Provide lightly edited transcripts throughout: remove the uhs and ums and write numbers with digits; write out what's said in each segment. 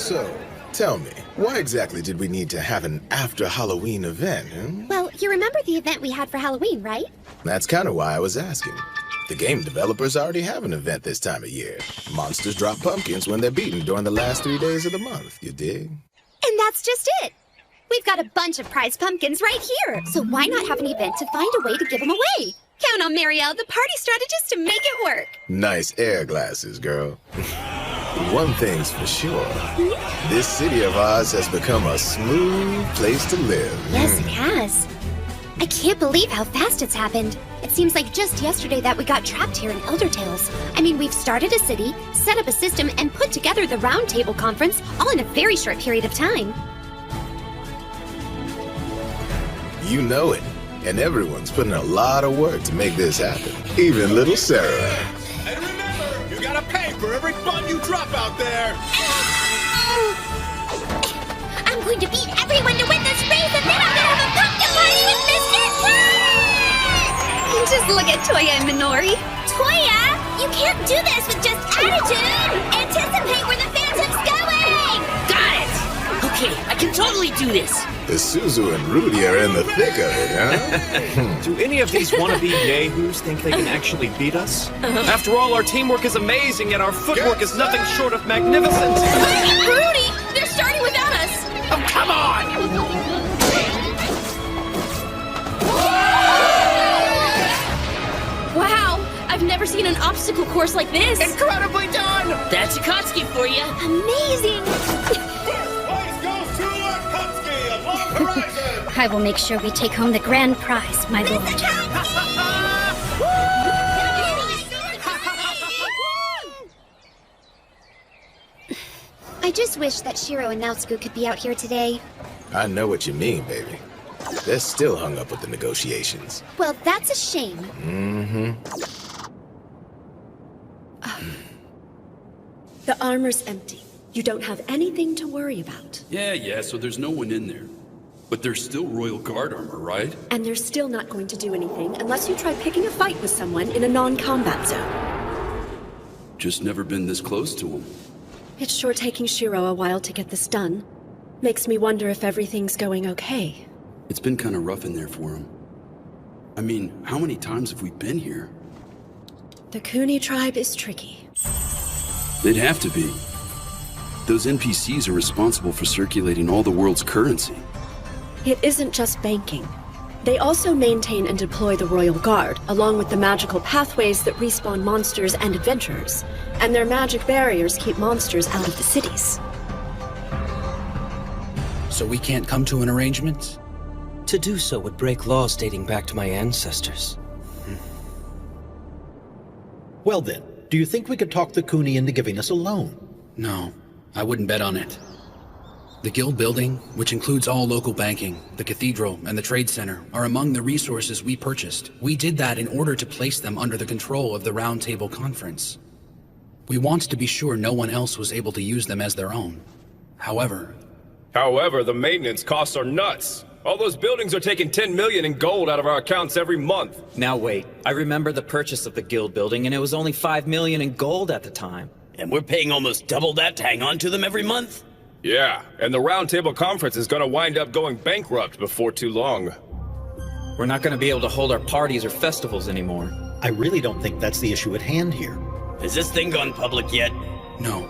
So, tell me, why exactly did we need to have an after-Halloween event, Well, you remember the event we had for Halloween, right? That's kind of why I was asking. The game developers already have an event this time of year. Monsters drop pumpkins when they're beaten during the last 3 days of the month, you dig? And that's just it. We've got a bunch of prize pumpkins right here. So why not have an event to find a way to give them away? Count on Marielle, the party strategist, to make it work. Nice air glasses, girl. One thing's for sure. This city of ours has become a smooth place to live. Yes, it has. I can't believe how fast it's happened. It seems like just yesterday that we got trapped here in Elder Tales. I mean, we've started a city, set up a system, and put together the Round Table Conference all in a very short period of time. You know it. And everyone's putting a lot of work to make this happen. Even little Sarah. And remember, you gotta pay for every bun you drop out there. I'm going to beat everyone to win this race, and then I'm gonna have a pumpkin party with Mr. Krabs! Just look at Toya and Minori. Toya, you can't do this with just attitude! Anticipate where the phantom's going! Got it! Okay, I can totally do this. The Suzu and Rudy are in the thick of it, huh? Do any of these wannabe yahoos think they can actually beat us? After all, our teamwork is amazing, yet our footwork is nothing short of magnificent. Rudy, they're starting without us! Oh, come on! Wow, I've never seen an obstacle course like this. Incredibly done! That's Akatsuki for you. Amazing! Place goes to Akatsuki of Long Horizon. I will make sure we take home the grand prize, my lord. I just wish that Shiro and Naotsuku could be out here today. I know what you mean, baby. They're still hung up with the negotiations. Well, that's a shame. The armor's empty. You don't have anything to worry about. Yeah, so there's no one in there. But there's still Royal Guard armor, right? And they're still not going to do anything unless you try picking a fight with someone in a non-combat zone. Just never been this close to them. It's sure taking Shiro a while to get this done. Makes me wonder if everything's going okay. It's been kind of rough in there for him. I mean, how many times have we been here? The Kuni tribe is tricky. They'd have to be. Those NPCs are responsible for circulating all the world's currency. It isn't just banking. They also maintain and deploy the Royal Guard, along with the magical pathways that respawn monsters and adventurers. And their magic barriers keep monsters out of the cities. So we can't come to an arrangement? To do so would break laws dating back to my ancestors. Well then, do you think we could talk the Kuni into giving us a loan? No, I wouldn't bet on it. The guild building, which includes all local banking, the cathedral, and the trade center, are among the resources we purchased. We did that in order to place them under the control of the Round Table Conference. We wanted to be sure no one else was able to use them as their own. However, the maintenance costs are nuts. All those buildings are taking 10 million in gold out of our accounts every month. Now wait, I remember the purchase of the guild building and it was only 5 million in gold at the time. And we're paying almost double that to hang on to them every month? Yeah, and the Round Table Conference is gonna wind up going bankrupt before too long. We're not gonna be able to hold our parties or festivals anymore. I really don't think that's the issue at hand here. Has this thing gone public yet? no.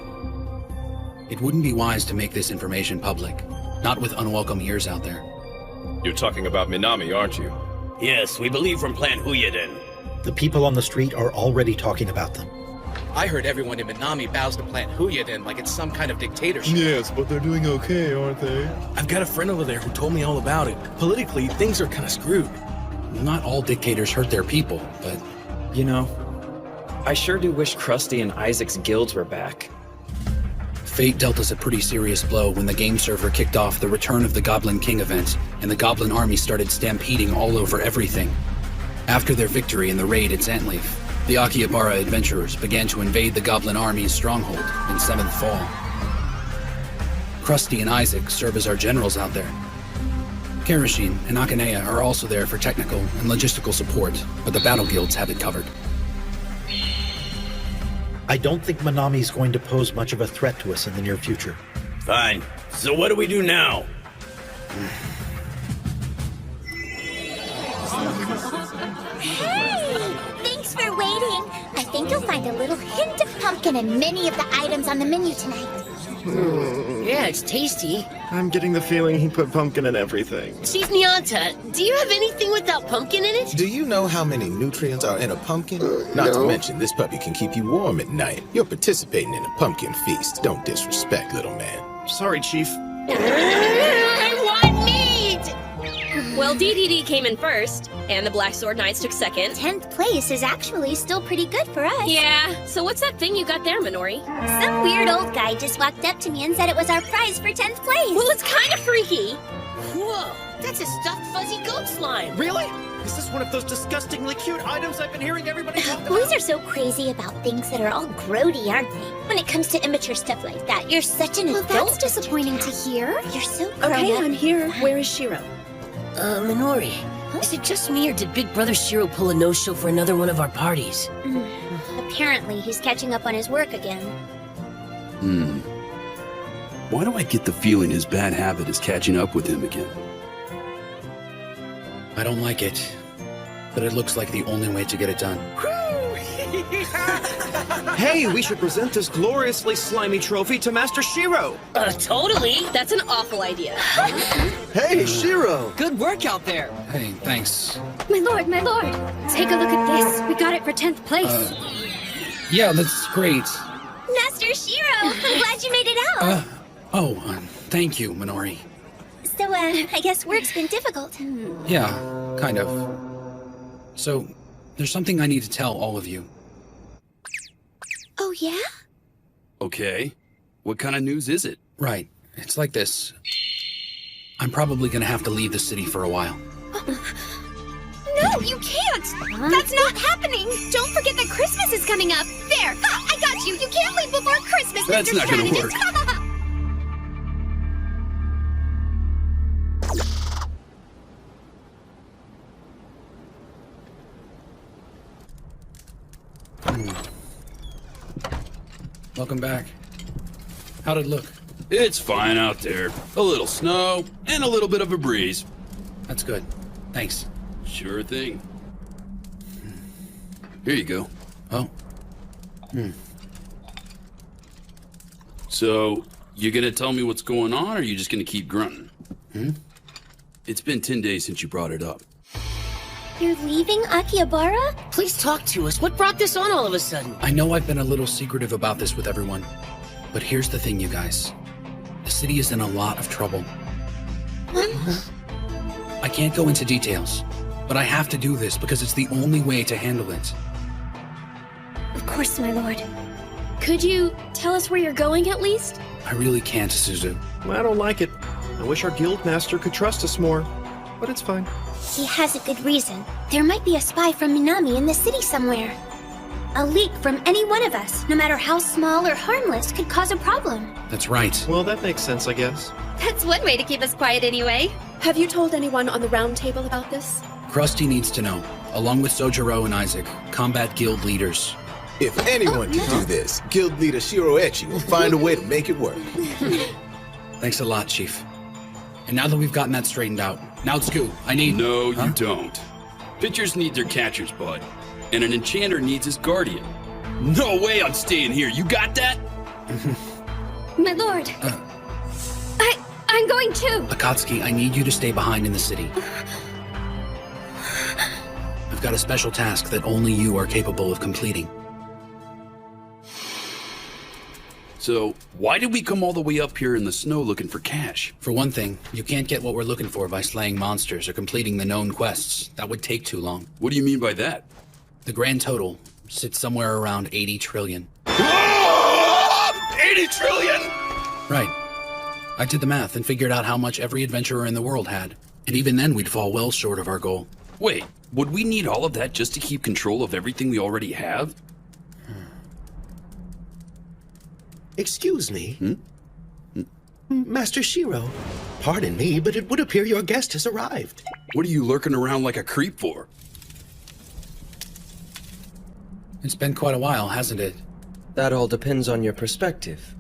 It wouldn't be wise to make this information public. Not with unwelcome ears out there. You're talking about Minami, aren't you? Yes, we believe from Plan Huyeden. The people on the street are already talking about them. I heard everyone in Minami bows to Plan Huyeden like it's some kind of dictatorship. Yes, but they're doing okay, aren't they? I've got a friend over there who told me all about it. Politically, things are kind of screwed. Not all dictators hurt their people, but... You know, I sure do wish Krusty and Isaac's guilds were back. Fate dealt us a pretty serious blow when the game server kicked off the Return of the Goblin King event, and the Goblin army started stampeding all over everything. After their victory in the raid at Zantleaf, the Akihabara adventurers began to invade the Goblin army's stronghold in 7th Fall. Krusty and Isaac serve as our generals out there. Karashin and Akanea are also there for technical and logistical support, but the battle guilds have it covered. I don't think Minami's going to pose much of a threat to us in the near future. Fine. So what do we do now? Hey! Thanks for waiting. I think you'll find a little hint of pumpkin in many of the items on the menu tonight. Yeah, it's tasty. I'm getting the feeling he put pumpkin in everything. Chief Nyanta, do you have anything without pumpkin in it? Do you know how many nutrients are in a pumpkin? Not to mention, this puppy can keep you warm at night. You're participating in a pumpkin feast. Don't disrespect, little man. Sorry, Chief. I want meat! Well, DDD came in first, and the Black Sword Knights took second. 10th place is actually still pretty good for us. Yeah, so what's that thing you got there, Minori? Some weird old guy just walked up to me and said it was our prize for 10th place. Well, it's kind of freaky. Whoa, that's a stuffed fuzzy goat slime. Really? Is this one of those disgustingly cute items I've been hearing everybody talk about? Boys are so crazy about things that are all grody, aren't they? When it comes to immature stuff like that, you're such an adult. Well, that's disappointing to hear. You're so grown Okay, up. I'm here. Where is Shiro? Minori, is it just me or did Big Brother Shiro pull a no-show for another one of our parties? Apparently, he's catching up on his work again. Why do I get the feeling his bad habit is catching up with him again? I don't like it, but it looks like the only way to get it done. Hey, we should present this gloriously slimy trophy to Master Shiro. Totally. That's an awful idea. Hey, Shiro! Good work out there. Hey, thanks. My lord, take a look at this. We got it for 10th place. Yeah, that's great. Master Shiro, I'm glad you made it out. Thank you, Minori. So, I guess work's been difficult. Yeah, kind of. So, there's something I need to tell all of you. Oh, yeah? Okay. What kind of news is it? Right. It's like this. I'm probably gonna have to leave the city for a while. No, you can't! That's not happening! Don't forget that Christmas is coming up! There! I got you! You can't leave before Christmas, That's Mr. not gonna Strategist! Welcome back. How'd it look? It's fine out there. A little snow and a little bit of a breeze. That's good. Thanks. Sure thing. Here you go. Oh. So, you gonna tell me what's going on, or are you just gonna keep grunting? It's been 10 days since you brought it up. You're leaving Akihabara? Please talk to us. What brought this on all of a sudden? I know I've been a little secretive about this with everyone, but here's the thing, you guys. The city is in a lot of trouble. I can't go into details, but I have to do this because it's the only way to handle it. Of course, my lord. Could you tell us where you're going at least? I really can't, Suzu. I don't like it. I wish our guild master could trust us more, but it's fine. He has a good reason. There might be a spy from Minami in the city somewhere. A leak from any one of us, no matter how small or harmless, could cause a problem. That's right. Well, that makes sense, I guess. That's one way to keep us quiet anyway. Have you told anyone on the round table about this? Krusty needs to know, along with Sojiro and Isaac, combat guild leaders. If anyone can do this, Guild Leader Shiroechi will find a way to make it work. Thanks a lot, Chief. And now that we've gotten that straightened out, Naotsku, I need... No, you don't. Pitchers need their catchers, bud. And an enchanter needs his guardian. No way I'm staying here. You got that? My lord. I'm going too. Akatsuki, I need you to stay behind in the city. I've got a special task that only you are capable of completing. So, why did we come all the way up here in the snow looking for cash? For one thing, you can't get what we're looking for by slaying monsters or completing the known quests. That would take too long. What do you mean by that? The grand total sits somewhere around 80 trillion. 80 trillion?! Right. I did the math and figured out how much every adventurer in the world had. And even then, we'd fall well short of our goal. Wait, would we need all of that just to keep control of everything we already have? Excuse me? Master Shiro, pardon me, but it would appear your guest has arrived. What are you lurking around like a creep for? It's been quite a while, hasn't it? That all depends on your perspective.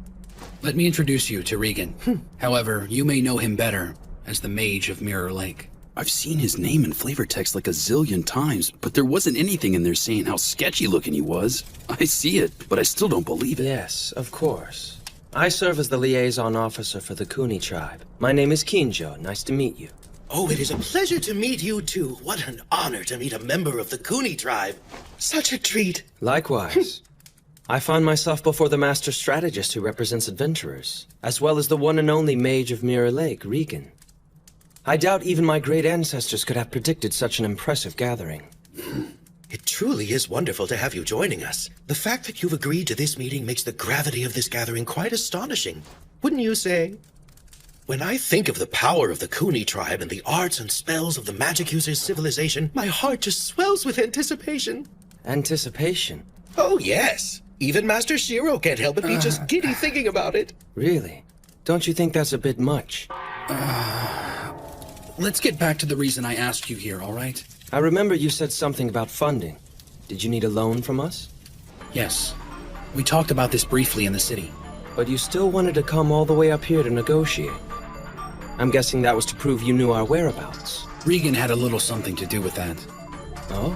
Let me introduce you to Regan. However, you may know him better as the Mage of Mirror Lake. I've seen his name in flavor text like a zillion times, but there wasn't anything in there saying how sketchy looking he was. I see it, but I still don't believe it. Yes, of course. I serve as the liaison officer for the Cooney tribe. My name is Kinjo. Nice to meet you. Oh, it is a pleasure to meet you too. What an honor to meet a member of the Cooney tribe. Such a treat. Likewise. I find myself before the master strategist who represents adventurers, as well as the one and only Mage of Mirror Lake, Regan. I doubt even my great ancestors could have predicted such an impressive gathering. It truly is wonderful to have you joining us. The fact that you've agreed to this meeting makes the gravity of this gathering quite astonishing. Wouldn't you say? When I think of the power of the Cooney tribe and the arts and spells of the magic users' civilization, my heart just swells with anticipation. Anticipation? Oh, yes. Even Master Shiro can't help but be just giddy thinking about it. Really? Don't you think that's a bit much? Let's get back to the reason I asked you here, all right? I remember you said something about funding. Did you need a loan from us? Yes. We talked about this briefly in the city. But you still wanted to come all the way up here to negotiate. I'm guessing that was to prove you knew our whereabouts. Regan had a little something to do with that. Oh?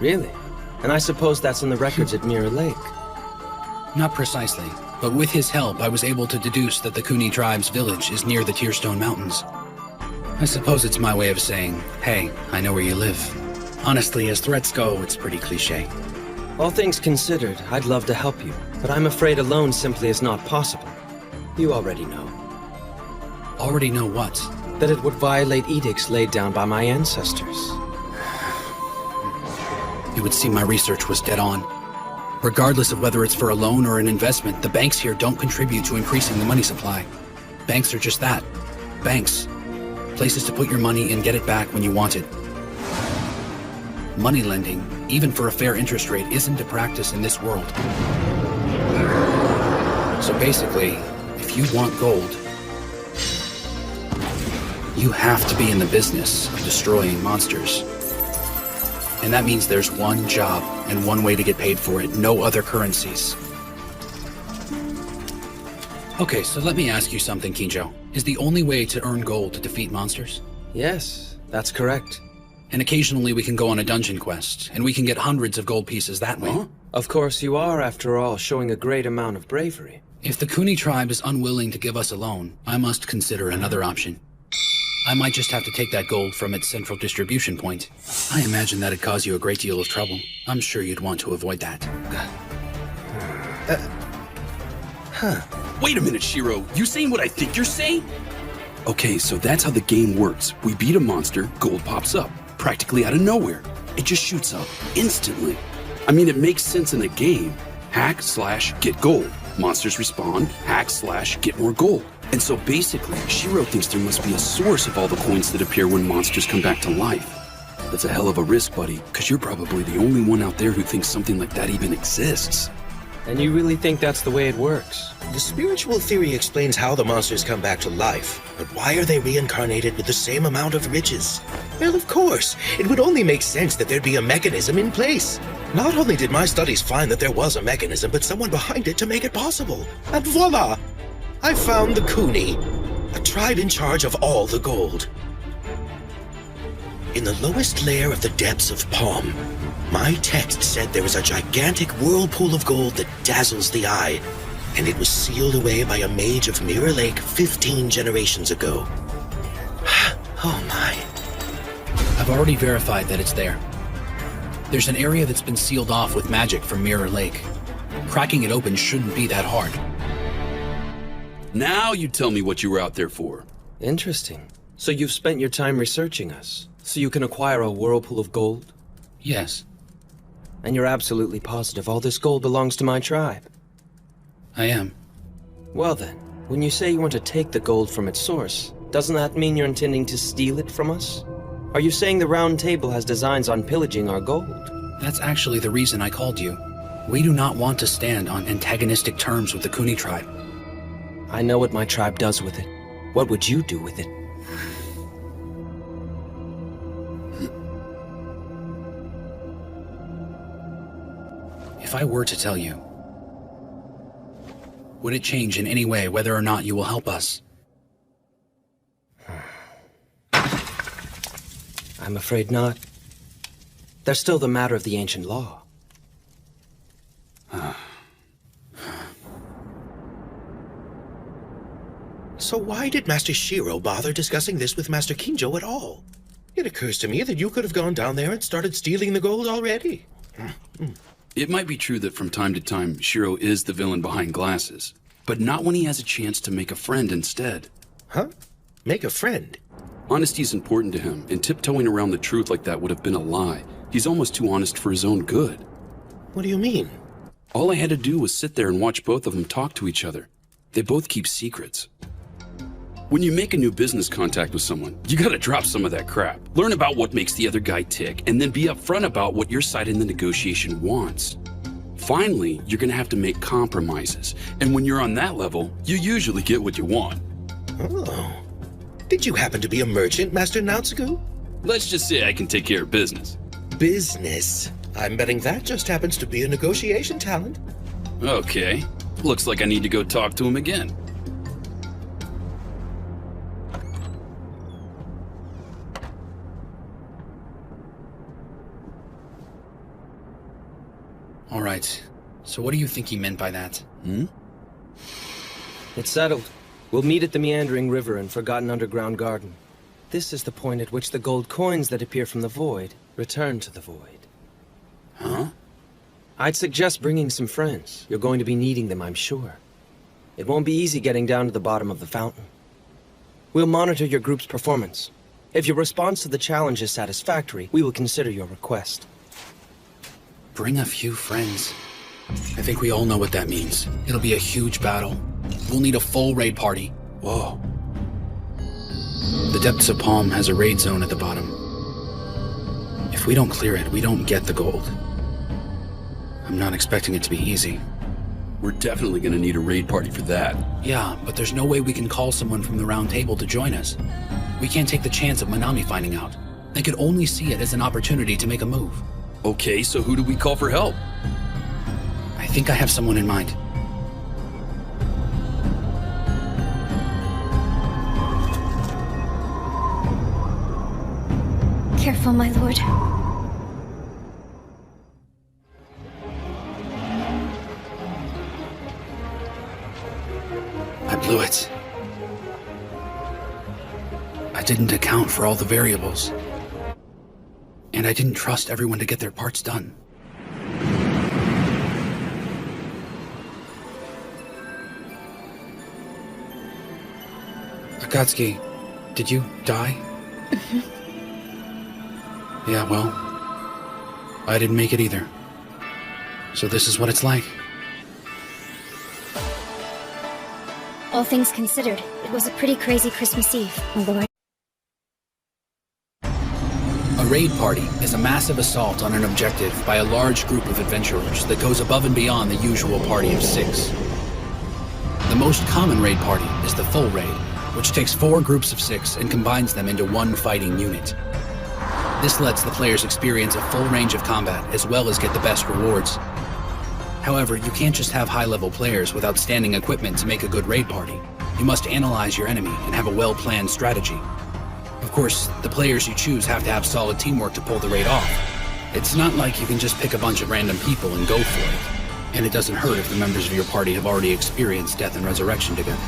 Really? And I suppose that's in the records at Mirror Lake. Not precisely, but with his help I was able to deduce that the Cooney tribe's village is near the Tearstone Mountains. I suppose it's my way of saying, hey, I know where you live. Honestly, as threats go, it's pretty cliché. All things considered, I'd love to help you, but I'm afraid alone simply is not possible. You already know. Already know what? That it would violate edicts laid down by my ancestors. It would seem my research was dead on. Regardless of whether it's for a loan or an investment, the banks here don't contribute to increasing the money supply. Banks are just that. Banks. Places to put your money and get it back when you want it. Money lending, even for a fair interest rate, isn't a practice in this world. So basically, if you want gold, you have to be in the business of destroying monsters. And that means there's one job and one way to get paid for it, no other currencies. Okay, so let me ask you something, Kinjo. Is the only way to earn gold to defeat monsters? Yes, that's correct. And occasionally we can go on a dungeon quest, and we can get hundreds of gold pieces that way. Huh? Of course you are, after all, showing a great amount of bravery. If the Cooney tribe is unwilling to give us a loan, I must consider another option. I might just have to take that gold from its central distribution point. I imagine that'd cause you a great deal of trouble. I'm sure you'd want to avoid that. Wait a minute, Shiro. You saying what I think you're saying? Okay, so that's how the game works. We beat a monster, gold pops up. Practically out of nowhere. It just shoots up, instantly. I mean, it makes sense in a game. Hack/get gold. Monsters respawn, hack/get more gold. And so basically, Shiro thinks there must be a source of all the coins that appear when monsters come back to life. That's a hell of a risk, buddy, because you're probably the only one out there who thinks something like that even exists. And you really think that's the way it works? The spiritual theory explains how the monsters come back to life, but why are they reincarnated with the same amount of riches? Well, of course, it would only make sense that there'd be a mechanism in place. Not only did my studies find that there was a mechanism, but someone behind it to make it possible. And voila! I found the Cooney, a tribe in charge of all the gold. In the lowest layer of the depths of Palm, my text said there was a gigantic whirlpool of gold that dazzles the eye, and it was sealed away by a mage of Mirror Lake 15 generations ago. Oh my. I've already verified that it's there. There's an area that's been sealed off with magic from Mirror Lake. Cracking it open shouldn't be that hard. Now you tell me what you were out there for. Interesting. So you've spent your time researching us, so you can acquire a whirlpool of gold? Yes. And you're absolutely positive all this gold belongs to my tribe? I am. Well then, when you say you want to take the gold from its source, doesn't that mean you're intending to steal it from us? Are you saying the Round Table has designs on pillaging our gold? That's actually the reason I called you. We do not want to stand on antagonistic terms with the Cooney tribe. I know what my tribe does with it. What would you do with it? If I were to tell you, Would it change in any way whether or not you will help us? I'm afraid not. There's still the matter of the ancient law. So why did Master Shiro bother discussing this with Master Kinjo at all? It occurs to me that you could have gone down there and started stealing the gold already. It might be true that from time to time, Shiro is the villain behind glasses, but not when he has a chance to make a friend instead. Huh? Make a friend? Honesty is important to him, and tiptoeing around the truth like that would have been a lie. He's almost too honest for his own good. What do you mean? All I had to do was sit there and watch both of them talk to each other. They both keep secrets. When you make a new business contact with someone, you gotta drop some of that crap. Learn about what makes the other guy tick, and then be upfront about what your side in the negotiation wants. Finally, you're gonna have to make compromises, and when you're on that level, you usually get what you want. Oh. Did you happen to be a merchant, Master Naotsugu? Let's just say I can take care of business. Business? I'm betting that just happens to be a negotiation talent. Okay. Looks like I need to go talk to him again. All right. So what do you think he meant by that? It's settled. We'll meet at the Meandering River and Forgotten Underground Garden. This is the point at which the gold coins that appear from the void return to the void. Huh? I'd suggest bringing some friends. You're going to be needing them, I'm sure. It won't be easy getting down to the bottom of the fountain. We'll monitor your group's performance. If your response to the challenge is satisfactory, we will consider your request. Bring a few friends. I think we all know what that means. It'll be a huge battle. We'll need a full raid party. Whoa. The Depths of Palm has a raid zone at the bottom. If we don't clear it, we don't get the gold. I'm not expecting it to be easy. We're definitely gonna need a raid party for that. Yeah, but there's no way we can call someone from the Round Table to join us. We can't take the chance of Minami finding out. They could only see it as an opportunity to make a move. Okay, so who do we call for help? I think I have someone in mind. Careful, my lord. I blew it. I didn't account for all the variables. And I didn't trust everyone to get their parts done. Akatsuki, did you die? Yeah, well, I didn't make it either. So this is what it's like. All things considered, it was a pretty crazy Christmas Eve, my lord. A raid party is a massive assault on an objective by a large group of adventurers that goes above and beyond the usual party of 6. The most common raid party is the full raid, which takes 4 groups of 6 and combines them into one fighting unit. This lets the players experience a full range of combat as well as get the best rewards. However, you can't just have high-level players with outstanding equipment to make a good raid party. You must analyze your enemy and have a well-planned strategy. Of course, the players you choose have to have solid teamwork to pull the raid off. It's not like you can just pick a bunch of random people and go for it. And it doesn't hurt if the members of your party have already experienced death and resurrection together.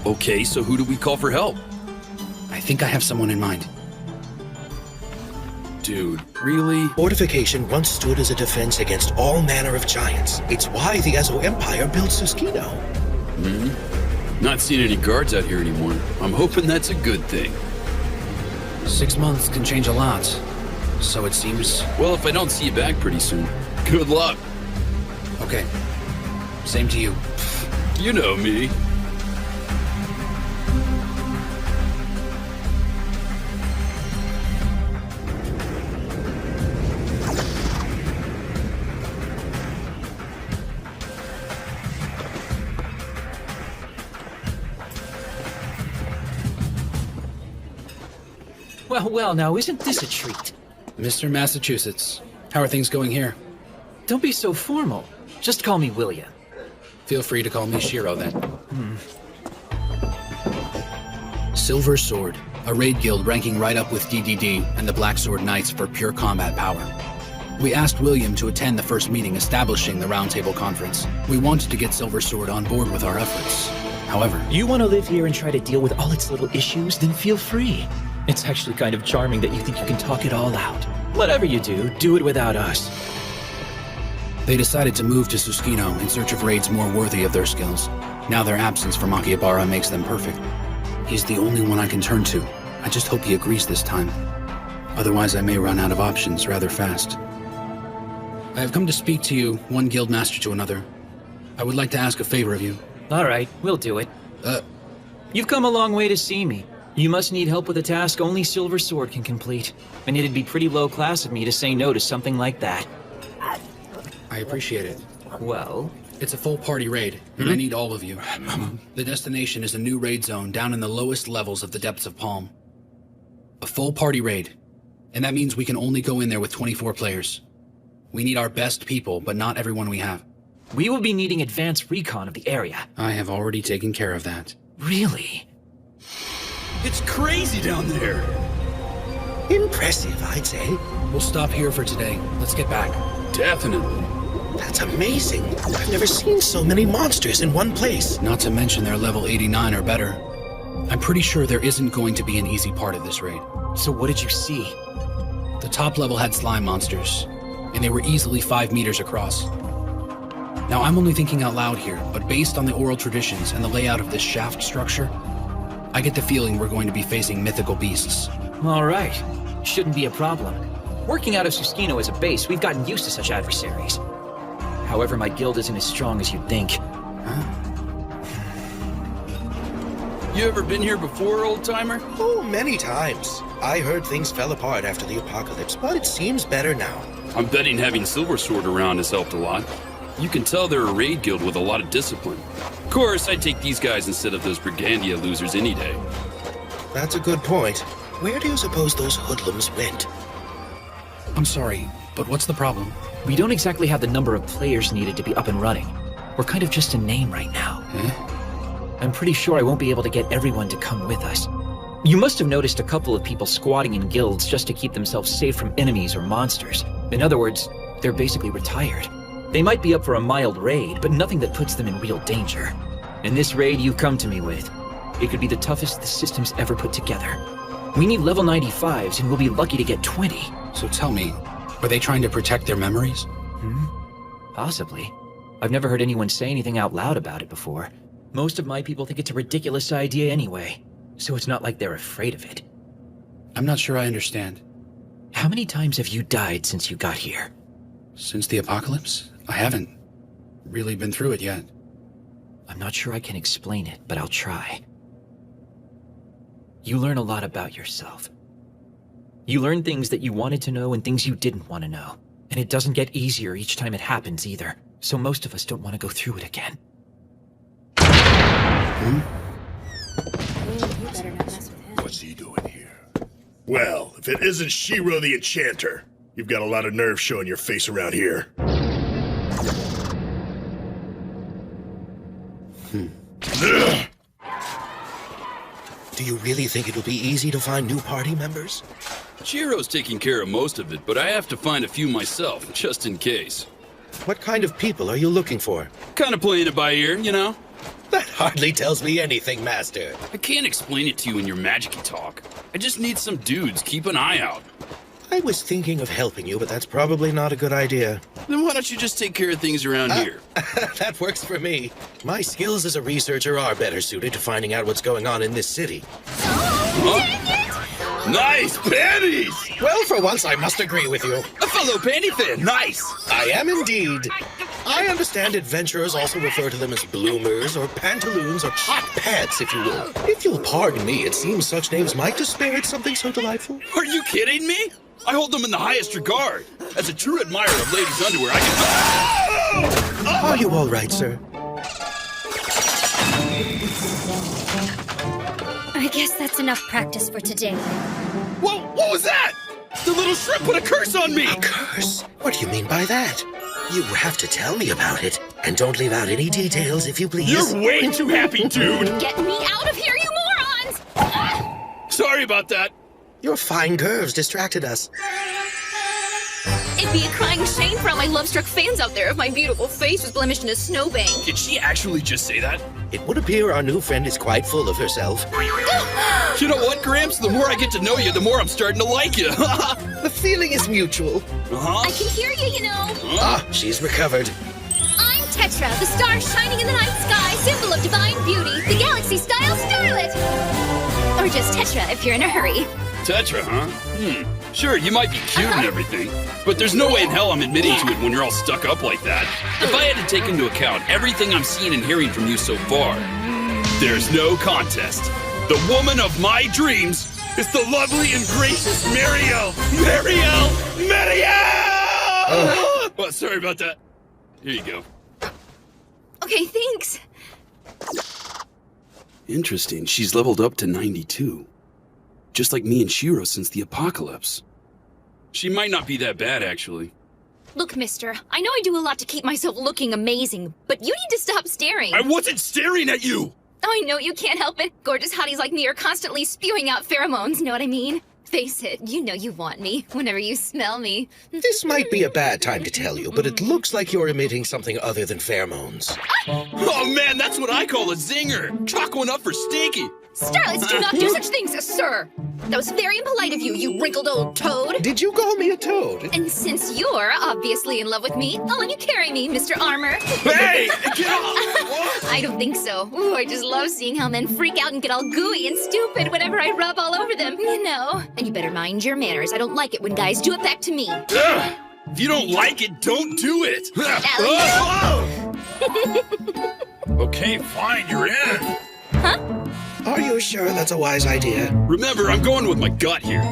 Okay, so who do we call for help? I think I have someone in mind. Dude, really? Fortification once stood as a defense against all manner of giants. It's why the Ezo Empire built Susukino. Not seeing any guards out here anymore. I'm hoping that's a good thing. 6 months can change a lot, so it seems. Well, if I don't see you back pretty soon, good luck. Okay. Same to you. You know me. Well, now isn't this a treat? Mr. Massachusetts, how are things going here? Don't be so formal. Just call me William. Feel free to call me Shiro then. Silver Sword, a raid guild ranking right up with DDD and the Black Sword Knights for pure combat power. We asked William to attend the first meeting establishing the Roundtable Conference. We wanted to get Silver Sword on board with our efforts. However, You want to live here and try to deal with all its little issues? Then feel free. It's actually kind of charming that you think you can talk it all out. Whatever you do it without us. they decided to move to Susukino in search of raids more worthy of their skills. Now their absence from Akihabara makes them perfect. He's the only one I can turn to. I just hope he agrees this time. Otherwise, I may run out of options rather fast. I have come to speak to you, one guild master to another. I would like to ask a favor of you. All right, we'll do it. You've come a long way to see me. You must need help with a task only Silver Sword can complete. And it'd be pretty low class of me to say no to something like that. I appreciate it. Well? It's a full party raid, and I need all of you. The destination is a new raid zone down in the lowest levels of the depths of Palm. A full party raid. And that means we can only go in there with 24 players. We need our best people, but not everyone we have. We will be needing advanced recon of the area. I have already taken care of that. Really? It's crazy down there. Impressive, I'd say. We'll stop here for today. Let's get back. Definitely. That's amazing. I've never seen so many monsters in one place. Not to mention they're level 89 or better. I'm pretty sure there isn't going to be an easy part of this raid. So what did you see? The top level had slime monsters, and they were easily 5 meters across. Now, I'm only thinking out loud here, but based on the oral traditions and the layout of this shaft structure, I get the feeling we're going to be facing mythical beasts. All right. Shouldn't be a problem. Working out of Susukino as a base, we've gotten used to such adversaries. However, my guild isn't as strong as you'd think. You ever been here before, old-timer? Oh, many times. I heard things fell apart after the apocalypse, but it seems better now. I'm betting having Silver Sword around has helped a lot. You can tell they're a raid guild with a lot of discipline. Of course, I'd take these guys instead of those Brigandia losers any day. That's a good point. Where do you suppose those hoodlums went? I'm sorry, but what's the problem? We don't exactly have the number of players needed to be up and running. We're kind of just a name right now. I'm pretty sure I won't be able to get everyone to come with us. You must have noticed a couple of people squatting in guilds just to keep themselves safe from enemies or monsters. In other words, they're basically retired. They might be up for a mild raid, but nothing that puts them in real danger. And this raid you come to me with, it could be the toughest the system's ever put together. We need level 95s, and we'll be lucky to get 20. So tell me, are they trying to protect their memories? Possibly. I've never heard anyone say anything out loud about it before. Most of my people think it's a ridiculous idea anyway, so it's not like they're afraid of it. I'm not sure I understand. How many times have you died since you got here? Since the apocalypse? I haven't really been through it yet. I'm not sure I can explain it, but I'll try. You learn a lot about yourself. You learn things that you wanted to know and things you didn't want to know. And it doesn't get easier each time it happens either, so most of us don't want to go through it again. What's he doing here? Well, if it isn't Shiro the Enchanter, you've got a lot of nerve showing your face around here. Do you really think it'll be easy to find new party members? Shiro's taking care of most of it, but I have to find a few myself, just in case. What kind of people are you looking for? Kind of playing it by ear, you know? That hardly tells me anything, Master. I can't explain it to you in your magic-y talk. I just need some dudes. Keep an eye out. I was thinking of helping you, but that's probably not a good idea. Then why don't you just take care of things around here? That works for me. My skills as a researcher are better suited to finding out what's going on in this city. Nice panties! Well, for once, I must agree with you. A fellow panty fan, nice! I am indeed. I understand adventurers also refer to them as bloomers or pantaloons or hot pants, if you will. If you'll pardon me, it seems such names might disparage something so delightful. Are you kidding me? I hold them in the highest regard. As a true admirer of ladies' underwear, I can... Are you all right, sir? I guess that's enough practice for today. Whoa, what was that? The little shrimp put a curse on me! A curse? What do you mean by that? You have to tell me about it. And don't leave out any details, if you please. You're way too happy, dude! Get me out of here, you morons! Sorry about that. Your fine curves distracted us. It'd be a crying shame for all my love-struck fans out there if my beautiful face was blemished in a snowbank. Did she actually just say that? It would appear our new friend is quite full of herself. You know what, Gramps? The more I get to know you, the more I'm starting to like you. The feeling is mutual. Uh-huh. I can hear you, you know. Ah, she's recovered. I'm Tetra, the star shining in the night sky, symbol of divine beauty, the galaxy-style starlet. Or just Tetra if you're in a hurry. Tetra, huh? Sure, you might be cute and everything, but there's no way in hell I'm admitting to it when you're all stuck up like that. If I had to take into account everything I'm seeing and hearing from you so far, there's no contest. The woman of my dreams is the lovely and gracious Mariel! Well, sorry about that. Here you go. Okay, thanks. Interesting. She's leveled up to 92. Just like me and Shiro since the apocalypse. She might not be that bad, actually. Look, mister, I know I do a lot to keep myself looking amazing, but you need to stop staring. I wasn't staring at you! I know you can't help it. Gorgeous hotties like me are constantly spewing out pheromones, know what I mean? Face it, you know you want me whenever you smell me. This might be a bad time to tell you, but it looks like you're emitting something other than pheromones. Oh man, that's what I call a zinger! Chalk one up for Stinky! Starlets do not do such things, sir! That was very impolite of you, you wrinkled old toad! Did you call me a toad? And since you're obviously in love with me, I'll let you carry me, Mr. Armor. Hey! Get off! I don't think so. Ooh, I just love seeing how men freak out and get all gooey and stupid whenever I rub all over them, you know. And you better mind your manners. I don't like it when guys do it back to me. Ugh. If you don't like it, don't do it! Okay, fine, you're in. Huh? Are you sure that's a wise idea? Remember, I'm going with my gut here.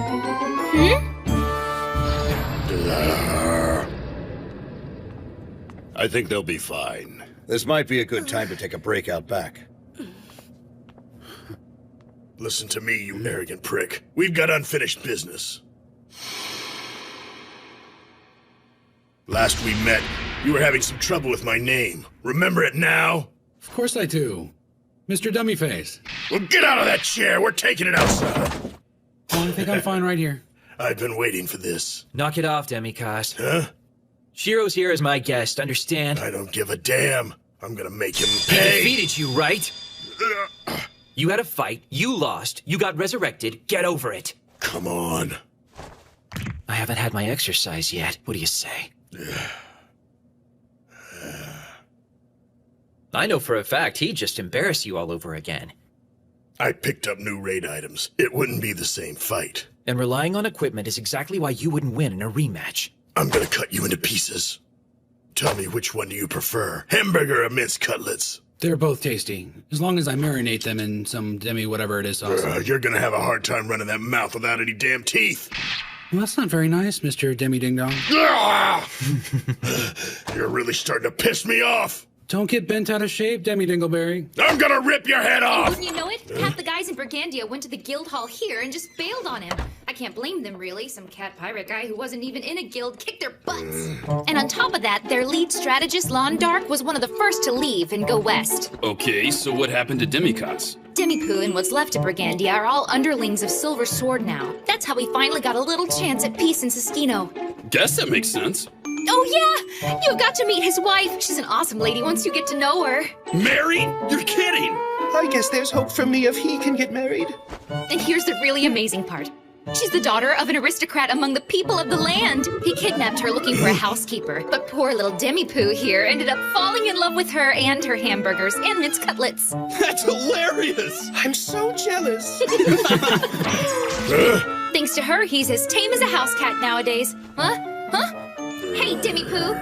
I think they'll be fine. This might be a good time to take a break out back. Listen to me, you arrogant prick. We've got unfinished business. Last we met, you were having some trouble with my name. Remember it now? Of course I do. Mr. Dummyface. Well, get out of that chair! We're taking it outside! Oh, I think I'm fine right here. I've been waiting for this. Knock it off, Demikos. Huh? Shiro's here as my guest, understand? I don't give a damn. I'm gonna make him He pay! defeated you, right? You had a fight, you lost, you got resurrected, get over it. Come on. I haven't had my exercise yet, what do you say? I know for a fact he'd just embarrass you all over again. I picked up new raid items. It wouldn't be the same fight. And relying on equipment is exactly why you wouldn't win in a rematch. I'm gonna cut you into pieces. Tell me, which one do you prefer? Hamburger or minced cutlets? They're both tasty, as long as I marinate them in some demi-whatever-it-is sauce. You're gonna have a hard time running that mouth without any damn teeth. Well, that's not very nice, Mr. Demi-Ding-Dong. You're really starting to piss me off. Don't get bent out of shape, Demi-Dingleberry. I'm gonna rip your head off! Wouldn't you know it? Half the guys in Brigandia went to the guild hall here and just bailed on him. I can't blame them, really. Some cat pirate guy who wasn't even in a guild kicked their butts. And on top of that, their lead strategist, Lon Dark, was one of the first to leave and go west. Okay, so what happened to Demikos? Demipoo and what's left of Brigandia are all underlings of Silver Sword now. That's how we finally got a little chance at peace in Siskino. Guess that makes sense. Oh yeah! You've got to meet his wife. She's an awesome lady once you get to know her. Married? You're kidding! I guess there's hope for me if he can get married. And here's the really amazing part. She's the daughter of an aristocrat among the people of the land. He kidnapped her looking for a housekeeper, but poor little Demipoo here ended up falling in love with her and her hamburgers and minced cutlets. That's hilarious! I'm so jealous. Thanks to her, he's as tame as a house cat nowadays. Huh? Huh? Hey, Demipoo.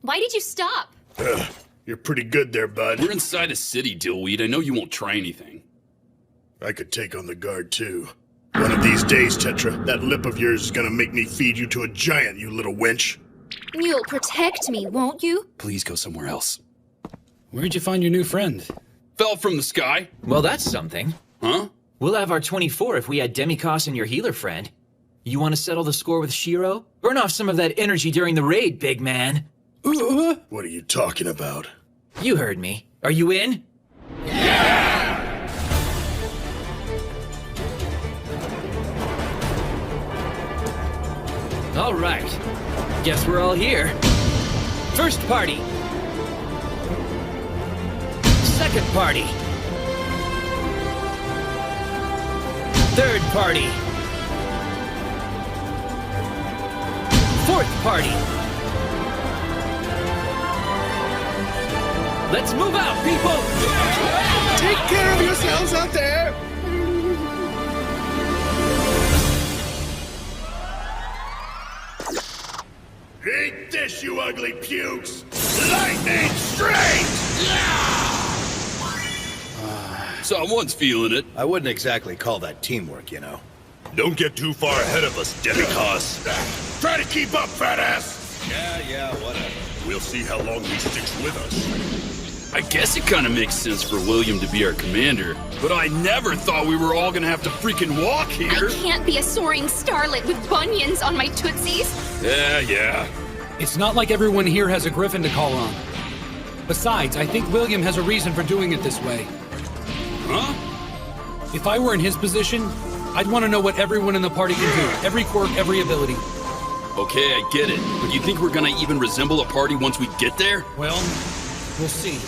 Why did you stop? You're pretty good there, bud. We're inside a city, Dillweed. I know you won't try anything. I could take on the guard, too. One of these days, Tetra, that lip of yours is gonna make me feed you to a giant, you little wench. You'll protect me, won't you? Please go somewhere else. Where'd you find your new friend? Fell from the sky. Well, that's something. Huh? We'll have our 24 if we had Demikos and your healer friend. You want to settle the score with Shiro? Burn off some of that energy during the raid, big man. What are you talking about? You heard me. Are you in? All right. Guess we're all here. First party. Second party. Third party. Fourth party. Let's move out, people! Take care of yourselves out there! Eat this, you ugly pukes! Lightning straight! Someone's feeling it. I wouldn't exactly call that teamwork, you know. Don't get too far ahead of us, Demikos. Try to keep up, fat ass! Yeah, whatever. We'll see how long he sticks with us. I guess it kind of makes sense for William to be our commander, but I never thought we were all gonna have to freaking walk here. I can't be a soaring starlet with bunions on my tootsies. Yeah. It's not like everyone here has a griffin to call on. Besides, I think William has a reason for doing it this way. Huh? If I were in his position, I'd want to know what everyone in the party can do. Every quirk, every ability. Okay, I get it. But you think we're gonna even resemble a party once we get there? Well, we'll see.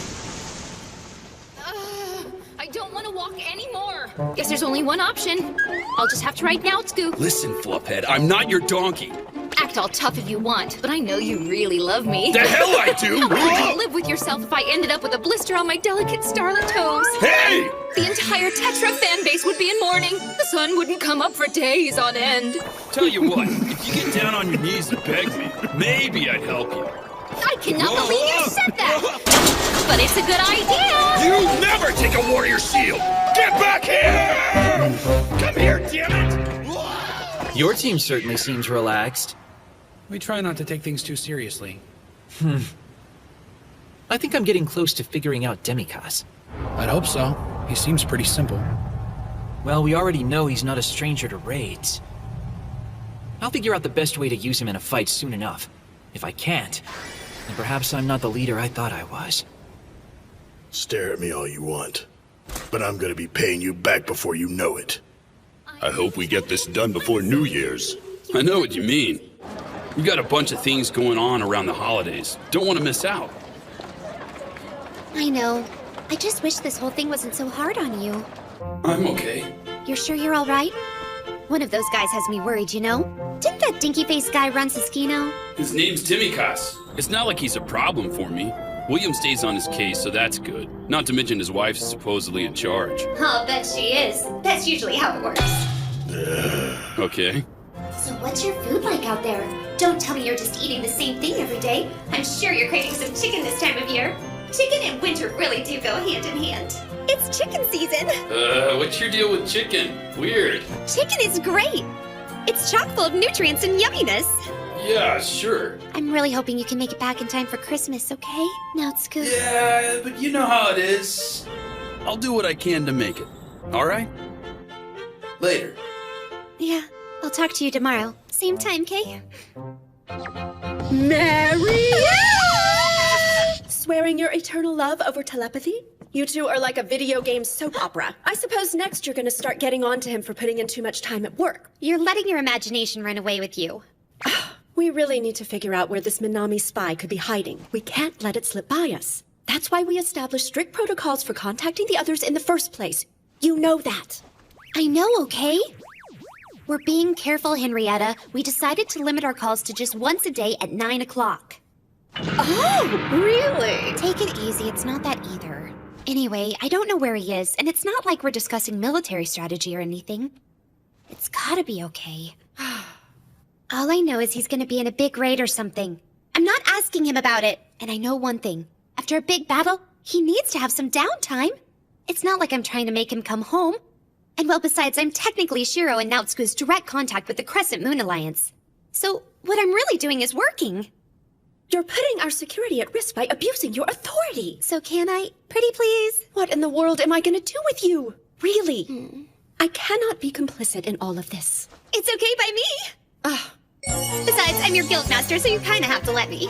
I don't want to walk anymore. Guess there's only one option. I'll just have to ride now, Scoop. Listen, Fluphead, I'm not your donkey. Act all tough if you want, but I know you really love me. The hell I do! How could you live with yourself if I ended up with a blister on my delicate starlet toes? Hey! The entire Tetra fan base would be in mourning. The sun wouldn't come up for days on end. Tell you what, if you get down on your knees and beg me, maybe I'd help you. I cannot believe you said that! But it's a good idea! You never take a warrior shield! Get back here! Come here, damn it! Your team certainly seems relaxed. We try not to take things too seriously. I think I'm getting close to figuring out Demikos. I'd hope so. He seems pretty simple. Well, we already know he's not a stranger to raids. I'll figure out the best way to use him in a fight soon enough. If I can't, then perhaps I'm not the leader I thought I was. Stare at me all you want, but I'm gonna be paying you back before you know it. I hope we get this done before New Year's. I know what you mean. We got a bunch of things going on around the holidays. Don't want to miss out. I know. I just wish this whole thing wasn't so hard on you. I'm okay. You're sure you're all right? One of those guys has me worried, you know? Didn't that dinky-faced guy run Siskino? His name's Demikos. It's not like he's a problem for me. William stays on his case, so that's good. Not to mention his wife's supposedly in charge. I'll bet she is. That's usually how it works. Okay. So what's your food like out there? Don't tell me you're just eating the same thing every day. I'm sure you're craving some chicken this time of year. Chicken and winter really do go hand in hand. It's chicken season. What's your deal with chicken? Weird. Chicken is great. It's chock full of nutrients and yumminess. Yeah, sure. I'm really hoping you can make it back in time for Christmas, okay? Now it's good. Yeah, but you know how it is. I'll do what I can to make it. All right? Later. Yeah, I'll talk to you tomorrow. Same time, Kay? Mary! Swearing your eternal love over telepathy? You two are like a video game soap opera. I suppose next you're gonna start getting on to him for putting in too much time at work. You're letting your imagination run away with you. We really need to figure out where this Minami spy could be hiding. We can't let it slip by us. That's why we established strict protocols for contacting the others in the first place. You know that. I know, okay? We're being careful, Henrietta. We decided to limit our calls to just once a day at 9 o'clock. Oh, really? Take it easy, it's not that either. Anyway, I don't know where he is, and it's not like we're discussing military strategy or anything. It's gotta be okay. All I know is he's gonna be in a big raid or something. I'm not asking him about it, and I know one thing. After a big battle, he needs to have some downtime. It's not like I'm trying to make him come home. And well, besides, I'm technically Shiro and Naotsuku's direct contact with the Crescent Moon Alliance. So, what I'm really doing is working. You're putting our security at risk by abusing your authority. So can I, pretty please? What in the world am I gonna do with you? Really? I cannot be complicit in all of this. It's okay by me. Besides, I'm your guild master, so you kind of have to let me.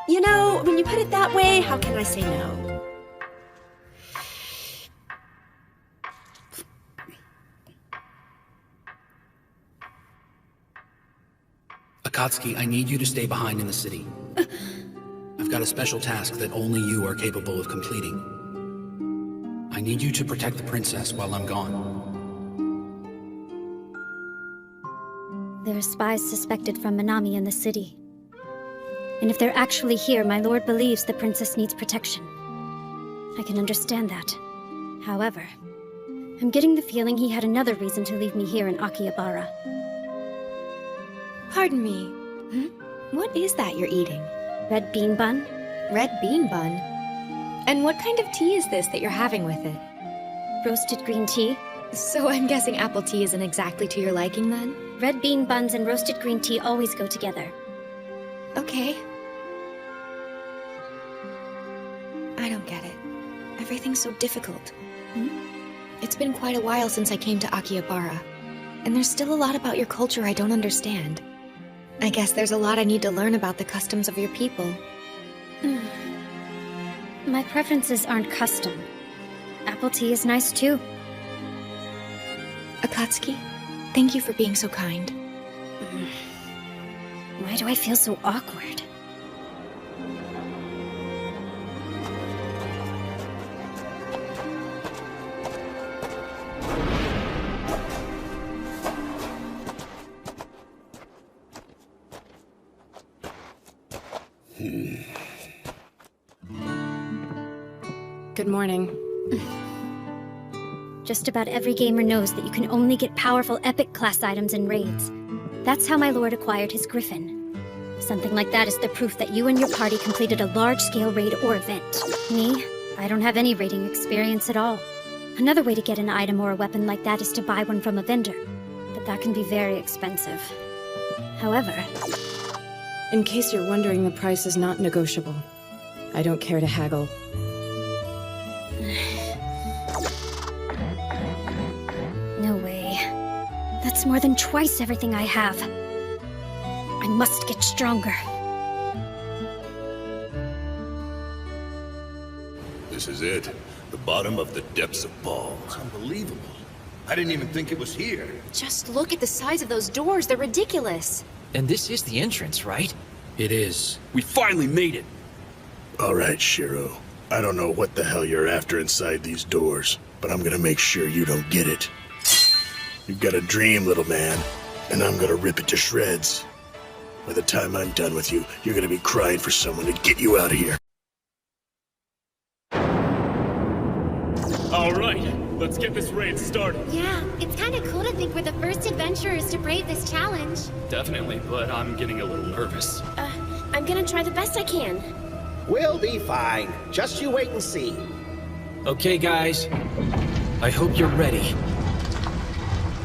You know, when you put it that way, how can I say no? Akatsuki, I need you to stay behind in the city. I've got a special task that only you are capable of completing. I need you to protect the princess while I'm gone. There are spies suspected from Minami in the city. And if they're actually here, my lord believes the princess needs protection. I can understand that. However, I'm getting the feeling he had another reason to leave me here in Akihabara. Pardon me. What is that you're eating? Red bean bun. Red bean bun? And what kind of tea is this that you're having with it? Roasted green tea. So I'm guessing apple tea isn't exactly to your liking then? Red bean buns and roasted green tea always go together. Okay. I don't get it. Everything's so difficult. It's been quite a while since I came to Akihabara, and there's still a lot about your culture I don't understand. I guess there's a lot I need to learn about the customs of your people. My preferences aren't custom. Apple tea is nice too. Akatsuki, thank you for being so kind. Why do I feel so awkward? Good morning. Just about every gamer knows that you can only get powerful epic class items in raids. That's how my lord acquired his griffin. Something like that is the proof that you and your party completed a large-scale raid or event. Me? I don't have any raiding experience at all. Another way to get an item or a weapon like that is to buy one from a vendor, but that can be very expensive. However... In case you're wondering, the price is not negotiable. I don't care to haggle. No way. That's more than twice everything I have. I must get stronger. This is it. The bottom of the depths of Ball. Unbelievable. I didn't even think it was here. Just look at the size of those doors. They're ridiculous. And this is the entrance, right? It is. We finally made it! All right, Shiro. I don't know what the hell you're after inside these doors, but I'm gonna make sure you don't get it. You've got a dream, little man, and I'm gonna rip it to shreds. By the time I'm done with you, you're gonna be crying for someone to get you out of here. All right, let's get this raid started. Yeah, it's kind of cool to think we're the first adventurers to brave this challenge. Definitely, but I'm getting a little nervous. I'm gonna try the best I can. We'll be fine. Just you wait and see. Okay, guys. I hope you're ready.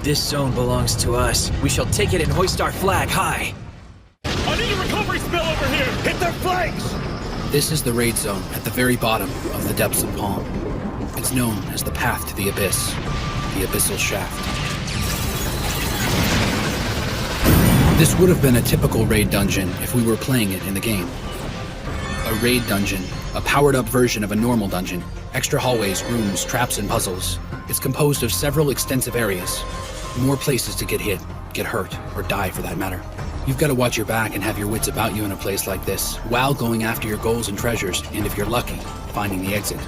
This zone belongs to us. We shall take it and hoist our flag high. I need a recovery spell over here! Hit their flanks! This is the raid zone at the very bottom of the depths of Palm. It's known as the Path to the Abyss, the Abyssal Shaft. This would have been a typical raid dungeon if we were playing it in the game. A raid dungeon, a powered-up version of a normal dungeon, extra hallways, rooms, traps, and puzzles. It's composed of several extensive areas. More places to get hit, get hurt, or die for that matter. You've got to watch your back and have your wits about you in a place like this, while going after your goals and treasures, and if you're lucky, finding the exit.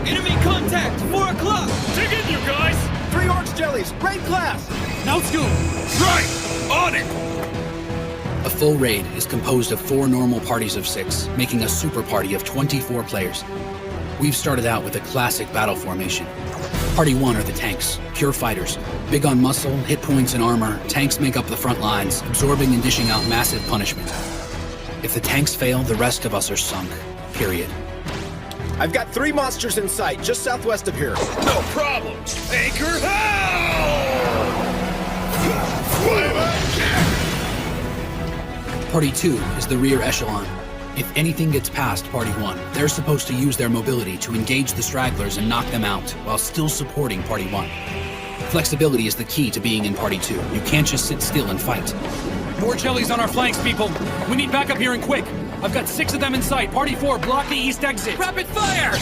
Enemy contact! 4 o'clock! Dig in, you guys! 3 orange jellies, raid class! No scoop! Right! On it! A full raid is composed of 4 normal parties of 6, making a super party of 24 players. We've started out with a classic battle formation. Party 1 are the tanks, pure fighters. Big on muscle, hit points, and armor, tanks make up the front lines, absorbing and dishing out massive punishment. If the tanks fail, the rest of us are sunk. Period. I've got 3 monsters in sight, just southwest of here. No problem. Anchor hell! Party 2 is the rear echelon. If anything gets past Party 1, they're supposed to use their mobility to engage the stragglers and knock them out, while still supporting Party 1. Flexibility is the key to being in Party 2. You can't just sit still and fight. More jellies on our flanks, people. We need backup here and quick. I've got 6 of them in sight. Party 4, block the east exit. Rapid fire!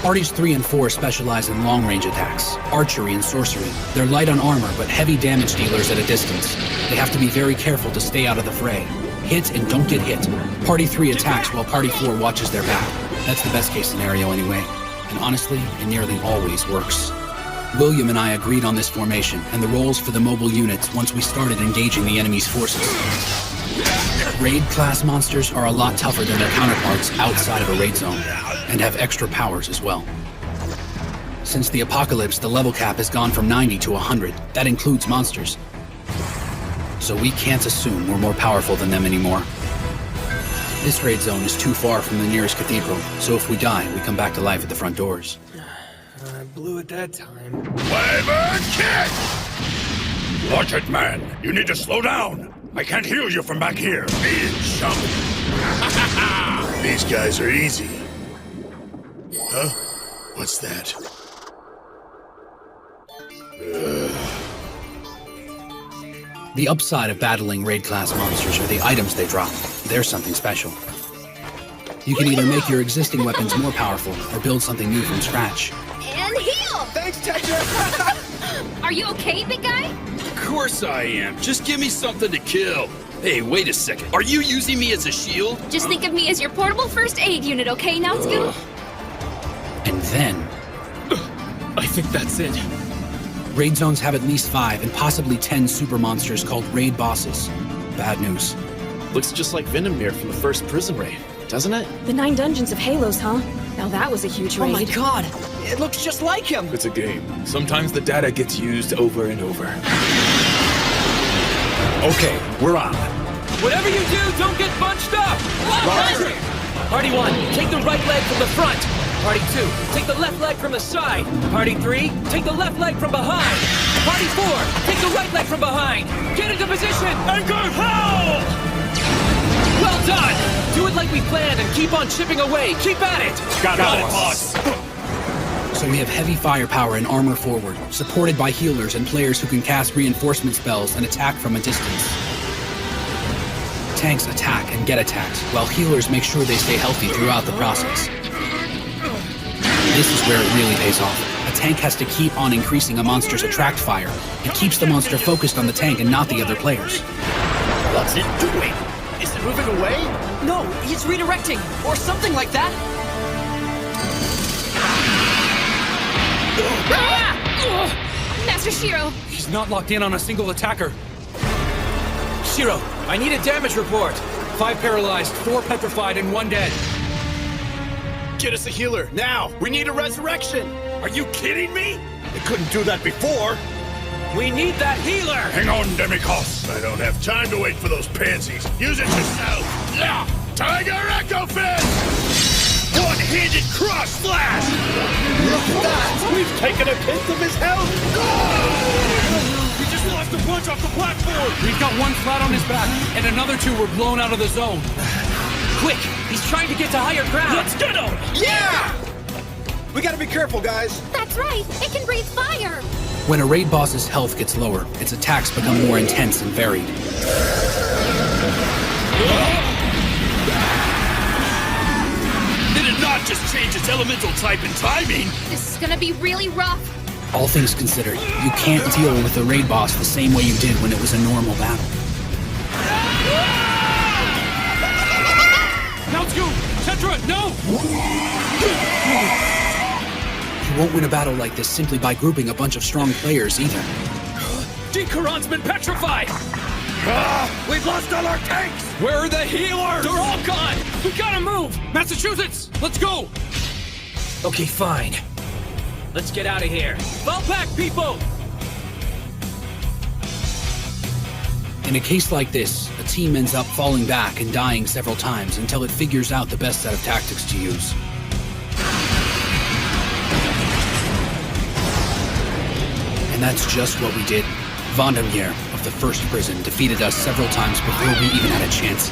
Parties 3 and 4 specialize in long-range attacks, archery and sorcery. They're light on armor, but heavy damage dealers at a distance. They have to be very careful to stay out of the fray. Hit and don't get hit. Party 3 attacks while Party 4 watches their back. That's the best case scenario anyway. And honestly, it nearly always works. William and I agreed on this formation and the roles for the mobile units once we started engaging the enemy's forces. Raid-class monsters are a lot tougher than their counterparts outside of a raid zone, and have extra powers as well. Since the apocalypse, the level cap has gone from 90 to 100. That includes monsters. So we can't assume we're more powerful than them anymore. This raid zone is too far from the nearest cathedral, so if we die, we come back to life at the front doors. I blew it that time. Wyvern kick! Watch it, man. You need to slow down. I can't heal you from back here. Beat it, chump. These guys are easy. Huh? What's that? The upside of battling raid-class monsters are the items they drop. They're something special. You can either make your existing weapons more powerful, or build something new from scratch. And heal! Thanks, Tetra! Are you okay, big guy? Of course I am. Just give me something to kill. Hey, wait a second. Are you using me as a shield? Just think of me as your portable first aid unit, okay, Nautsu? And then... I think that's it. Raid zones have at least 5 and possibly 10 super monsters called raid bosses. Bad news. Looks just like Venomir from the first prison raid, doesn't it? The 9 dungeons of Halos, huh? Now that was a huge raid. Oh my god! It looks just like him! It's a game. Sometimes the data gets used over and over. Okay, we're on. Whatever you do, don't get bunched up! Roger. Party 1, take the right leg from the front. Party 2, take the left leg from the side. Party 3, take the left leg from behind. Party 4, take the right leg from behind. Get into position! Anchor hell! Well done! Do it like we planned and keep on chipping away. Keep at it! Got it, boss. So we have heavy firepower and armor forward, supported by healers and players who can cast reinforcement spells and attack from a distance. Tanks attack and get attacked, while healers make sure they stay healthy throughout the process. This is where it really pays off. A tank has to keep on increasing a monster's attract fire. It keeps the monster focused on the tank and not the other players. What's it doing? Is it moving away? No, he's redirecting, or something like that. Master Shiro! He's not locked in on a single attacker. Shiro, I need a damage report. 5 paralyzed, 4 petrified, and 1 dead. Get us a healer, now! We need a resurrection! Are you kidding me? They couldn't do that before. We need that healer! Hang on, Demikos. I don't have time to wait for those pansies. Use it yourself! Yeah! Tiger Echo Fist! One-handed cross slash! Look at that! We've taken a tenth of his health! We just lost a bunch off the platform! We've got 1 flat on his back, and another 2 were blown out of the zone. Quick! He's trying to get to higher ground! Let's get him! Yeah! We gotta be careful, guys. That's right. It can breathe fire. When a raid boss's health gets lower, its attacks become more intense and varied. Did it not just change its elemental type and timing? This is gonna be really rough. All things considered, you can't deal with a raid boss the same way you did when it was a normal battle. Nautsu! Tetra, no! You won't win a battle like this simply by grouping a bunch of strong players either. Dikaron's been petrified! We've lost all our tanks! Where are the healers? They're all gone! We gotta move! Massachusetts, let's go! Okay, fine. Let's get out of here. Fall back, people! In a case like this, a team ends up falling back and dying several times until it figures out the best set of tactics to use. And that's just what we did. Vandermeer of the First Prison defeated us several times before we even had a chance.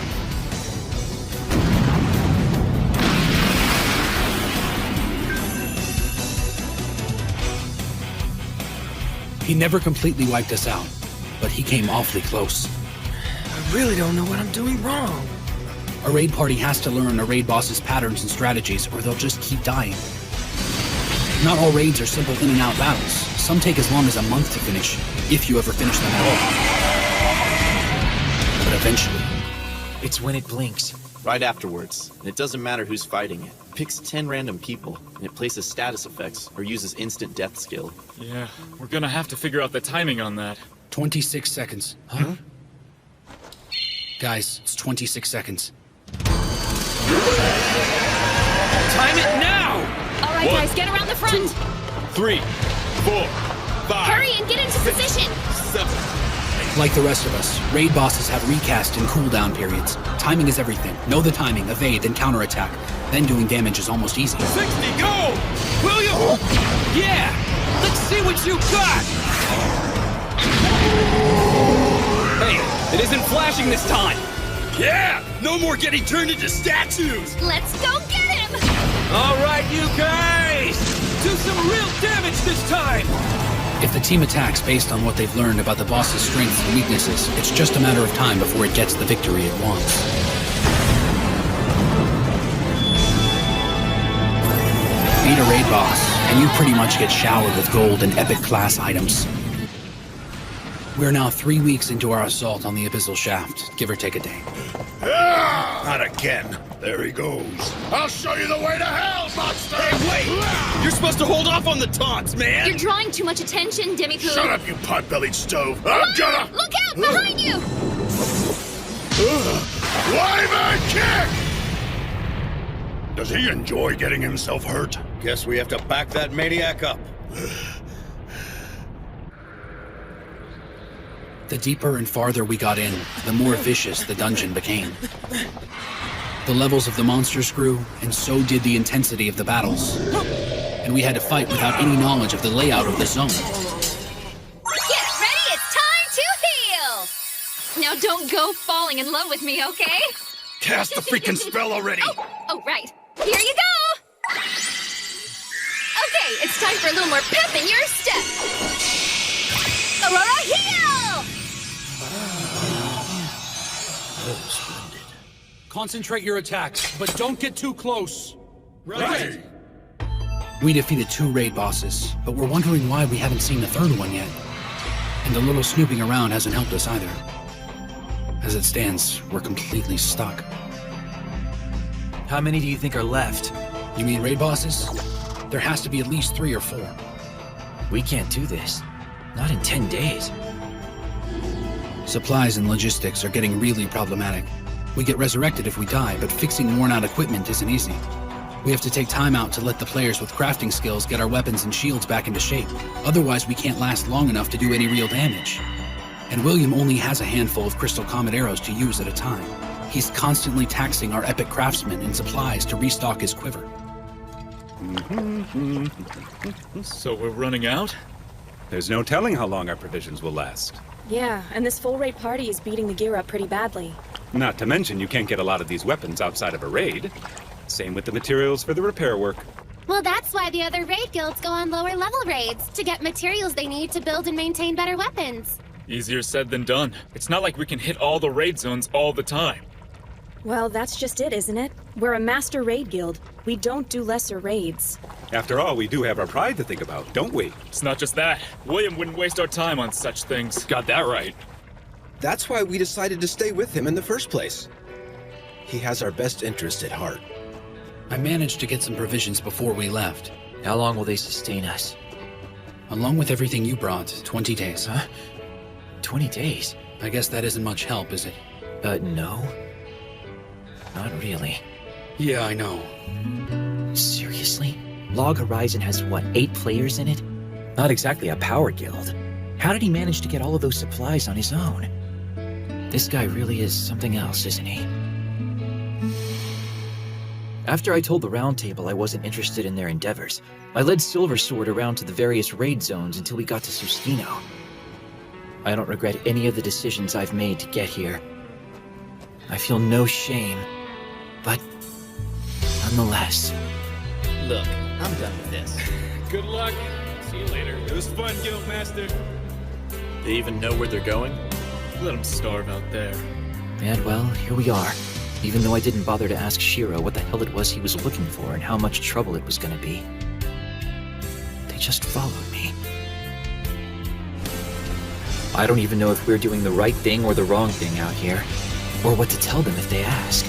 He never completely wiped us out, but he came awfully close. I really don't know what I'm doing wrong. A raid party has to learn a raid boss's patterns and strategies, or they'll just keep dying. Not all raids are simple in-and-out battles. Some take as long as a month to finish, if you ever finish them at all. But eventually... It's when it blinks. Right afterwards. And it doesn't matter who's fighting it. It picks 10 random people, and it places status effects, or uses instant death skill. Yeah, we're gonna have to figure out the timing on that. 26 seconds. Huh? Guys, it's 26 seconds. Time it now! All right, guys, get around the front. 3, 4, 5. Hurry and get into position. 7. Like the rest of us, raid bosses have recast and cooldown periods. Timing is everything. Know the timing, evade, then counterattack. Then doing damage is almost easy. 60, go! Will you? Yeah! Let's see what you got! Hey, it isn't flashing this time! Yeah! No more getting turned into statues! Let's go get him! All right, you guys! Do some real damage this time! If the team attacks based on what they've learned about the boss's strengths and weaknesses, it's just a matter of time before it gets the victory it wants. Beat a raid boss, and you pretty much get showered with gold and epic class items. We're now 3 weeks into our assault on the Abyssal Shaft, give or take a day. Not again. There he goes. I'll show you the way to hell, monster! Hey, wait! You're supposed to hold off on the taunts, man! You're drawing too much attention, Demi-Poo. Shut up, you pot-bellied stove! I'm gonna... Look out! Behind you! Wyvern kick! Does he enjoy getting himself hurt? Guess we have to back that maniac up. The deeper and farther we got in, the more vicious the dungeon became. The levels of the monsters grew, and so did the intensity of the battles. And we had to fight without any knowledge of the layout of the zone. Get ready! It's time to heal! Now don't go falling in love with me, okay? Cast the freaking spell already! Oh, right. Here you go! Okay, it's time for a little more pep in your step. Aurora, heal! Concentrate your attacks, but don't get too close. Right. We defeated 2 raid bosses, but we're wondering why we haven't seen the third one yet. And a little snooping around hasn't helped us either. As it stands, we're completely stuck. How many do you think are left? You mean raid bosses? There has to be at least 3 or 4. We can't do this. Not in 10 days. Supplies and logistics are getting really problematic. We get resurrected if we die, but fixing worn-out equipment isn't easy. We have to take time out to let the players with crafting skills get our weapons and shields back into shape. Otherwise, we can't last long enough to do any real damage. And William only has a handful of Crystal Comet arrows to use at a time. He's constantly taxing our epic craftsmen and supplies to restock his quiver. So we're running out? There's no telling how long our provisions will last. Yeah, and this full raid party is beating the gear up pretty badly. Not to mention you can't get a lot of these weapons outside of a raid. Same with the materials for the repair work. Well, that's why the other raid guilds go on lower level raids, to get materials they need to build and maintain better weapons. Easier said than done. It's not like we can hit all the raid zones all the time. Well, that's just it, isn't it? We're a master raid guild. We don't do lesser raids. After all, we do have our pride to think about, don't we? It's not just that. William wouldn't waste our time on such things. Got that right. That's why we decided to stay with him in the first place. He has our best interest at heart. I managed to get some provisions before we left. How long will they sustain us? Along with everything you brought, 20 days. Huh? 20 days? I guess that isn't much help, is it? No. Not really. Yeah, I know. Seriously? Log Horizon has, what, 8 players in it? Not exactly a power guild. How did he manage to get all of those supplies on his own? This guy really is something else, isn't he? After I told the Round Table I wasn't interested in their endeavors, I led Silver Sword around to the various raid zones until we got to Susquino. I don't regret any of the decisions I've made to get here. I feel no shame, but nonetheless. Look, I'm done with this. Good luck. See you later. It was fun, Guildmaster. They even know where they're going? Let them starve out there. And well, here we are. Even though I didn't bother to ask Shiro what the hell it was he was looking for and how much trouble it was gonna be. They just followed me. I don't even know if we're doing the right thing or the wrong thing out here, or what to tell them if they ask.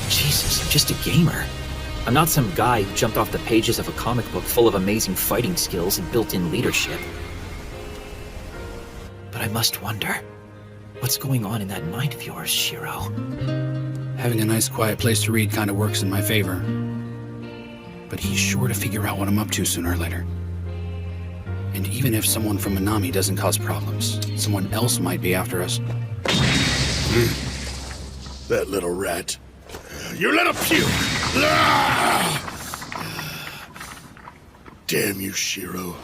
Jesus, I'm just a gamer. I'm not some guy who jumped off the pages of a comic book full of amazing fighting skills and built-in leadership. But I must wonder, what's going on in that mind of yours, Shiro? Having a nice quiet place to read kind of works in my favor. But he's sure to figure out what I'm up to sooner or later. And even if someone from Minami doesn't cause problems, someone else might be after us. That little rat. You little puke! Damn you, Shiro.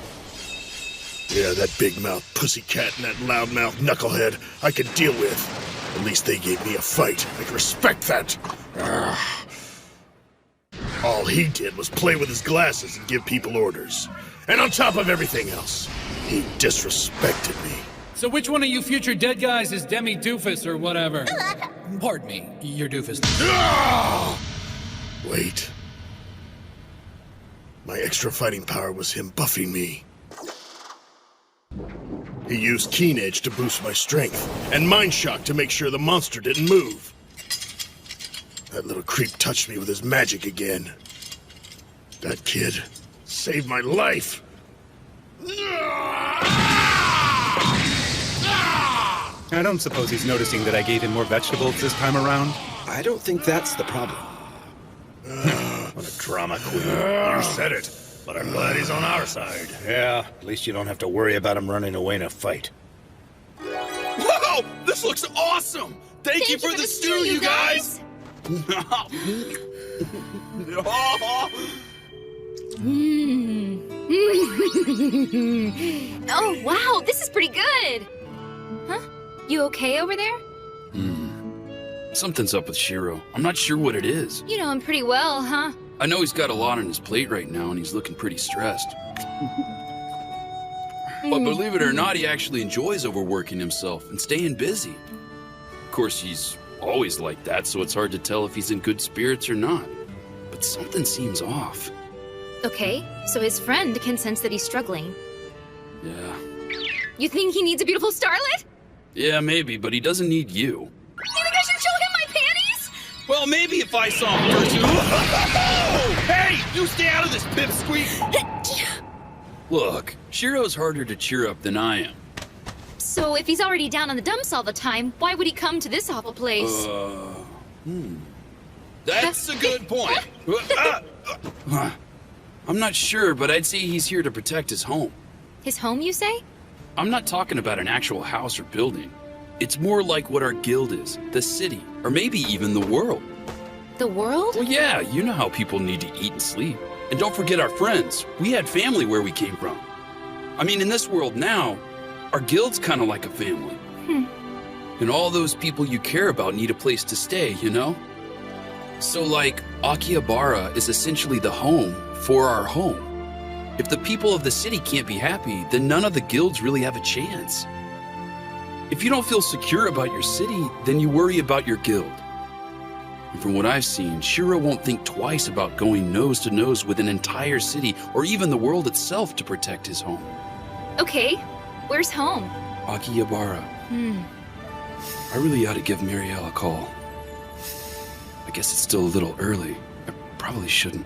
Yeah, that big-mouth pussycat and that loudmouth knucklehead I could deal with. At least they gave me a fight. I can respect that. All he did was play with his glasses and give people orders. And on top of everything else, he disrespected me. So which one of you future dead guys is Demi Doofus or whatever? Pardon me, you're Doofus. Wait. My extra fighting power was him buffing me. He used Keen Edge to boost my strength, and Mind Shock to make sure the monster didn't move. That little creep touched me with his magic again. That kid saved my life. I don't suppose he's noticing that I gave him more vegetables this time around? I don't think that's the problem. What a drama queen. You said it, but I'm glad he's on our side. Yeah, at least you don't have to worry about him running away in a fight. Whoa! This looks awesome! Thank you for the stew, you guys! Oh, wow, this is pretty good. Huh? You okay over there? Something's up with Shiro. I'm not sure what it is. You know him pretty well, huh? I know he's got a lot on his plate right now and he's looking pretty stressed. But believe it or not, he actually enjoys overworking himself and staying busy. Of course, he's always like that, so it's hard to tell if he's in good spirits or not. But something seems off. Okay, so his friend can sense that he's struggling. Yeah. You think he needs a beautiful starlet? Yeah, maybe, but he doesn't need you. You think I should show him my panties? Well, maybe if I saw him first. Hey, you stay out of this, pipsqueak! Look, Shiro's harder to cheer up than I am. So if he's already down on the dumps all the time, why would he come to this awful place? That's a good point. I'm not sure, but I'd say he's here to protect his home. His home, you say? I'm not talking about an actual house or building. It's more like what our guild is, the city, or maybe even the world. The world? Well, yeah, you know how people need to eat and sleep. And don't forget our friends. We had family where we came from. I mean, in this world now, our guild's kind of like a family. And all those people you care about need a place to stay, you know? So, like, Akihabara is essentially the home for our home. If the people of the city can't be happy, then none of the guilds really have a chance. If you don't feel secure about your city, then you worry about your guild. And from what I've seen, Shiro won't think twice about going nose to nose with an entire city or even the world itself to protect his home. Okay, where's home? Akihabara. I really ought to give Marielle a call. I guess it's still a little early. I probably shouldn't.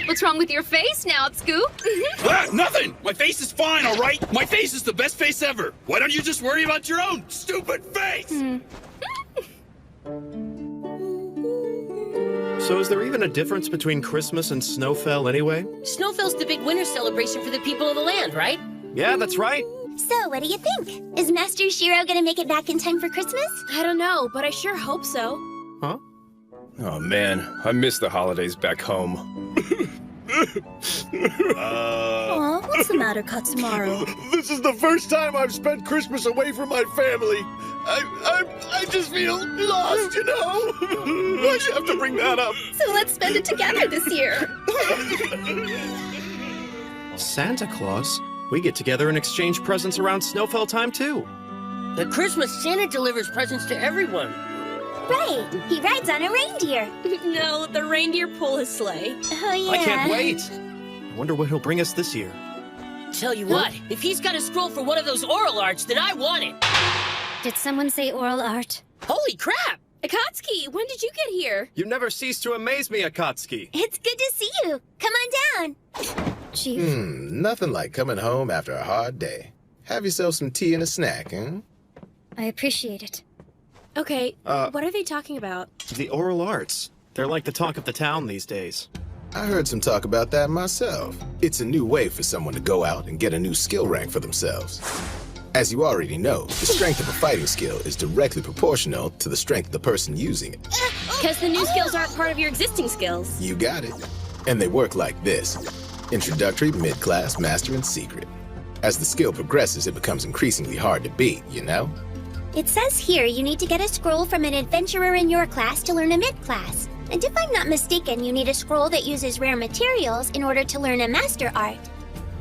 What's wrong with your face now, Scoop? Nothing! My face is fine, all right? My face is the best face ever. Why don't you just worry about your own stupid face? So is there even a difference between Christmas and Snowfell anyway? Snowfell's the big winter celebration for the people of the land, right? Yeah, that's right. So, what do you think? Is Master Shiro gonna make it back in time for Christmas? I don't know, but I sure hope so. Huh? Oh man, I miss the holidays back home. Aw, what's the matter, Katsumaru? This is the first time I've spent Christmas away from my family. I just feel lost, you know? Why'd you have to bring that up? So let's spend it together this year. Santa Claus? We get together and exchange presents around Snowfell time too. The Christmas Santa delivers presents to everyone. Right, he rides on a reindeer. No, the reindeer pull his sleigh. Oh, yeah. I can't wait. I wonder what he'll bring us this year. Tell you what, if he's got a scroll for one of those oral arts, then I want it. Did someone say oral art? Holy crap! Akatsuki, when did you get here? You never cease to amaze me, Akatsuki. It's good to see you. Come on down. Chief. Nothing like coming home after a hard day. Have yourself some tea and a snack, huh? I appreciate it. Okay, what are they talking about? The oral arts. They're like the talk of the town these days. I heard some talk about that myself. It's a new way for someone to go out and get a new skill rank for themselves. As you already know, the strength of a fighting skill is directly proportional to the strength of the person using it. Because the new skills aren't part of your existing skills. You got it. And they work like this. Introductory, mid-class, master, and secret. As the skill progresses, it becomes increasingly hard to beat, you know? It says here you need to get a scroll from an adventurer in your class to learn a mid-class. And if I'm not mistaken, you need a scroll that uses rare materials in order to learn a master art.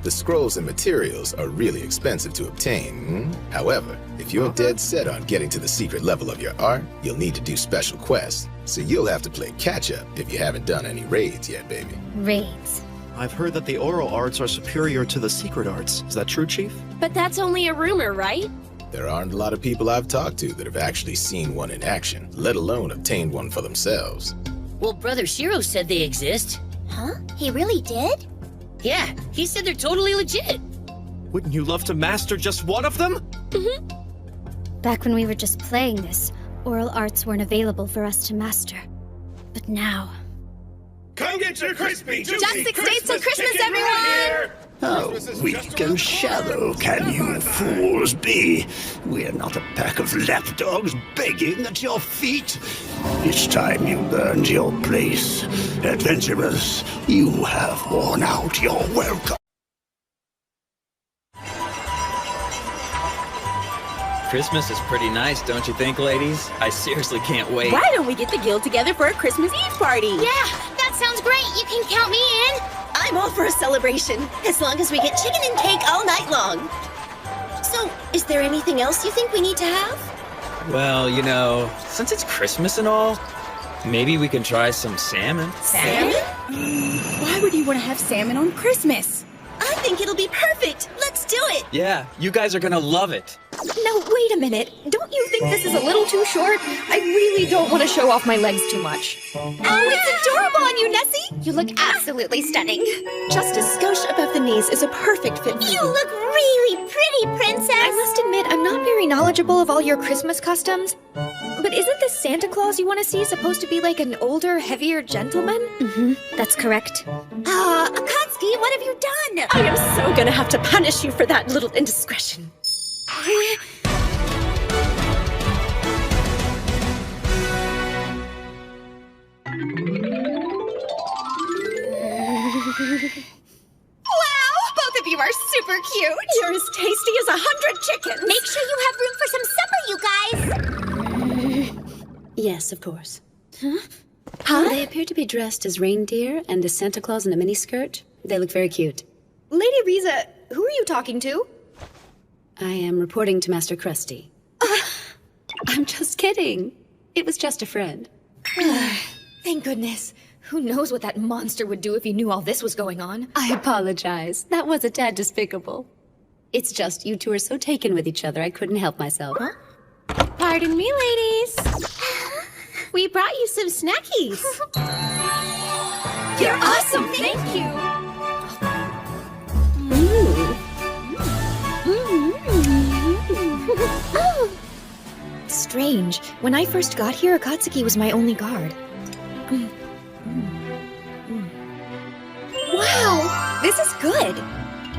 The scrolls and materials are really expensive to obtain. However, if you're dead set on getting to the secret level of your art, you'll need to do special quests. So you'll have to play catch-up if you haven't done any raids yet, baby. Raids. I've heard that the oral arts are superior to the secret arts. Is that true, Chief? But that's only a rumor, right? There aren't a lot of people I've talked to that have actually seen one in action, let alone obtained one for themselves. Well, Brother Shiro said they exist. Huh? He really did? Yeah, he said they're totally legit. Wouldn't you love to master just one of them? Back when we were just playing this, oral arts weren't available for us to master. But now... Come get your crispy, juicy Just 6 days till Christmas, chicken everyone! right here. How weak and shallow can you fools be? We're not a pack of lapdogs begging at your feet. It's time you learned your place. Adventurers, you have worn out your welcome. Christmas is pretty nice, don't you think, ladies? I seriously can't wait. Why don't we get the guild together for a Christmas Eve party? Yeah, that sounds great. You can count me in. I'm all for a celebration, as long as we get chicken and cake all night long. So, is there anything else you think we need to have? Well, you know, since it's Christmas and all, maybe we can try some salmon. Salmon? Why would you want to have salmon on Christmas? I think it'll be perfect. Let's do it. Yeah, you guys are gonna love it. No, wait a minute. Don't you think this is a little too short? I really don't want to show off my legs too much. Oh, it's adorable on you, Nessie. You look absolutely stunning. Just a skosh above the knees is a perfect fit for You look really pretty, Princess. I must admit, I'm not very knowledgeable of all your Christmas customs. But isn't the Santa Claus you want to see supposed to be like an older, heavier gentleman? That's correct. Akatsuki, what have you done? I am so gonna have to punish you for that little indiscretion. Wow, both of you are super cute. You're as tasty as 100 chickens. Make sure you have room for some supper, you guys. Yes, of course. Huh? They appear to be dressed as reindeer and as Santa Claus in a miniskirt. They look very cute. Lady Riza, who are you talking to? I am reporting to Master Krusty. I'm just kidding. It was just a friend. Thank goodness. Who knows what that monster would do if he knew all this was going on? I apologize. That was a tad despicable. It's just you two are so taken with each other, I couldn't help myself. Pardon me, ladies. We brought you some snackies. You're awesome. Thank you. Strange. When I first got here, Akatsuki was my only guard. Wow, this is good.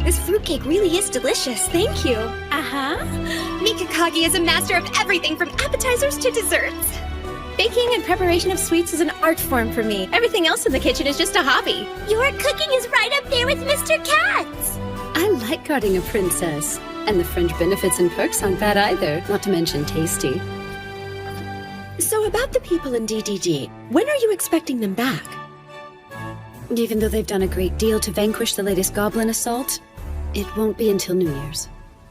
This fruitcake really is delicious. Thank you. Uh-huh. Mikakagi is a master of everything from appetizers to desserts. Baking and preparation of sweets is an art form for me. Everything else in the kitchen is just a hobby. Your cooking is right up there with Mr. Kat's. I like guarding a princess. And the fringe benefits and perks aren't bad either, not to mention tasty. So about the people in DDD, when are you expecting them back? Even though they've done a great deal to vanquish the latest goblin assault, it won't be until New Year's.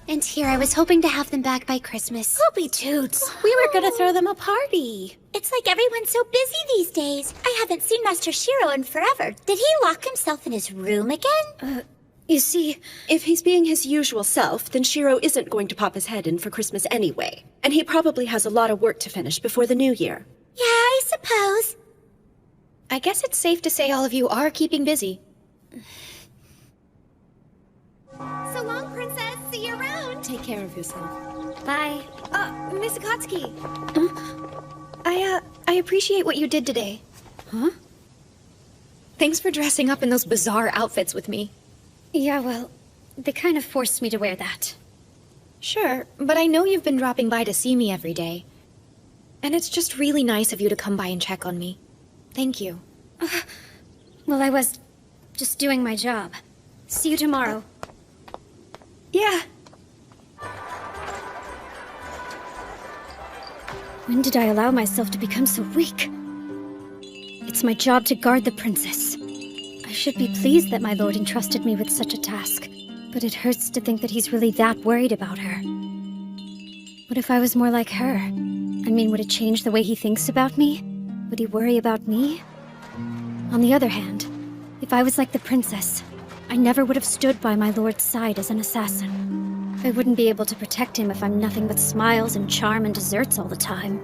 And here I was hoping to have them back by Christmas. Poopy toots. We were gonna throw them a party. It's like everyone's so busy these days. I haven't seen Master Shiro in forever. Did he lock himself in his room again? You see, if he's being his usual self, then Shiro isn't going to pop his head in for Christmas anyway. And he probably has a lot of work to finish before the new year. Yeah, I suppose. I guess it's safe to say all of you are keeping busy. So long, Princess. See you around. Take care of yourself. Bye. Miss Akatsuki. I appreciate what you did today. Huh? Thanks for dressing up in those bizarre outfits with me. Yeah, well, they kind of forced me to wear that. Sure, but I know you've been dropping by to see me every day. And it's just really nice of you to come by and check on me. Thank you. Well, I was just doing my job. See you tomorrow. Yeah. When did I allow myself to become so weak? It's my job to guard the princess. I should be pleased that my lord entrusted me with such a task, but it hurts to think that he's really that worried about her. What if I was more like her? I mean, would it change the way he thinks about me? Would he worry about me? On the other hand, if I was like the princess, I never would have stood by my lord's side as an assassin. I wouldn't be able to protect him if I'm nothing but smiles and charm and desserts all the time.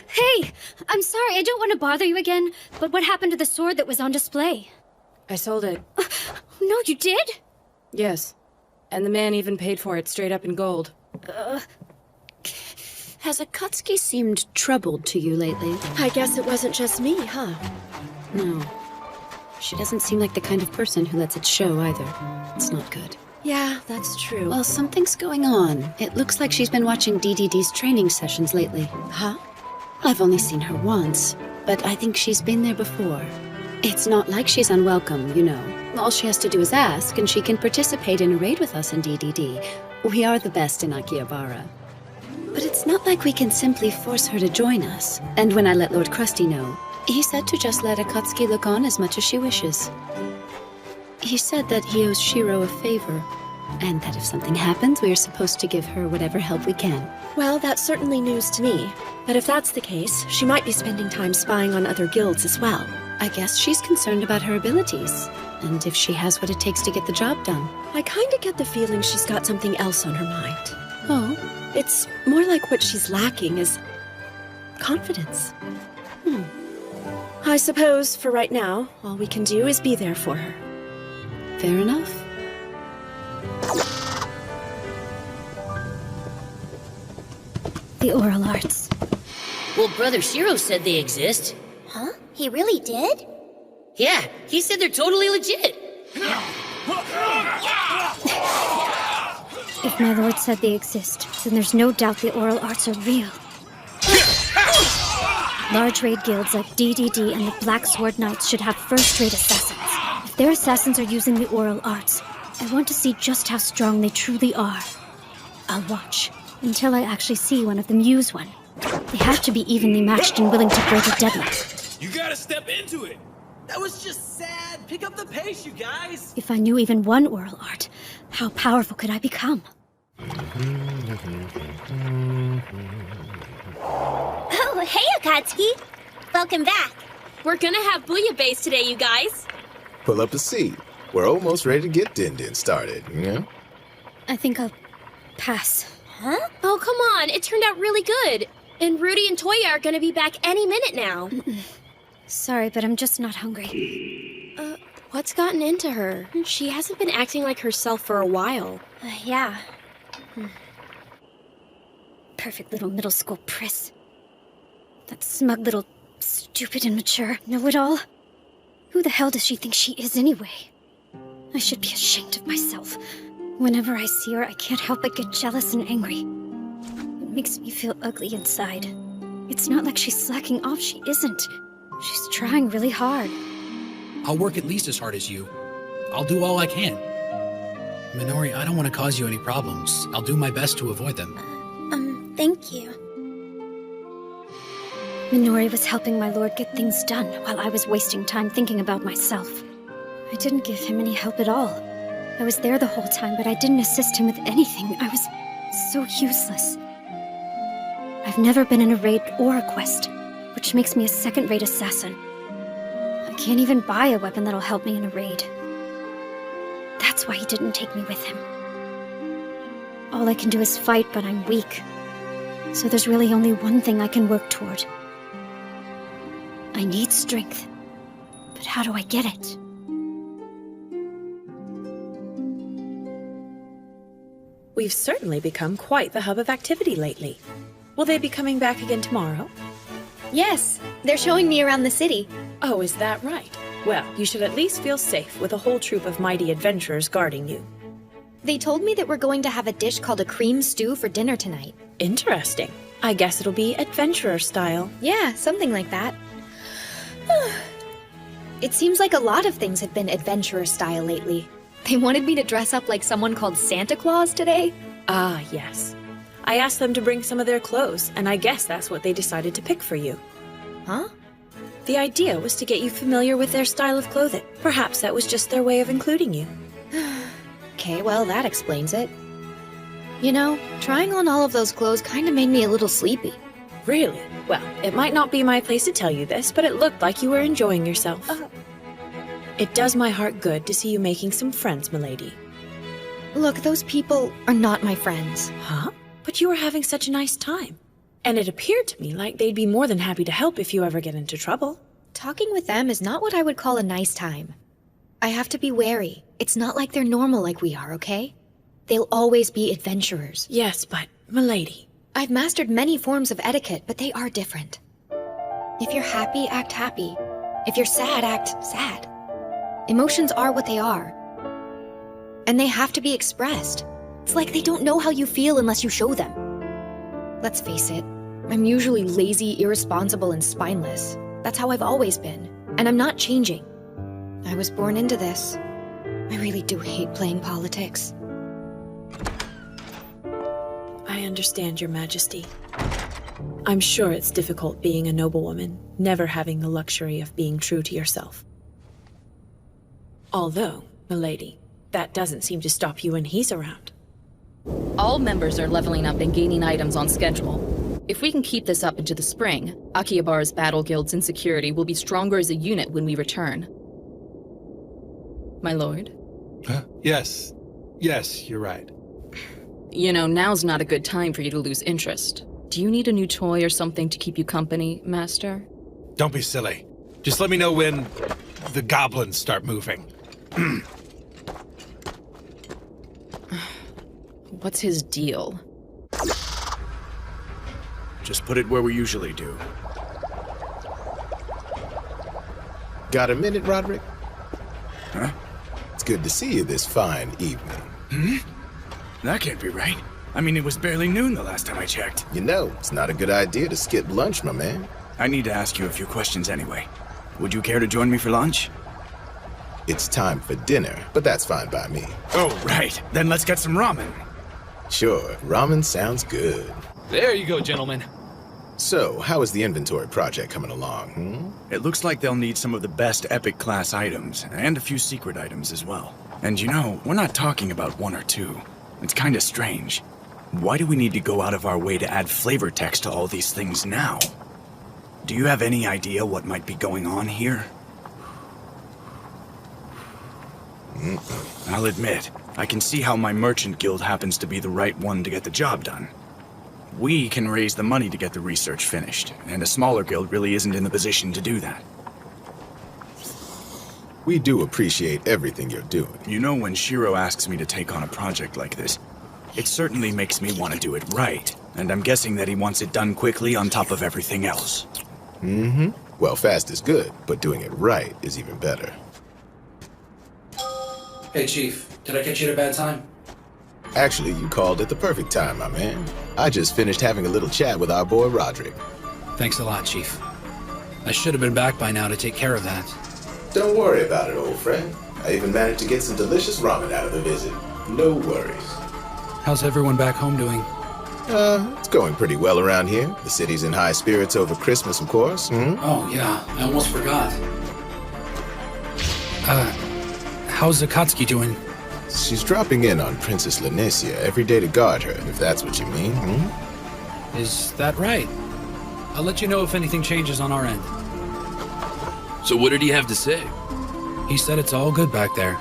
Hey! I'm sorry, I don't want to bother you again, but what happened to the sword that was on display? I sold it. No, you did? Yes. And the man even paid for it straight up in gold. Has Akatsuki seemed troubled to you lately? I guess it wasn't just me, huh? No. She doesn't seem like the kind of person who lets it show either. It's not good. Yeah, that's true. Well, something's going on. It looks like she's been watching DDD's training sessions lately. Huh? I've only seen her once, but I think she's been there before. It's not like she's unwelcome, you know. All she has to do is ask, and she can participate in a raid with us in DDD. We are the best in Akihabara. But it's not like we can simply force her to join us. And when I let Lord Krusty know, he said to just let Akatsuki look on as much as she wishes. He said that he owes Shiro a favor, and that if something happens, we are supposed to give her whatever help we can. Well, that's certainly news to me. But if that's the case, she might be spending time spying on other guilds as well. I guess she's concerned about her abilities, and if she has what it takes to get the job done. I kinda get the feeling she's got something else on her mind. Oh? It's more like what she's lacking is confidence. I suppose, for right now, all we can do is be there for her. Fair enough. The oral arts. Well, Brother Shiro said they exist. Huh? He really did? Yeah, he said they're totally legit. If my lord said they exist, then there's no doubt the oral arts are real. Large raid guilds like DDD and the Black Sword Knights should have first-rate assassins. If their assassins are using the oral arts, I want to see just how strong they truly are. I'll watch until I actually see one of them use one. They have to be evenly matched and willing to break a deadlock. You gotta step into it. That was just sad. Pick up the pace, you guys. If I knew even one oral art, how powerful could I become? Oh, hey, Akatsuki. Welcome back. We're gonna have bouillabaisse today, you guys. Pull up a seat. We're almost ready to get Din started, you know? I think I'll pass. Huh? Oh, come on. It turned out really good. And Rudy and Toya are gonna be back any minute now. Sorry, but I'm just not hungry. What's gotten into her? She hasn't been acting like herself for a while. Yeah. Perfect little middle school priss. That smug little stupid and mature know-it-all. Who the hell does she think she is anyway? I should be ashamed of myself. Whenever I see her, I can't help but get jealous and angry. It makes me feel ugly inside. It's not like she's slacking off, she isn't. She's trying really hard. I'll work at least as hard as you. I'll do all I can. Minori, I don't want to cause you any problems. I'll do my best to avoid them. Thank you. Minori was helping my lord get things done while I was wasting time thinking about myself. I didn't give him any help at all. I was there the whole time, but I didn't assist him with anything. I was so useless. I've never been in a raid or a quest, which makes me a second-rate assassin. I can't even buy a weapon that'll help me in a raid. That's why he didn't take me with him. All I can do is fight, but I'm weak. So there's really only one thing I can work toward. I need strength. But how do I get it? We've certainly become quite the hub of activity lately. Will they be coming back again tomorrow? Yes, they're showing me around the city. Oh, is that right? Well, you should at least feel safe with a whole troop of mighty adventurers guarding you. They told me that we're going to have a dish called a cream stew for dinner tonight. Interesting. I guess it'll be adventurer style. Yeah, something like that. It seems like a lot of things have been adventurer style lately. They wanted me to dress up like someone called Santa Claus today. Ah, yes. I asked them to bring some of their clothes, and I guess that's what they decided to pick for you. Huh? The idea was to get you familiar with their style of clothing. Perhaps that was just their way of including you. Okay, well, that explains it. You know, trying on all of those clothes kind of made me a little sleepy. Really? Well, it might not be my place to tell you this, but it looked like you were enjoying yourself. It does my heart good to see you making some friends, milady. Look, those people are not my friends. Huh? But you were having such a nice time. And it appeared to me like they'd be more than happy to help if you ever get into trouble. Talking with them is not what I would call a nice time. I have to be wary. It's not like they're normal like we are, okay? They'll always be adventurers. Yes, but, milady... I've mastered many forms of etiquette, but they are different. If you're happy, act happy. If you're sad, act sad. Emotions are what they are. And they have to be expressed. It's like they don't know how you feel unless you show them. Let's face it, I'm usually lazy, irresponsible, and spineless. That's how I've always been, and I'm not changing. I was born into this. I really do hate playing politics. I understand, Your Majesty. I'm sure it's difficult being a noblewoman, never having the luxury of being true to yourself. Although, milady, that doesn't seem to stop you when he's around. All members are leveling up and gaining items on schedule. If we can keep this up into the spring, Akihabara's battle guild's insecurity will be stronger as a unit when we return. My lord? Yes. Yes, you're right. You know, now's not a good time for you to lose interest. Do you need a new toy or something to keep you company, Master? Don't be silly. Just let me know when the goblins start moving. What's his deal? Just put it where we usually do. Got a minute, Roderick? Huh? It's good to see you this fine evening. Hmm? That can't be right. I mean, it was barely noon the last time I checked. You know, it's not a good idea to skip lunch, my man. I need to ask you a few questions anyway. Would you care to join me for lunch? It's time for dinner, but that's fine by me. Oh, right. Then let's get some ramen. Sure, ramen sounds good. There you go, gentlemen. So, how is the inventory project coming along, It looks like they'll need some of the best epic class items, and a few secret items as well. And you know, we're not talking about one or two. It's kinda strange. Why do we need to go out of our way to add flavor text to all these things now? Do you have any idea what might be going on here? I'll admit, I can see how my merchant guild happens to be the right one to get the job done. We can raise the money to get the research finished, and a smaller guild really isn't in the position to do that. We do appreciate everything you're doing. You know, when Shiro asks me to take on a project like this, it certainly makes me want to do it right, and I'm guessing that he wants it done quickly on top of everything else. Mm-hmm. Well, fast is good, but doing it right is even better. Hey, Chief. Did I catch you at a bad time? Actually, you called at the perfect time, my man. I just finished having a little chat with our boy Roderick. Thanks a lot, Chief. I should have been back by now to take care of that. Don't worry about it, old friend. I even managed to get some delicious ramen out of the visit. No worries. How's everyone back home doing? It's going pretty well around here. The city's in high spirits over Christmas, of course. Oh, yeah. I almost forgot. How's Akatsuki doing? She's dropping in on Princess Lanesia every day to guard her, if that's what you mean. Is that right? I'll let you know if anything changes on our end. So what did he have to say? He said it's all good back there.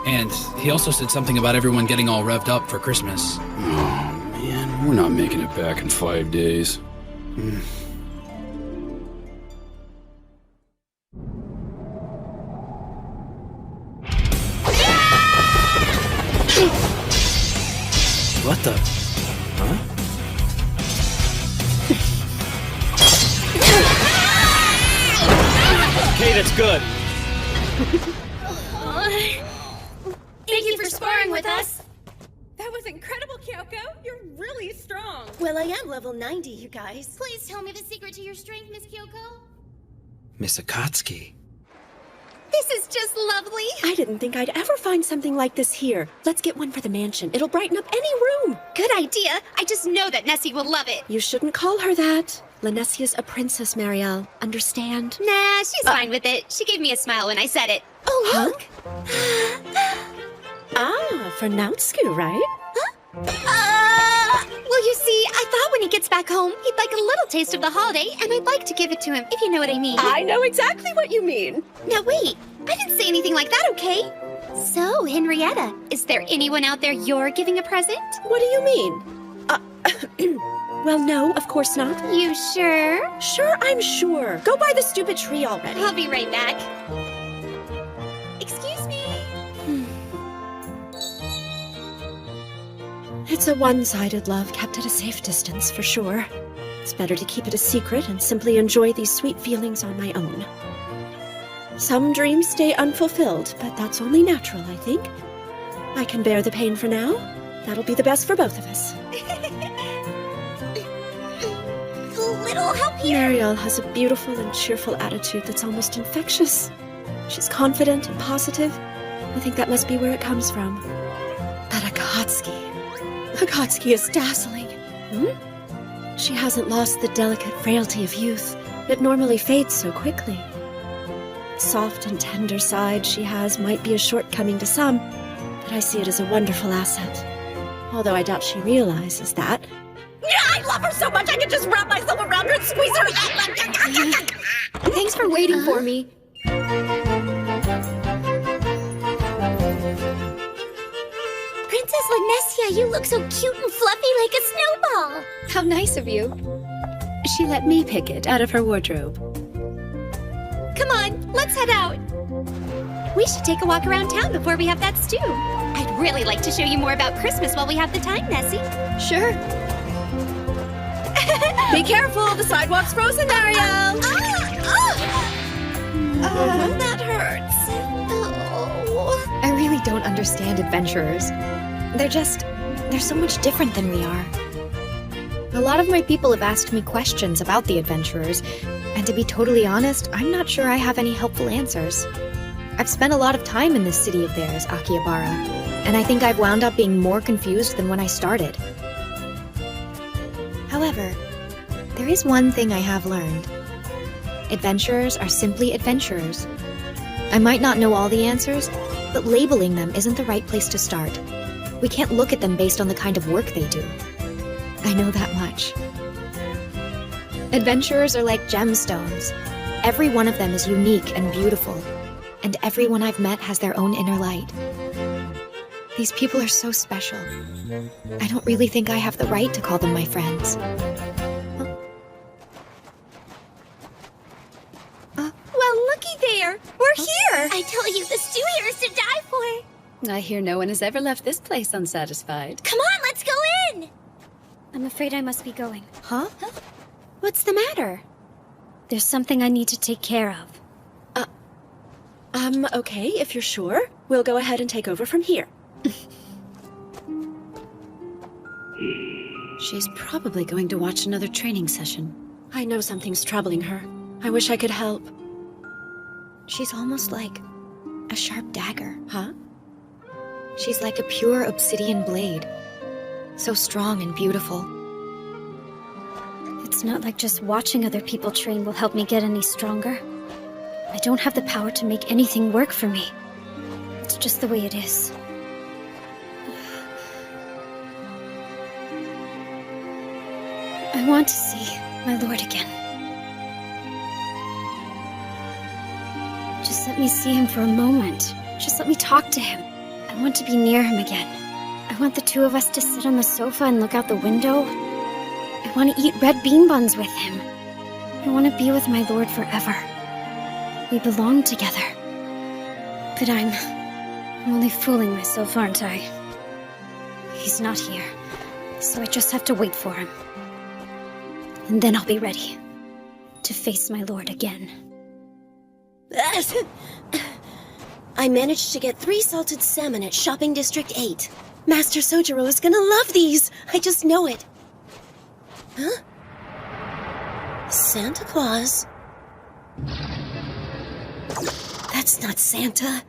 And he also said something about everyone getting all revved up for Christmas. Oh, man, we're not making it back in 5 days. What the? Huh? Okay, that's good. Thank you for sparring with us. That was incredible, Kyoko. You're really strong. Well, I am level 90, you guys. Please tell me the secret to your strength, Miss Kyoko. Miss Akatsuki. This is just lovely. I didn't think I'd ever find something like this here. Let's get one for the mansion. It'll brighten up any room. Good idea. I just know that Nessie will love it. You shouldn't call her that. Lanesia's a princess, Marielle. Understand? Nah, she's fine with it. She gave me a smile when I said it. Oh, look. For Nautsu, right? Well, you see, I thought when he gets back home, he'd like a little taste of the holiday, and I'd like to give it to him, if you know what I mean. I know exactly what you mean. Now wait, I didn't say anything like that, okay? So, Henrietta, is there anyone out there you're giving a present? What do you mean? Well, no, of course not. You sure? Sure, I'm sure. Go buy the stupid tree already. I'll be right back. Excuse me. It's a one-sided love kept at a safe distance, for sure. It's better to keep it a secret and simply enjoy these sweet feelings on my own. Some dreams stay unfulfilled, but that's only natural, I think. I can bear the pain for now. That'll be the best for both of us. Little help here. Marielle has a beautiful and cheerful attitude that's almost infectious. She's confident and positive. I think that must be where it comes from. But Akatsuki is dazzling. She hasn't lost the delicate frailty of youth. It normally fades so quickly. Soft and tender side she has might be a shortcoming to some, but I see it as a wonderful asset. Although I doubt she realizes that. I love her so much I could just wrap myself around her and squeeze her. Thanks for waiting for me. Princess Lanesia, you look so cute and fluffy like a snowball. How nice of you. She let me pick it out of her wardrobe. Come on, let's head out. We should take a walk around town before we have that stew. I'd really like to show you more about Christmas while we have the time, Nessie. Sure. Be careful, the sidewalk's frozen, Marielle. That hurts. Oh. I really don't understand adventurers. They're so much different than we are. A lot of my people have asked me questions about the adventurers, and to be totally honest, I'm not sure I have any helpful answers. I've spent a lot of time in this city of theirs, Akihabara, and I think I've wound up being more confused than when I started. However, there is one thing I have learned. Adventurers are simply adventurers. I might not know all the answers, but labeling them isn't the right place to start. We can't look at them based on the kind of work they do. I know that much. Adventurers are like gemstones. Every one of them is unique and beautiful, and everyone I've met has their own inner light. These people are so special. I don't really think I have the right to call them my friends. Well, looky there. We're here. I told you the stew here is to die for. I hear no one has ever left this place unsatisfied. Come on, let's go in. I'm afraid I must be going. Huh? What's the matter? There's something I need to take care of. Okay, if you're sure. We'll go ahead and take over from here. She's probably going to watch another training session. I know something's troubling her. I wish I could help. She's almost like a sharp dagger. Huh? She's like a pure obsidian blade. So strong and beautiful. It's not like just watching other people train will help me get any stronger. I don't have the power to make anything work for me. It's just the way it is. I want to see my lord again. Just let me see him for a moment. Just let me talk to him. I want to be near him again. I want the two of us to sit on the sofa and look out the window. I want to eat red bean buns with him. I want to be with my lord forever. We belong together. But I'm only fooling myself, aren't I? He's not here, so I just have to wait for him. And then I'll be ready to face my lord again. I managed to get 3 salted salmon at Shopping District 8. Master Sojiro is gonna love these! I just know it. Huh? Santa Claus? That's not Santa.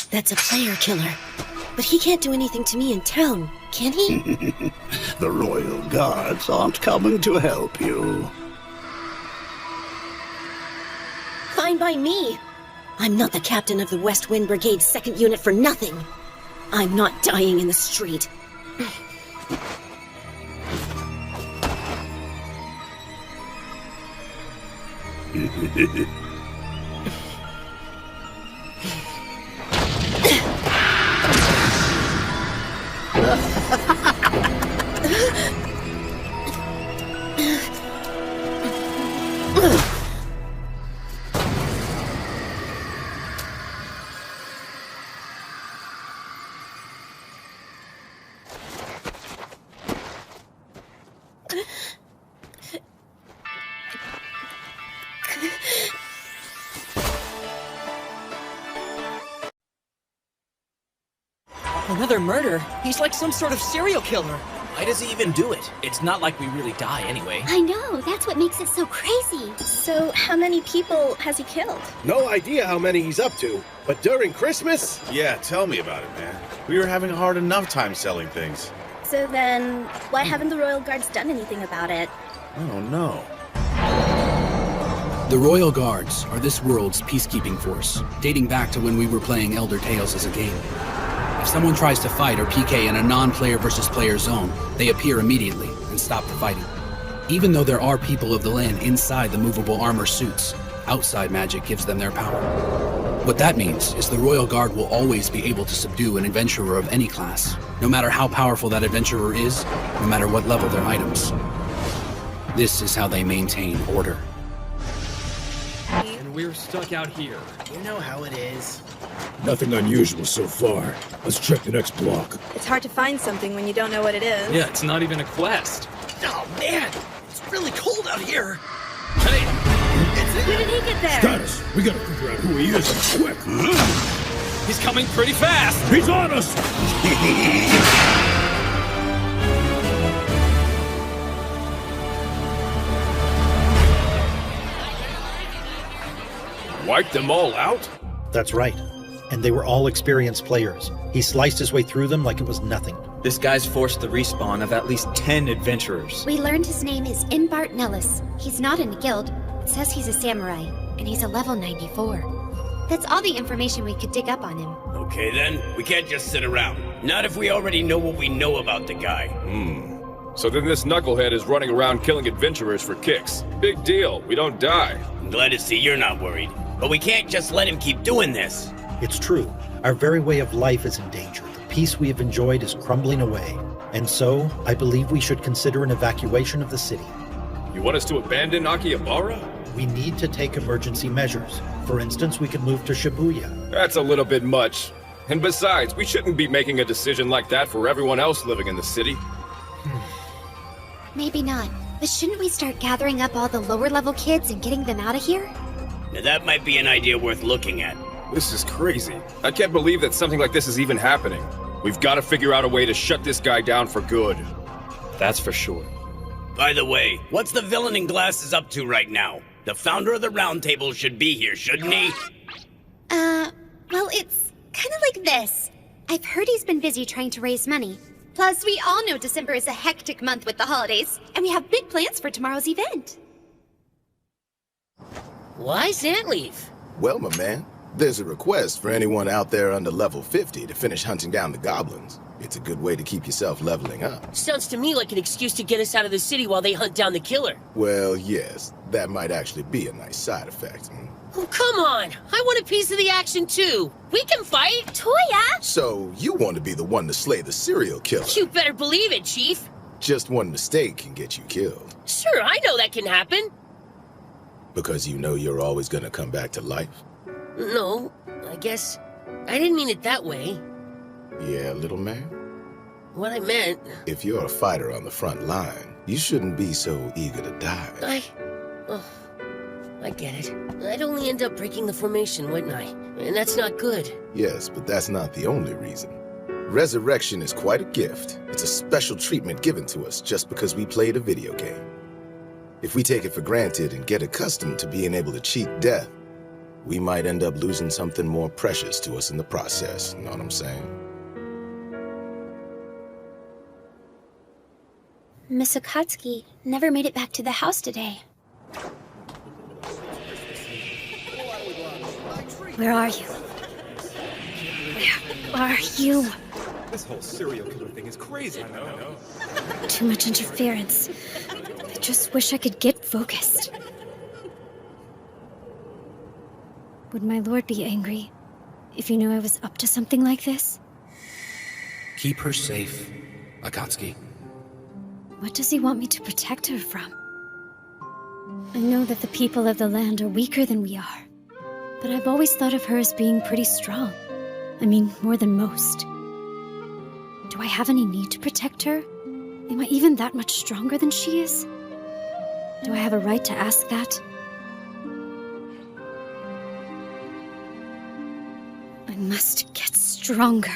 That's a player killer. But he can't do anything to me in town, can he? The Royal Guards aren't coming to help you. Fine by me. I'm not the captain of the West Wind Brigade's 2nd Unit for nothing. I'm not dying in the street. Another murder? He's like some sort of serial killer. Why does he even do it? It's not like we really die anyway. I know, that's what makes it so crazy. So, how many people has he killed? No idea how many he's up to, but during Christmas? Yeah, tell me about it, man. We were having a hard enough time selling things. So then, why haven't the Royal Guards done anything about it? I don't know. The Royal Guards are this world's peacekeeping force, dating back to when we were playing Elder Tales as a game. If someone tries to fight or PK in a non-player versus player zone, they appear immediately and stop the fighting. Even though there are people of the land inside the movable armor suits, outside magic gives them their power. What that means is the Royal Guard will always be able to subdue an adventurer of any class, no matter how powerful that adventurer is, no matter what level their items. This is how they maintain order. And we're stuck out here. You know how it is. Nothing unusual so far. Let's check the next block. It's hard to find something when you don't know what it is. Yeah, it's not even a quest. Oh, man! It's really cold out here! Hey! When did he get there? Status! We gotta figure out who he is, quick! He's coming pretty fast! He's on us! Wipe them all out? That's right. And they were all experienced players. He sliced his way through them like it was nothing. This guy's forced the respawn of at least 10 adventurers. We learned his name is Inbart Nellis. He's not in a guild. It says he's a samurai, and he's a level 94. That's all the information we could dig up on him. Okay then, we can't just sit around. Not if we already know what we know about the guy. So then this knucklehead is running around killing adventurers for kicks. Big deal, we don't die. I'm glad to see you're not worried. But we can't just let him keep doing this. It's true. Our very way of life is in danger. The peace we have enjoyed is crumbling away. And so, I believe we should consider an evacuation of the city. You want us to abandon Akihabara? We need to take emergency measures. For instance, we could move to Shibuya. That's a little bit much. And besides, we shouldn't be making a decision like that for everyone else living in the city. Maybe not, But shouldn't we start gathering up all the lower level kids and getting them out of here? Now that might be an idea worth looking at. This is crazy. I can't believe that something like this is even happening. We've got to figure out a way to shut this guy down for good. That's for sure. By the way, what's the villain in glasses up to right now? The founder of the Round Table should be here, shouldn't he? Well, it's kind of like this. I've heard he's been busy trying to raise money. Plus, we all know December is a hectic month with the holidays, and we have big plans for tomorrow's event. Why's that leave? Well, my man, there's a request for anyone out there under level 50 to finish hunting down the goblins. It's a good way to keep yourself leveling up. Sounds to me like an excuse to get us out of the city while they hunt down the killer. Well, yes, that might actually be a nice side effect. Oh, come on! I want a piece of the action too! We can fight! Toya! So, you want to be the one to slay the serial killer? You better believe it, Chief! Just one mistake can get you killed. Sure, I know that can happen. Because you know you're always gonna come back to life? No, I guess I didn't mean it that way. Yeah, little man? What I meant... If you're a fighter on the front line, you shouldn't be so eager to die. I get it. I'd only end up breaking the formation, wouldn't I? And that's not good. Yes, but that's not the only reason. Resurrection is quite a gift. It's a special treatment given to us just because we played a video game. If we take it for granted and get accustomed to being able to cheat death, we might end up losing something more precious to us in the process, you know what I'm saying? Miss Akatsuki never made it back to the house today. Where are you? Where are you? This whole serial killer thing is crazy. I know. Too much interference. I just wish I could get focused. Would my lord be angry if he knew I was up to something like this? Keep her safe, Akatsuki. What does he want me to protect her from? I know that the people of the land are weaker than we are, but I've always thought of her as being pretty strong. I mean, more than most. Do I have any need to protect her? Am I even that much stronger than she is? Do I have a right to ask that? I must get stronger.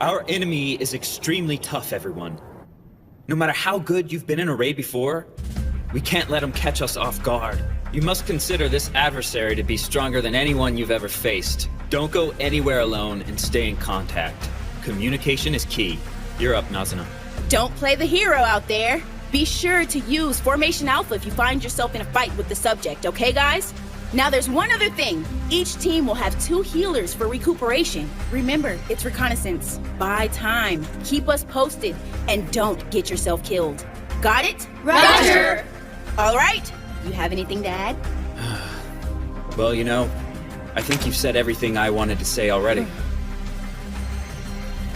Our enemy is extremely tough, everyone. No matter how good you've been in a raid before, we can't let him catch us off guard. You must consider this adversary to be stronger than anyone you've ever faced. Don't go anywhere alone and stay in contact. Communication is key. You're up, Nazuna. Don't play the hero out there. Be sure to use Formation Alpha if you find yourself in a fight with the subject, okay guys? Now there's one other thing. Each team will have 2 healers for recuperation. Remember, it's reconnaissance. Buy time, keep us posted, and don't get yourself killed. Got it? Roger! All right, you have anything to add? Well, you know, I think you've said everything I wanted to say already.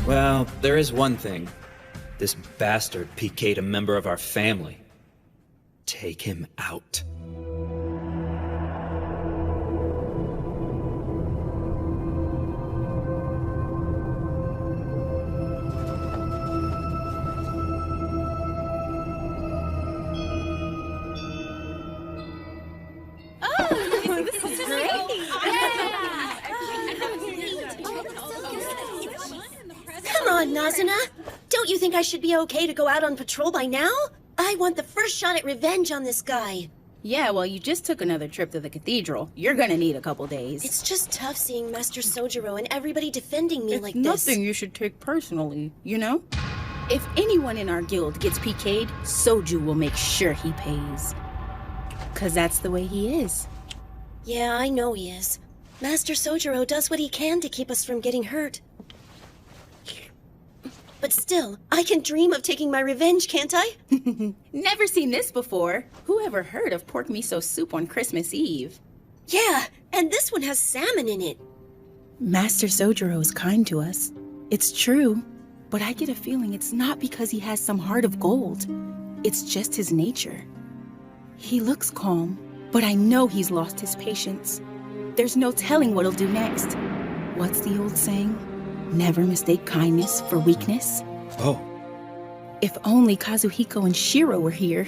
Well, there is one thing. This bastard PK'd a member of our family. Take him out. Come on, Nazuna. Don't you think I should be okay to go out on patrol by now? I want the first shot at revenge on this guy. Yeah, well, you just took another trip to the cathedral. You're gonna need a couple days. It's just tough seeing Master Sojiro and everybody defending me like this. Nothing you should take personally, you know? If anyone in our guild gets PK'd, Soju will make sure he pays. 'Cause that's the way he is. Yeah, I know he is. Master Sojiro does what he can to keep us from getting hurt. But still, I can dream of taking my revenge, can't I? Never seen this before. Who ever heard of pork miso soup on Christmas Eve? Yeah, and this one has salmon in it. Master Sojiro is kind to us. It's true, but I get a feeling it's not because he has some heart of gold. It's just his nature. He looks calm, but I know he's lost his patience. There's no telling what he'll do next. What's the old saying? Never mistake kindness for weakness. Oh, If only Kazuhiko and Shiro were here.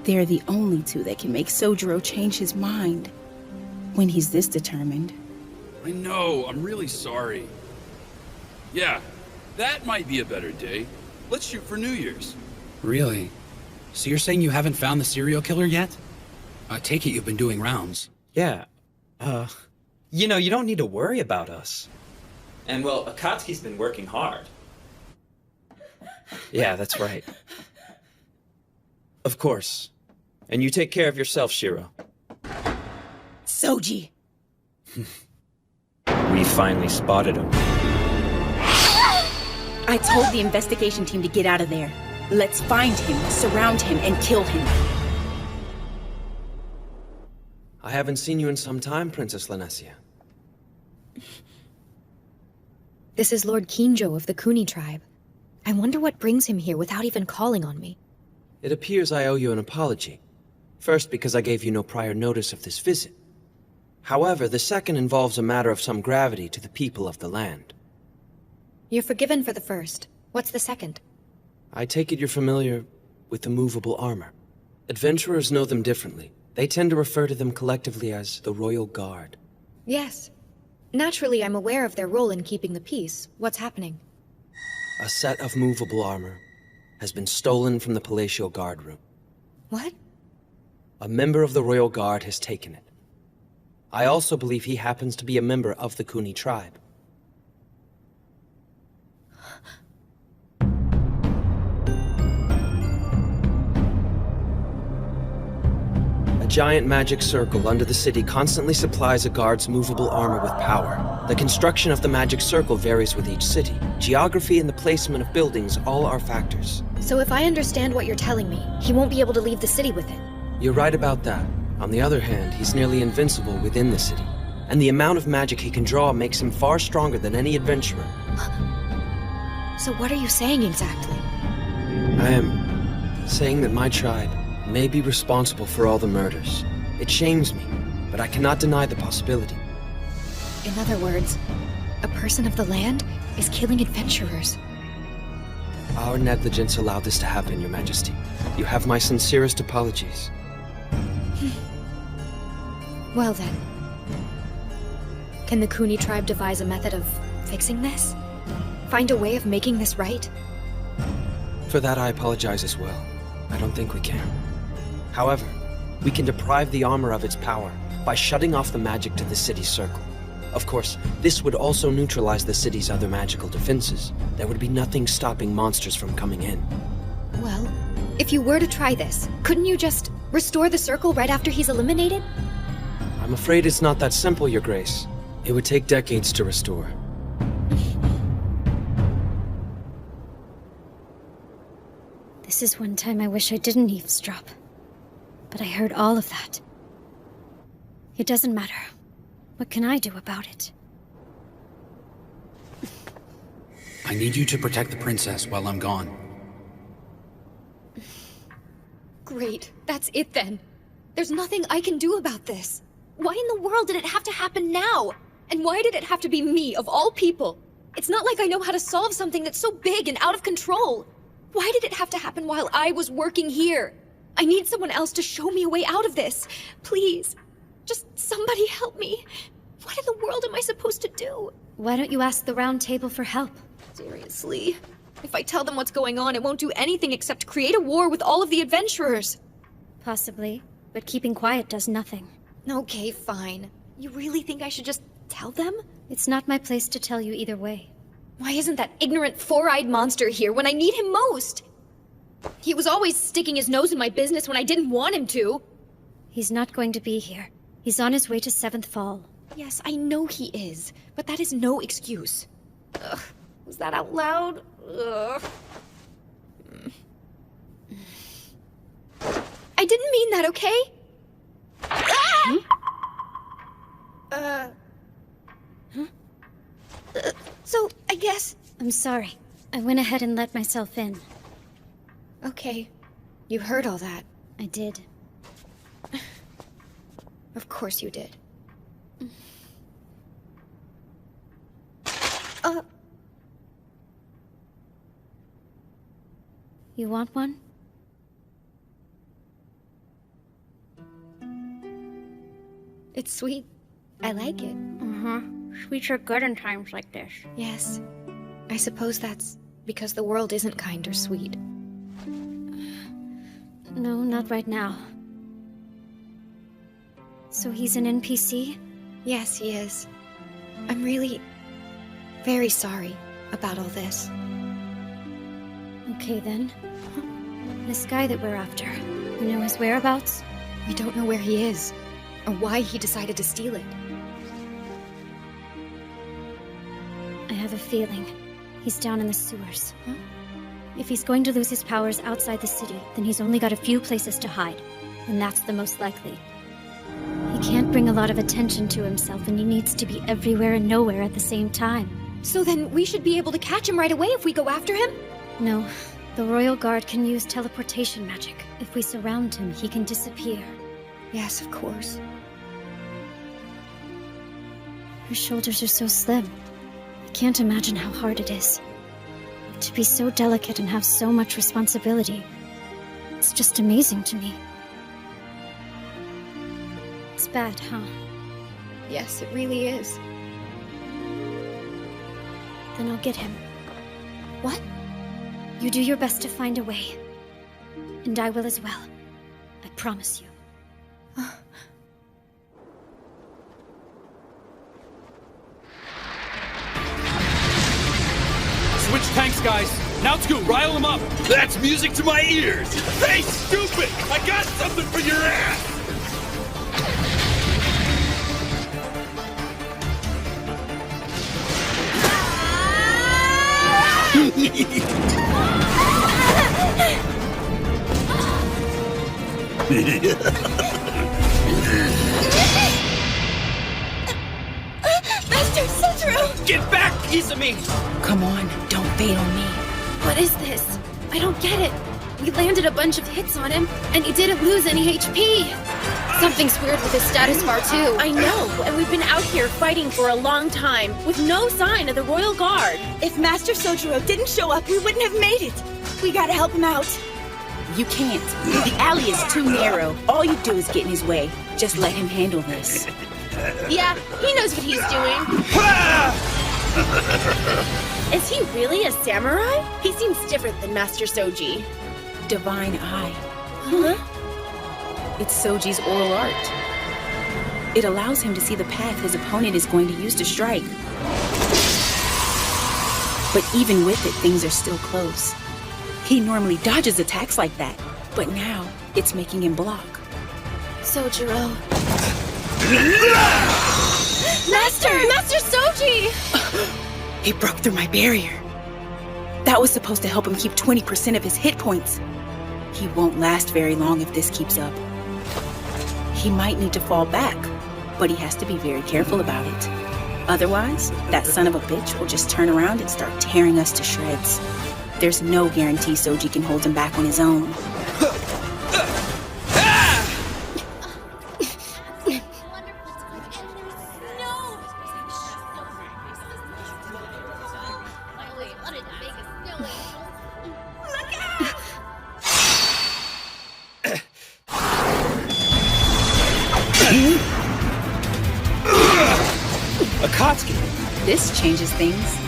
They're the only two that can make Sojiro change his mind when he's this determined. I know, I'm really sorry. Yeah, that might be a better day. Let's shoot for New Year's. Really? So you're saying you haven't found the serial killer yet? I take it you've been doing rounds. Yeah. You know, you don't need to worry about us. And well, Akatsuki's been working hard. Yeah, that's right. Of course. And you take care of yourself, Shiro. Soji! We finally spotted him. I told the investigation team to get out of there. Let's find him, surround him, and kill him. I haven't seen you in some time, Princess Lanessia. This is Lord Kinjo of the Kuni tribe. I wonder what brings him here without even calling on me. It appears I owe you an apology. First, because I gave you no prior notice of this visit. However, the second involves a matter of some gravity to the people of the land. You're forgiven for the first. What's the second? I take it you're familiar with the movable armor. Adventurers know them differently. They tend to refer to them collectively as the Royal Guard. Yes. Naturally, I'm aware of their role in keeping the peace. What's happening? A set of movable armor has been stolen from the Palatial Guard room. What? A member of the Royal Guard has taken it. I also believe he happens to be a member of the Kuni tribe. A giant magic circle under the city constantly supplies a guard's movable armor with power. The construction of the magic circle varies with each city. Geography and the placement of buildings all are factors. So if I understand what you're telling me, he won't be able to leave the city with it. You're right about that. On the other hand, he's nearly invincible within the city. And the amount of magic he can draw makes him far stronger than any adventurer. So what are you saying exactly? I am saying that my tribe may be responsible for all the murders. It shames me, but I cannot deny the possibility. In other words, a person of the land is killing adventurers. Our negligence allowed this to happen, Your Majesty. You have my sincerest apologies. Well then. Can the Kuni tribe devise a method of fixing this? Find a way of making this right? For that I apologize as well. I don't think we can. However, we can deprive the armor of its power by shutting off the magic to the city's circle. Of course, this would also neutralize the city's other magical defenses. There would be nothing stopping monsters from coming in. Well, if you were to try this, couldn't you just restore the circle right after he's eliminated? I'm afraid it's not that simple, Your Grace. It would take decades to restore. This is one time I wish I didn't eavesdrop. But I heard all of that. It doesn't matter. What can I do about it? I need you to protect the princess while I'm gone. Great. That's it then. There's nothing I can do about this. Why in the world did it have to happen now? And why did it have to be me, of all people? It's not like I know how to solve something that's so big and out of control. Why did it have to happen while I was working here? I need someone else to show me a way out of this. Please. Just somebody help me. What in the world am I supposed to do? Why don't you ask the Round Table for help? Seriously. If I tell them what's going on, it won't do anything except create a war with all of the adventurers. Possibly, but keeping quiet does nothing. Okay, fine. You really think I should just tell them? It's not my place to tell you either way. Why isn't that ignorant four-eyed monster here when I need him most? He was always sticking his nose in my business when I didn't want him to. He's not going to be here. He's on his way to Seventh Fall. Yes, I know he is, but that is no excuse. Ugh, was that out loud? Ugh. I didn't mean that, okay? Ah! So, I guess... I'm sorry. I went ahead and let myself in. Okay. You heard all that. I did. Of course you did. You want one? It's sweet. I like it. Sweets are good in times like this. Yes. I suppose that's because the world isn't kind or sweet. No, not right now. So he's an NPC? Yes, he is. I'm really very sorry about all this. Okay then. This guy that we're after, you know his whereabouts? We don't know where he is, or why he decided to steal it. I have a feeling he's down in the sewers. If he's going to lose his powers outside the city, then he's only got a few places to hide, and that's the most likely. He can't bring a lot of attention to himself, and he needs to be everywhere and nowhere at the same time. So then we should be able to catch him right away if we go after him? No, the Royal Guard can use teleportation magic. If we surround him, he can disappear. Yes, of course. Her shoulders are so slim. I can't imagine how hard it is. To be so delicate and have so much responsibility. It's just amazing to me. It's bad, huh? Yes, it really is. Then I'll get him. What? You do your best to find a way. And I will as well. I promise you. Switch tanks, guys. Now Scoot, rile them up. That's music to my ears. Hey, stupid! I got something for your ass! Master Sotaro! Get back, piece of me! Come on, don't fail me. What is this? I don't get it. We landed a bunch of hits on him, and he didn't lose any HP. Something's weird with his status bar, too. I know, and we've been out here fighting for a long time, with no sign of the Royal Guard. If Master Sojiro didn't show up, we wouldn't have made it. We gotta help him out. You can't. The alley is too narrow. All you do is get in his way. Just let him handle this. Yeah, he knows what he's doing. Is he really a samurai? He seems different than Master Soji. Divine Eye. Huh? It's Soji's oral art. It allows him to see the path his opponent is going to use to strike. But even with it, things are still close. He normally dodges attacks like that, but now it's making him block. Sojiro. Master! Master Soji! He broke through my barrier. That was supposed to help him keep 20% of his hit points. He won't last very long if this keeps up. He might need to fall back, but he has to be very careful about it. Otherwise, that son of a bitch will just turn around and start tearing us to shreds. There's no guarantee Soji can hold him back on his own. Akatsuki! This changes things.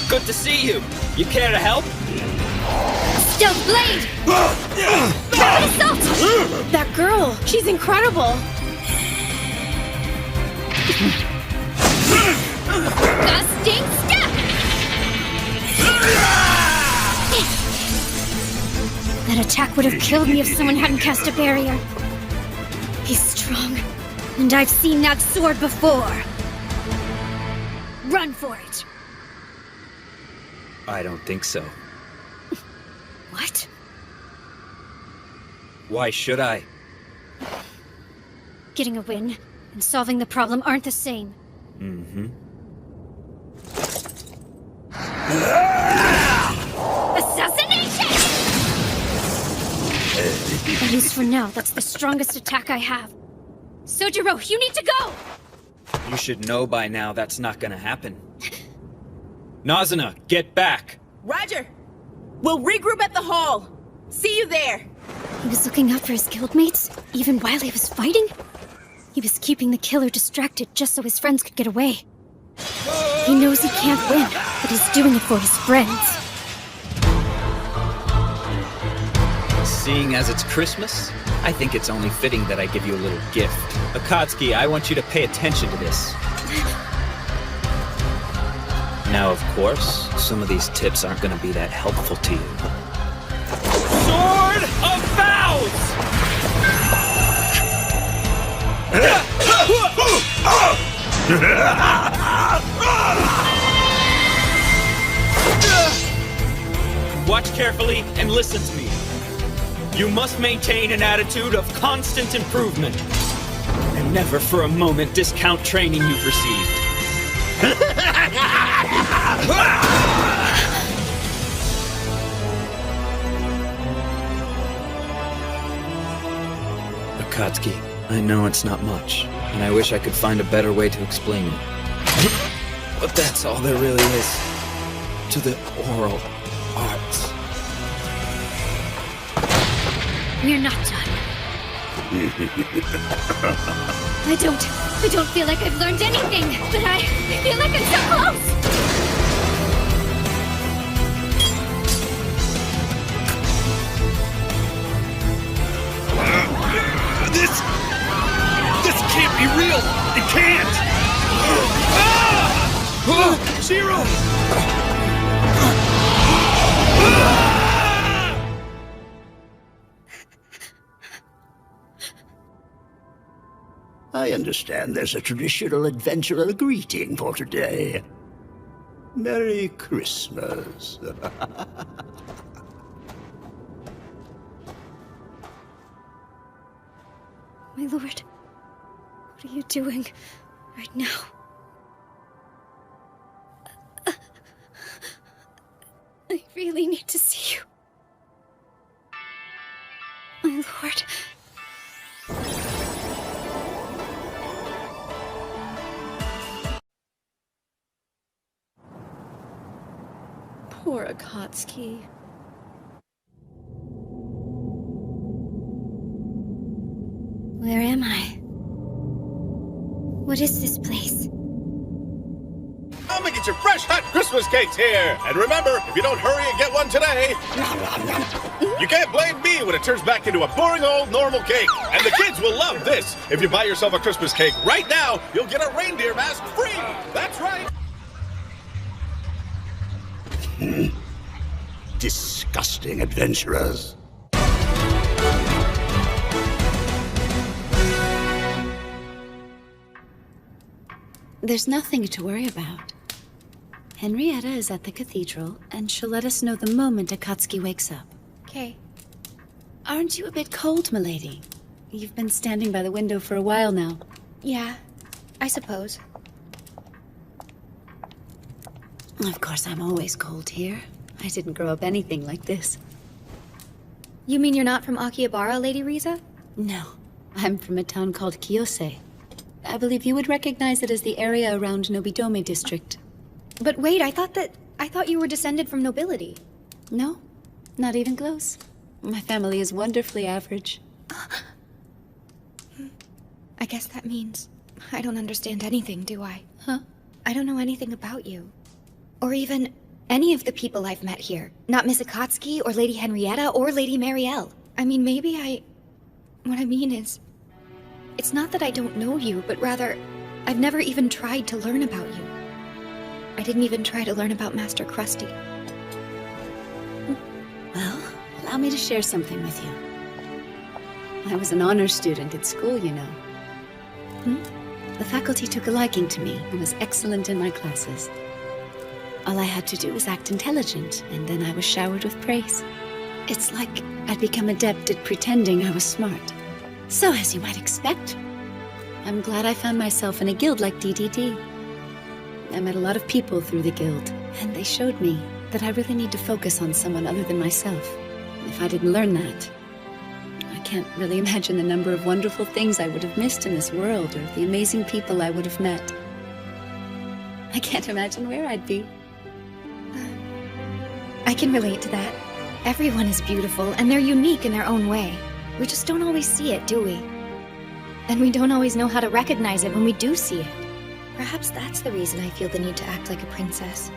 Good to see you. You care to help? Stealth Blade! Rapid Assault! That girl, she's incredible. Gusting Step! That attack would have killed me if someone hadn't cast a barrier. He's strong, and I've seen that sword before. Run for it. I don't think so. What? Why should I? Getting a win and solving the problem aren't the same. Mm-hmm. Assassination! At least for now, that's the strongest attack I have. Sojiro, you need to go! You should know by now that's not gonna happen. Nazuna, get back! Roger! We'll regroup at the hall. See you there. He was looking out for his guildmates, even while he was fighting? He was keeping the killer distracted just so his friends could get away. He knows he can't win, but he's doing it for his friends. Seeing as it's Christmas, I think it's only fitting that I give you a little gift. Akatsuki, I want you to pay attention to this. Now, of course, some of these tips aren't going to be that helpful to you. Sword of Vows! Watch carefully and listen to me. You must maintain an attitude of constant improvement. And never for a moment discount training you've received. Akatsuki, I know it's not much, and I wish I could find a better way to explain it. But that's all there really is to the oral arts. We're not done. I don't feel like I've learned anything, but I feel like I'm so close! This can't be real! It can't! Zero! I understand there's a traditional adventurer greeting for today. Merry Christmas. My lord, what are you doing right now? I really need to see you. My lord. Poor Akatsuki. Where am I? What is this place? Come and get your fresh, hot Christmas cakes here! And remember, if you don't hurry and get one today, you can't blame me when it turns back into a boring old normal cake. And the kids will love this. If you buy yourself a Christmas cake right now, you'll get a reindeer mask free! That's right! Disgusting adventurers. There's nothing to worry about. Henrietta is at the cathedral, and she'll let us know the moment Akatsuki wakes up. Okay. Aren't you a bit cold, milady? You've been standing by the window for a while now. Yeah, I suppose. Of course, I'm always cold here. I didn't grow up anything like this. You mean you're not from Akihabara, Lady Riza? No, I'm from a town called Kiyose. I believe you would recognize it as the area around Nobidome district. But wait, I thought you were descended from nobility. No, not even close. My family is wonderfully average. I guess that means I don't understand anything, do I? Huh? I don't know anything about you. Or even any of the people I've met here. Not Miss Akatsuki, or Lady Henrietta, or Lady Marielle. I mean, what I mean is, it's not that I don't know you, but rather, I've never even tried to learn about you. I didn't even try to learn about Master Krusty. Well, allow me to share something with you. I was an honor student at school, you know. The faculty took a liking to me and was excellent in my classes. All I had to do was act intelligent, and then I was showered with praise. It's like I'd become adept at pretending I was smart. So, as you might expect, I'm glad I found myself in a guild like DDD. I met a lot of people through the guild, and they showed me that I really need to focus on someone other than myself. If I didn't learn that, I can't really imagine the number of wonderful things I would have missed in this world, or the amazing people I would have met. I can't imagine where I'd be. I can relate to that. Everyone is beautiful, and they're unique in their own way. We just don't always see it, do we? And we don't always know how to recognize it when we do see it. Perhaps that's the reason I feel the need to act like a princess.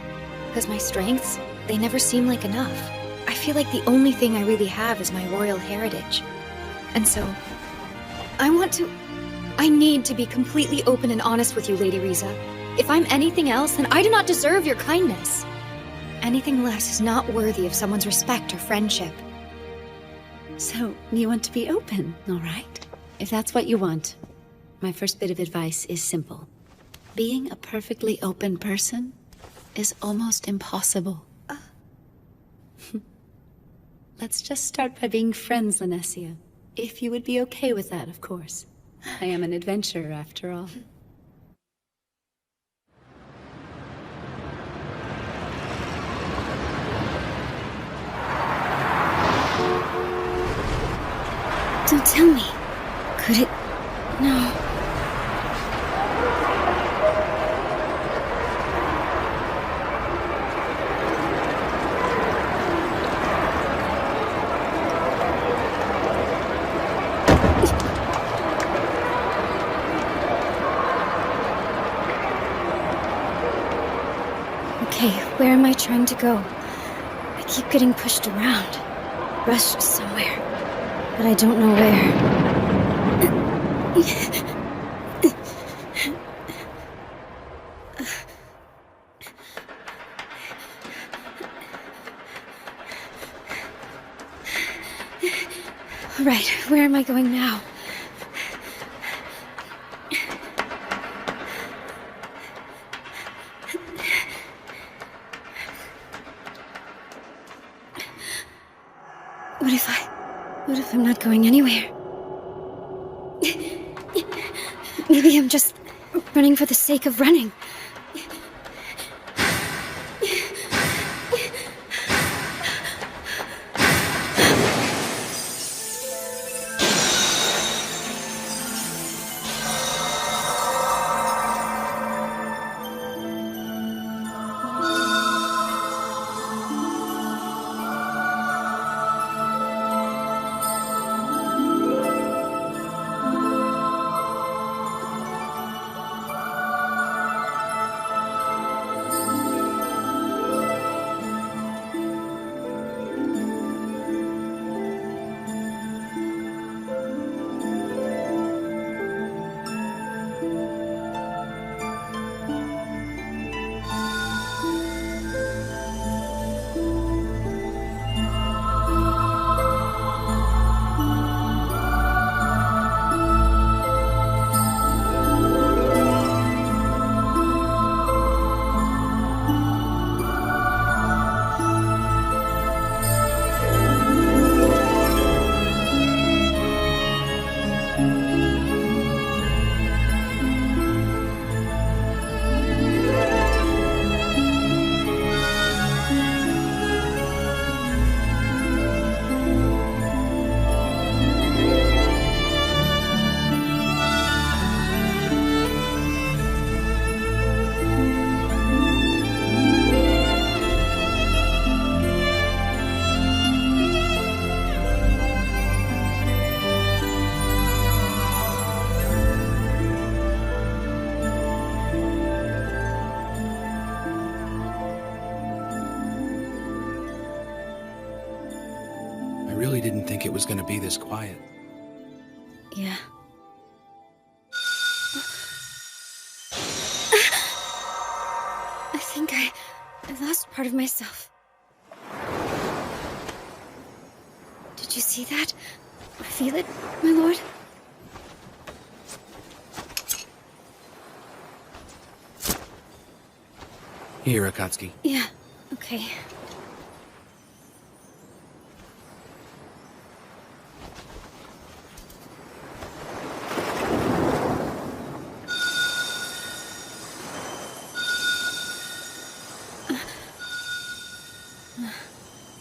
Because my strengths, they never seem like enough. I feel like the only thing I really have is my royal heritage. And so, I need to be completely open and honest with you, Lady Riza. If I'm anything else, then I do not deserve your kindness. Anything less is not worthy of someone's respect or friendship. So, you want to be open, all right? If that's what you want, my first bit of advice is simple. Being a perfectly open person is almost impossible. Let's just start by being friends, Linesia. If you would be okay with that, of course. I am an adventurer, after all. Don't tell me. Could it... No. Okay, where am I trying to go? I keep getting pushed around. Rushed somewhere. But I don't know where. All right, where am I going now? What if I'm not going anywhere? Maybe I'm just running for the sake of running. I really didn't think it was going to be this quiet. Yeah. I think I lost part of myself. Did you see that? Or feel it, my lord? Here, Akatsuki. Yeah, okay.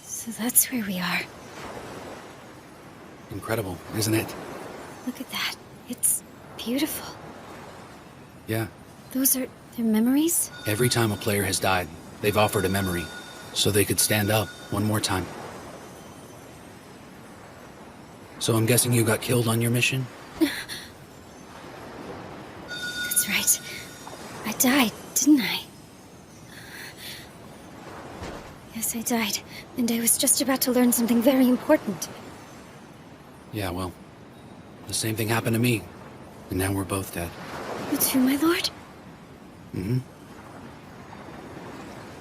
So that's where we are. Incredible, isn't it? Look at that. It's beautiful. Yeah. Those are their memories? Every time a player has died, they've offered a memory, so they could stand up one more time. So I'm guessing you got killed on your mission? That's right. I died, didn't I? Yes, I died. And I was just about to learn something very important. Yeah, well, the same thing happened to me. And now we're both dead. You too, my lord? Mm-hmm.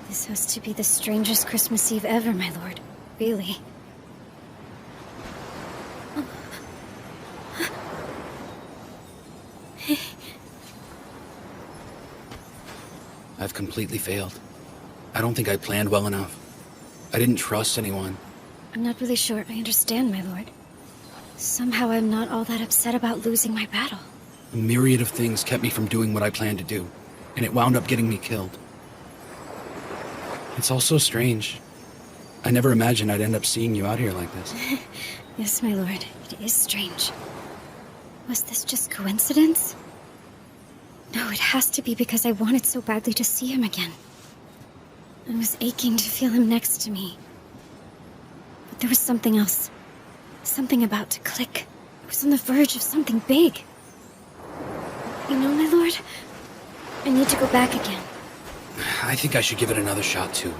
This has to be the strangest Christmas Eve ever, my lord. Really. I've completely failed. I don't think I planned well enough. I didn't trust anyone. I'm not really sure I understand, my lord. Somehow I'm not all that upset about losing my battle. A myriad of things kept me from doing what I planned to do, and it wound up getting me killed. It's all so strange. I never imagined I'd end up seeing you out here like this. Yes, my lord. It is strange. Was this just coincidence? No, it has to be because I wanted so badly to see him again. I was aching to feel him next to me. But there was something else. Something about to click. I was on the verge of something big. You know, my lord, I need to go back again. I think I should give it another shot, too.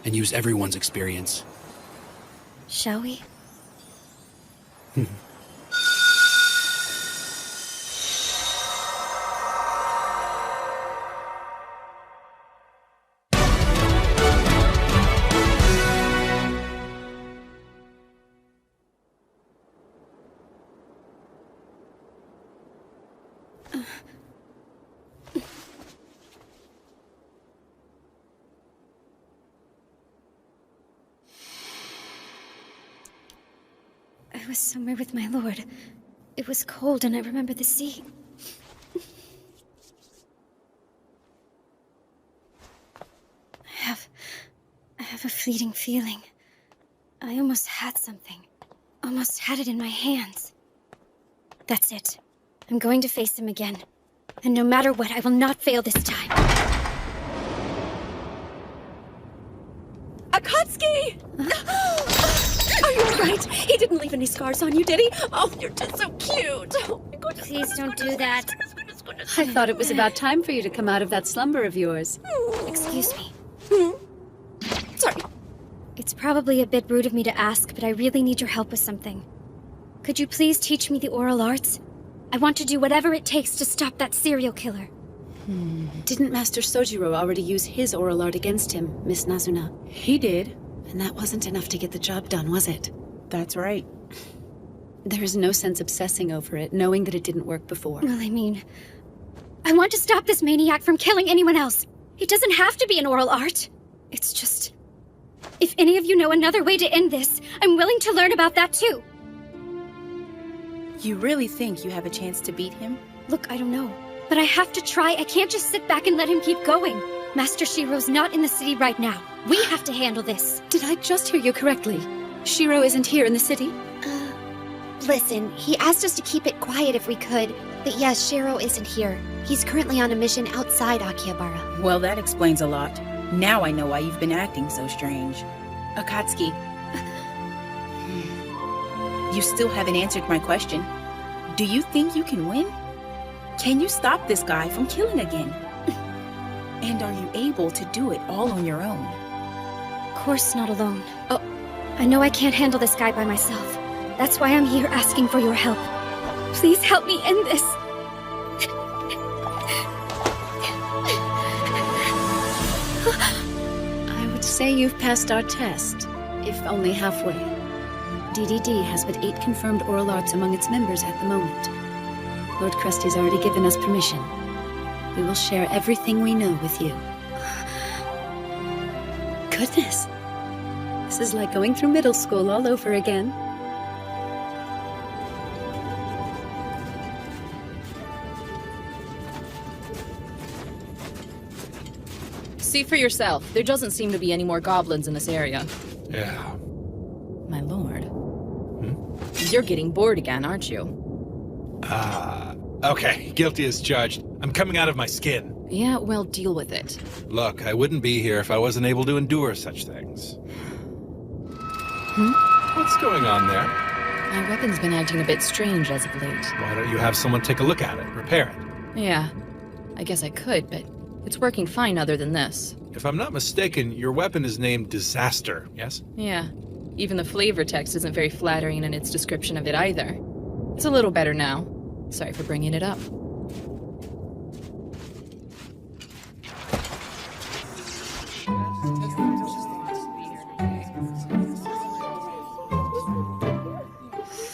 And use everyone's experience. Shall we? I was somewhere with my lord. It was cold and I remember the sea. I have a fleeting feeling. I almost had something. Almost had it in my hands. That's it. I'm going to face him again. And no matter what, I will not fail this time. Akatsuki! Are you alright? He didn't leave any scars on you, did he? Oh, you're just so cute. Oh, my goodness. Please don't do that. I thought it was about time for you to come out of that slumber of yours. Excuse me. Sorry. It's probably a bit rude of me to ask, but I really need your help with something. Could you please teach me the oral arts? I want to do whatever it takes to stop that serial killer. Didn't Master Sojiro already use his oral art against him, Miss Nazuna? He did. And that wasn't enough to get the job done, was it? That's right. There is no sense obsessing over it, knowing that it didn't work before. Well, I mean, I want to stop this maniac from killing anyone else. It doesn't have to be an oral art. It's just... If any of you know another way to end this, I'm willing to learn about that too. You really think you have a chance to beat him? Look, I don't know. But I have to try. I can't just sit back and let him keep going. Master Shiro's not in the city right now. We have to handle this. Did I just hear you correctly? Shiro isn't here in the city? Listen, he asked us to keep it quiet if we could. But yes, Shiro isn't here. He's currently on a mission outside Akihabara. Well, that explains a lot. Now I know why you've been acting so strange. Akatsuki. You still haven't answered my question. Do you think you can win? Can you stop this guy from killing again? And are you able to do it all on your own? Of course not alone. Oh, I know I can't handle this guy by myself. That's why I'm here asking for your help. Please help me end this. I would say you've passed our test, if only halfway. DDD has but 8 confirmed oral arts among its members at the moment. Lord Krusty's already given us permission. We will share everything we know with you. Goodness. This is like going through middle school all over again. See for yourself. There doesn't seem to be any more goblins in this area. Yeah. My lord. You're getting bored again, aren't you? Okay, guilty as charged. I'm coming out of my skin. Yeah, well, deal with it. Look, I wouldn't be here if I wasn't able to endure such things. What's going on there? My weapon's been acting a bit strange as of late. Why don't you have someone take a look at it, repair it? Yeah, I guess I could, but it's working fine other than this. If I'm not mistaken, your weapon is named Disaster, yes? Yeah, even the flavor text isn't very flattering in its description of it either. It's a little better now. Sorry for bringing it up.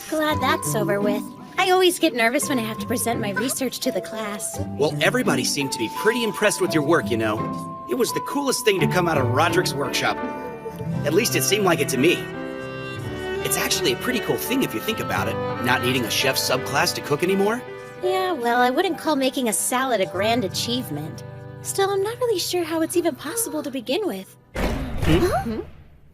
Glad that's over with. I always get nervous when I have to present my research to the class. Well, everybody seemed to be pretty impressed with your work, you know. It was the coolest thing to come out of Roderick's workshop. At least it seemed like it to me. It's actually a pretty cool thing if you think about it, not needing a chef subclass to cook anymore. Yeah, well, I wouldn't call making a salad a grand achievement. Still, I'm not really sure how it's even possible to begin with.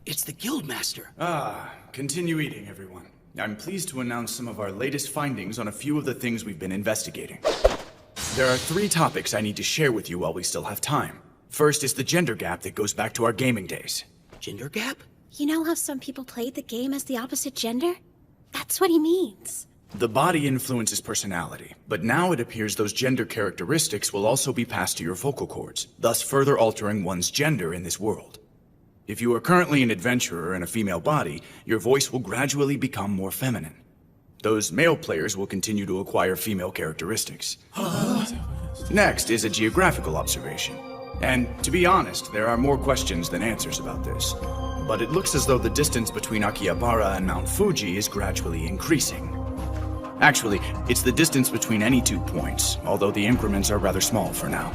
It's the Guildmaster. Ah, continue eating, everyone. I'm pleased to announce some of our latest findings on a few of the things we've been investigating. There are 3 topics I need to share with you while we still have time. First is the gender gap that goes back to our gaming days. Gender gap? You know how some people played the game as the opposite gender? That's what he means. The body influences personality, but now it appears those gender characteristics will also be passed to your vocal cords, thus further altering one's gender in this world. If you are currently an adventurer in a female body, your voice will gradually become more feminine. Those male players will continue to acquire female characteristics. Next is a geographical observation. And to be honest, there are more questions than answers about this. But it looks as though the distance between Akihabara and Mount Fuji is gradually increasing. Actually, it's the distance between any 2 points, although the increments are rather small for now.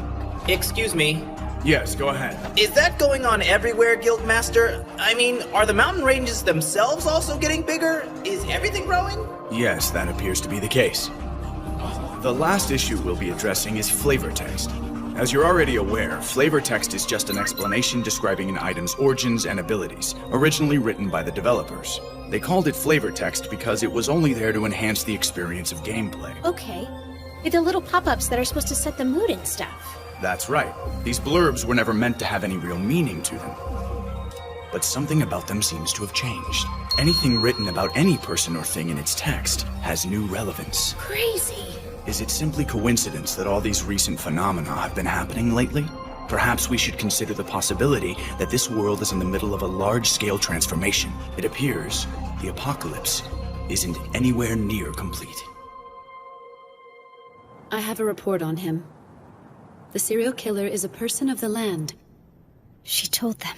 Excuse me. Yes, go ahead. Is that going on everywhere, Guildmaster? I mean, are the mountain ranges themselves also getting bigger? Is everything growing? Yes, that appears to be the case. The last issue we'll be addressing is flavor text. As you're already aware, flavor text is just an explanation describing an item's origins and abilities, originally written by the developers. They called it flavor text because it was only there to enhance the experience of gameplay. Okay. The little pop-ups that are supposed to set the mood and stuff. That's right. These blurbs were never meant to have any real meaning to them. But something about them seems to have changed. Anything written about any person or thing in its text has new relevance. Crazy. Is it simply coincidence that all these recent phenomena have been happening lately? Perhaps we should consider the possibility that this world is in the middle of a large-scale transformation. It appears the apocalypse isn't anywhere near complete. I have a report on him. The serial killer is a person of the land. She told them.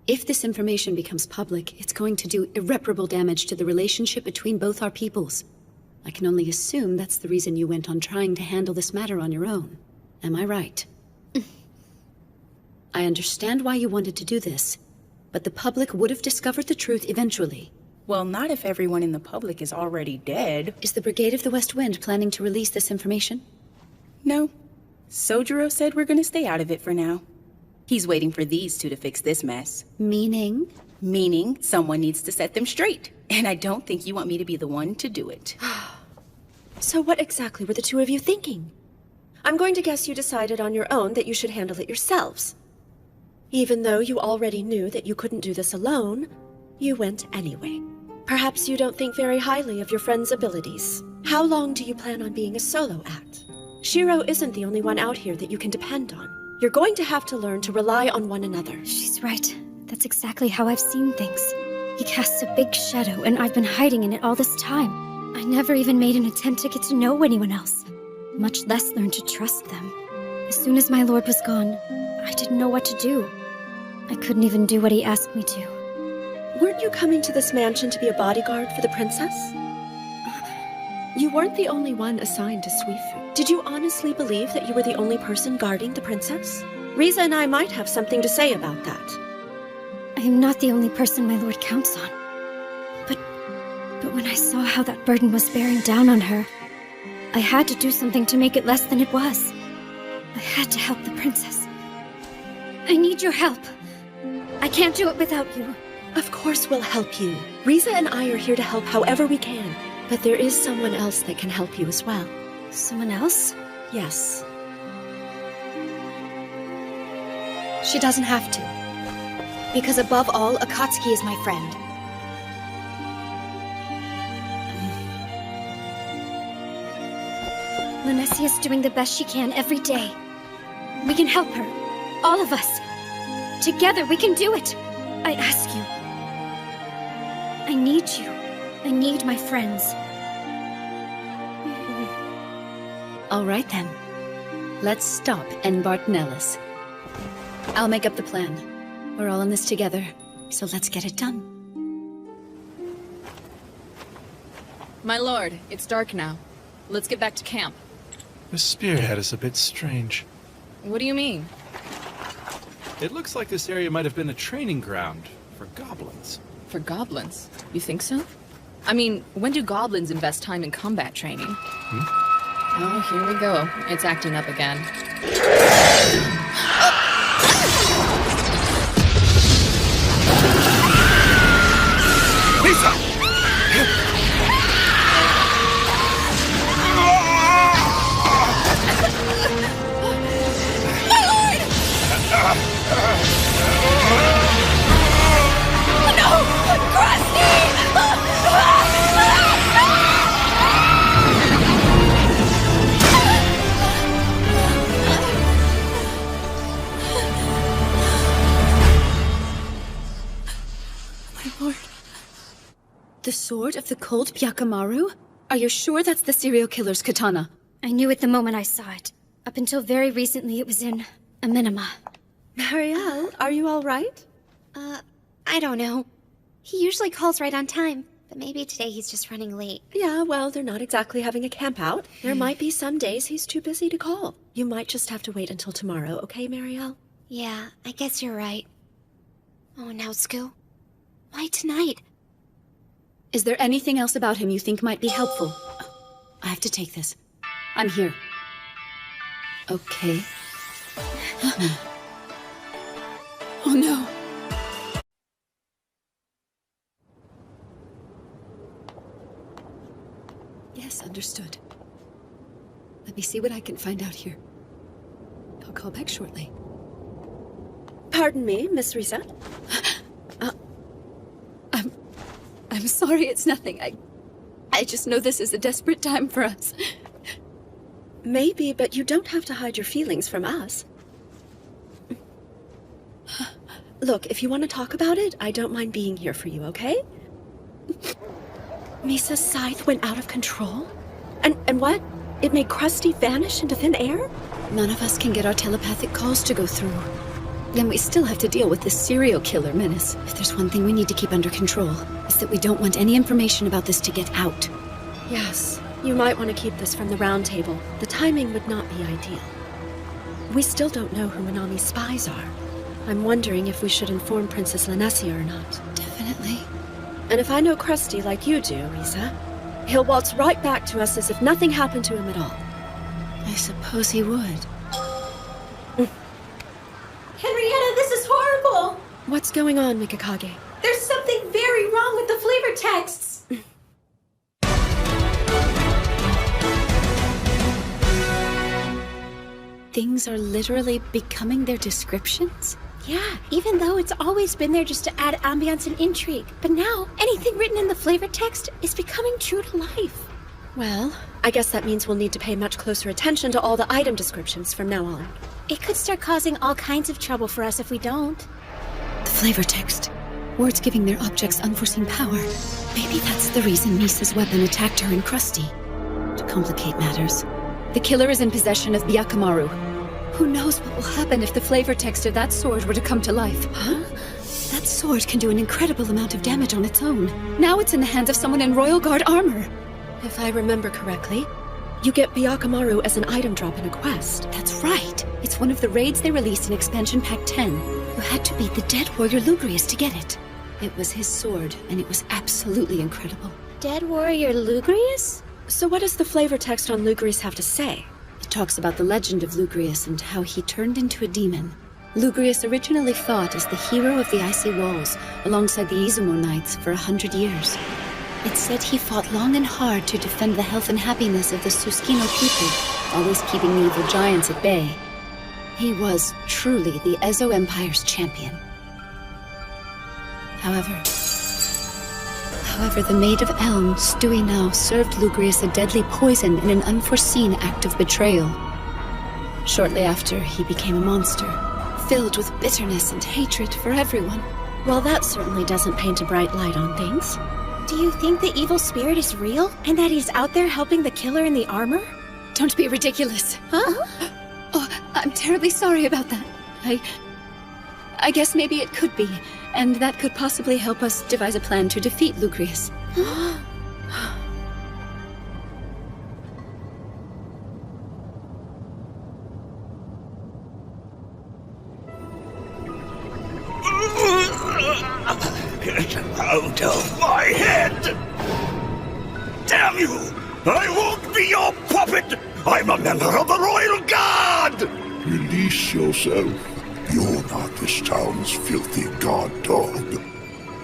If this information becomes public, it's going to do irreparable damage to the relationship between both our peoples. I can only assume that's the reason you went on trying to handle this matter on your own. Am I right? I understand why you wanted to do this, but the public would have discovered the truth eventually. Well, not if everyone in the public is already dead. Is the Brigade of the West Wind planning to release this information? No. Sojiro said we're gonna stay out of it for now. He's waiting for these 2 to fix this mess. Meaning? Meaning someone needs to set them straight. And I don't think you want me to be the one to do it. So what exactly were the 2 of you thinking? I'm going to guess you decided on your own that you should handle it yourselves. Even though you already knew that you couldn't do this alone, you went anyway. Perhaps you don't think very highly of your friend's abilities. How long do you plan on being a solo act? Shiro isn't the only one out here that you can depend on. You're going to have to learn to rely on one another. She's right. That's exactly how I've seen things. He casts a big shadow, and I've been hiding in it all this time. I never even made an attempt to get to know anyone else, much less learn to trust them. As soon as my lord was gone, I didn't know what to do. I couldn't even do what he asked me to. Weren't you coming to this mansion to be a bodyguard for the princess? You weren't the only one assigned to Suifu. Did you honestly believe that you were the only person guarding the princess? Riza and I might have something to say about that. I am not the only person my lord counts on. But when I saw how that burden was bearing down on her, I had to do something to make it less than it was. I had to help the princess. I need your help. I can't do it without you. Of course we'll help you. Riza and I are here to help however we can. But there is someone else that can help you as well. Someone else? Yes. She doesn't have to. Because above all, Akatsuki is my friend. Lanessia's doing the best she can every day. We can help her. All of us. Together, we can do it. I ask you. I need you. I need my friends. All right then. Let's stop Enbart Nellis. I'll make up the plan. We're all in this together, so let's get it done. My lord, it's dark now. Let's get back to camp. The spearhead is a bit strange. What do you mean? It looks like this area might have been a training ground for goblins. For goblins? You think so? I mean, when do goblins invest time in combat training? Oh, here we go. It's acting up again. Lisa! The sword of the cold Byakamaru? Are you sure that's the serial killer's katana? I knew it the moment I saw it. Up until very recently, it was in a minima. Marielle, are you all right? I don't know. He usually calls right on time, but maybe today he's just running late. Yeah, well, they're not exactly having a camp out. There might be some days he's too busy to call. You might just have to wait until tomorrow, okay, Marielle? Yeah, I guess you're right. Oh, now, Skoo. Why tonight? Is there anything else about him you think might be helpful? I have to take this. I'm here. Okay. Oh no! Yes, understood. Let me see what I can find out here. I'll call back shortly. Pardon me, Miss Risa? I'm sorry, it's nothing. I just know this is a desperate time for us. Maybe, but you don't have to hide your feelings from us. Look, if you want to talk about it, I don't mind being here for you, okay? Misa's scythe went out of control? And what? It made Krusty vanish into thin air? None of us can get our telepathic calls to go through. Then we still have to deal with this serial killer menace. If there's one thing we need to keep under control, it's that we don't want any information about this to get out. Yes, you might want to keep this from the round table. The timing would not be ideal. We still don't know who Minami's spies are. I'm wondering if we should inform Princess Lanessia or not. Definitely. And if I know Krusty like you do, Risa, he'll waltz right back to us as if nothing happened to him at all. I suppose he would. Henrietta, this is horrible! What's going on, Mikakage? There's something very wrong with the flavor texts! Things are literally becoming their descriptions? Yeah, even though it's always been there just to add ambiance and intrigue. But now, anything written in the flavor text is becoming true to life. Well, I guess that means we'll need to pay much closer attention to all the item descriptions from now on. It could start causing all kinds of trouble for us if we don't. The flavor text. Words giving their objects unforeseen power. Maybe that's the reason Misa's weapon attacked her and Krusty. To complicate matters, the killer is in possession of Byakamaru. Who knows what will happen if the flavor text of that sword were to come to life? Huh? That sword can do an incredible amount of damage on its own. Now it's in the hands of someone in Royal Guard armor. If I remember correctly, you get Byakamaru as an item drop in a quest. That's right. It's one of the raids they released in Expansion Pack 10. You had to beat the dead warrior Lugrius to get it. It was his sword, and it was absolutely incredible. Dead warrior Lugrius? So what does the flavor text on Lugrius have to say? It talks about the legend of Lugrius and how he turned into a demon. Lugrius originally fought as the hero of the Icy Walls, alongside the Izumo Knights for 100 years. It said he fought long and hard to defend the health and happiness of the Susukino people, always keeping the evil giants at bay. He was truly the Ezo Empire's champion. However, However, the Maid of Elm, Stewie now, served Lugrius a deadly poison in an unforeseen act of betrayal. Shortly after, he became a monster, filled with bitterness and hatred for everyone. Well, that certainly doesn't paint a bright light on things. Do you think the evil spirit is real? And that he's out there helping the killer in the armor? Don't be ridiculous. Huh? Oh, I'm terribly sorry about that. I guess maybe it could be, and that could possibly help us devise a plan to defeat Lugrius. Get out of my head! Damn you! I won't be your puppet! I'm a member of the Royal Guard! Release yourself. You're not this town's filthy guard dog.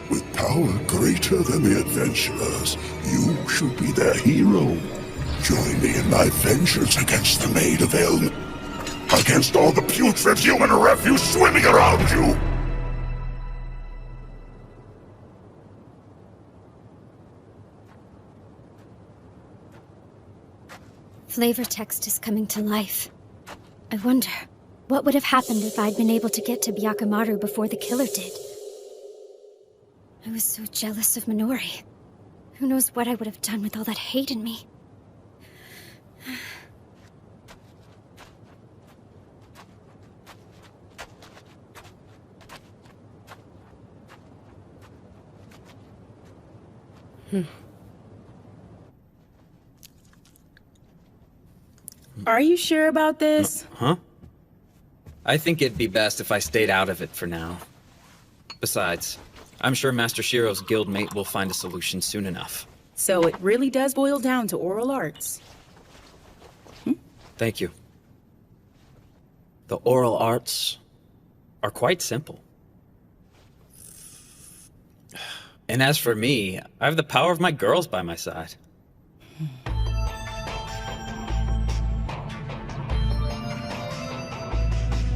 With power greater than the adventurers, you should be their hero. Join me in my vengeance against the Maid of Elm. Against all the putrid human refuse swimming around you! Flavor text is coming to life. I wonder, what would have happened if I'd been able to get to Byakumaru before the killer did? I was so jealous of Minori. Who knows what I would have done with all that hate in me? Are you sure about this? Huh? I think it'd be best if I stayed out of it for now. Besides, I'm sure Master Shiro's guildmate will find a solution soon enough. So it really does boil down to oral arts. Thank you. The oral arts are quite simple. And as for me, I have the power of my girls by my side.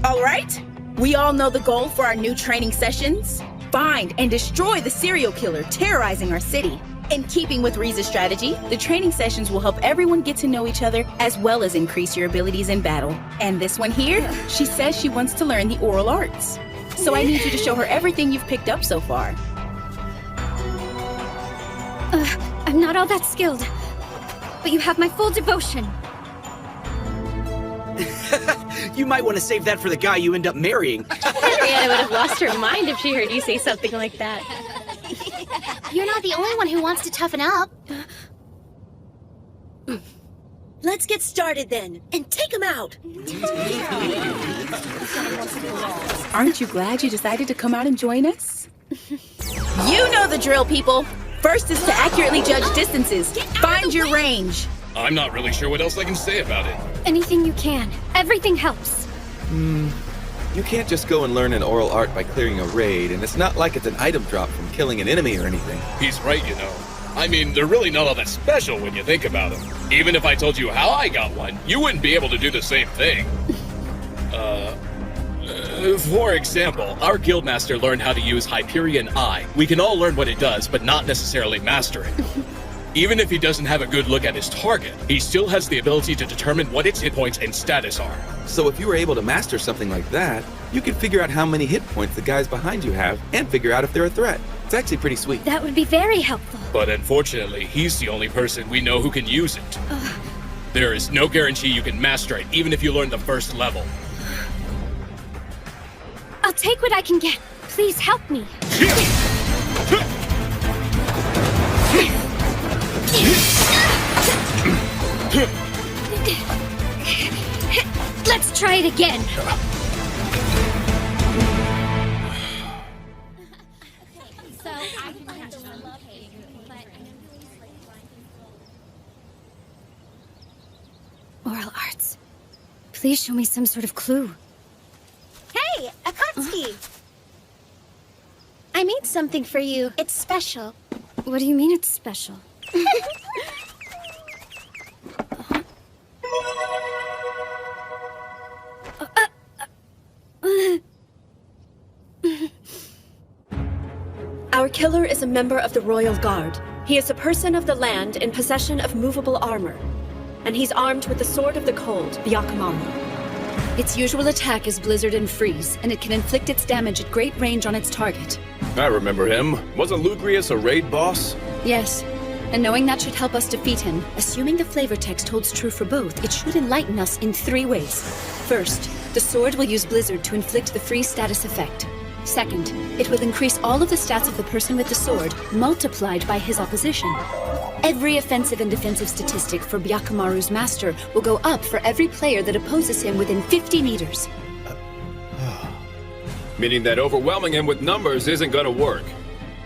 All right, we all know the goal for our new training sessions. Find and destroy the serial killer terrorizing our city. In keeping with Riza's strategy, the training sessions will help everyone get to know each other as well as increase your abilities in battle. And this one here, she says she wants to learn the oral arts. So I need you to show her everything you've picked up so far. I'm not all that skilled, but you have my full devotion. You might want to save that for the guy you end up marrying. Henrietta would have lost her mind if she heard you say something like that. You're not the only one who wants to toughen up. Let's get started then, and take him out! Aren't you glad you decided to come out and join us? You know the drill, people! First is to accurately judge distances. Find your range. I'm not really sure what else I can say about it. Anything you can. Everything helps. You can't just go and learn an oral art by clearing a raid, and it's not like it's an item drop from killing an enemy or anything. He's right, you know. I mean, they're really not all that special when you think about them. Even if I told you how I got one, you wouldn't be able to do the same thing. For example, our guildmaster learned how to use Hyperion Eye. We can all learn what it does, but not necessarily master it. Even if he doesn't have a good look at his target, he still has the ability to determine what its hit points and status are. So if you were able to master something like that, you could figure out how many hit points the guys behind you have, and figure out if they're a threat. It's actually pretty sweet. That would be very helpful. But unfortunately, he's the only person we know who can use it. There is no guarantee you can master it, even if you learn the first level. I'll take what I can get. Please help me. Let's try it again. Oral arts. Please show me some sort of clue. Hey, Akatsuki! I made something for you. It's special. What do you mean it's special? Our killer is a member of the Royal Guard. He is a person of the land in possession of movable armor, and he's armed with the Sword of the Cold, Byakumaru. Its usual attack is Blizzard and Freeze, and it can inflict its damage at great range on its target. I remember him. Wasn't Lugrius a raid boss? Yes, and knowing that should help us defeat him, assuming the flavor text holds true for both, it should enlighten us in 3 ways. First, the sword will use Blizzard to inflict the Freeze status effect. Second, it will increase all of the stats of the person with the sword, multiplied by his opposition. Every offensive and defensive statistic for Byakumaru's master will go up for every player that opposes him within 50 meters. Meaning that overwhelming him with numbers isn't gonna work.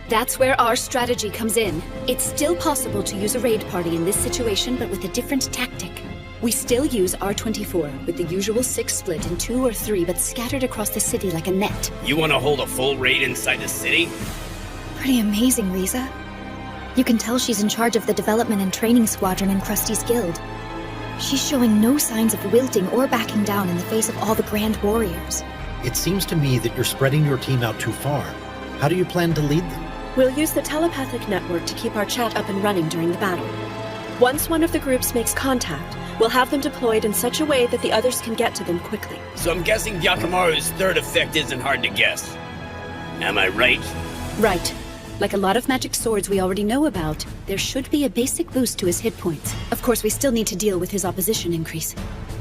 That's where our strategy comes in. It's still possible to use a raid party in this situation, but with a different tactic. We still use R24, with the usual 6 split in 2 or 3, but scattered across the city like a net. You want to hold a full raid inside the city? Pretty amazing, Riza. You can tell she's in charge of the development and training squadron in Krusty's guild. She's showing no signs of wilting or backing down in the face of all the Grand Warriors. It seems to me that you're spreading your team out too far. How do you plan to lead them? We'll use the telepathic network to keep our chat up and running during the battle. Once one of the groups makes contact, we'll have them deployed in such a way that the others can get to them quickly. So I'm guessing Byakumaru's third effect isn't hard to guess. Am I right? Right. Like a lot of magic swords we already know about, there should be a basic boost to his hit points. Of course, we still need to deal with his opposition increase.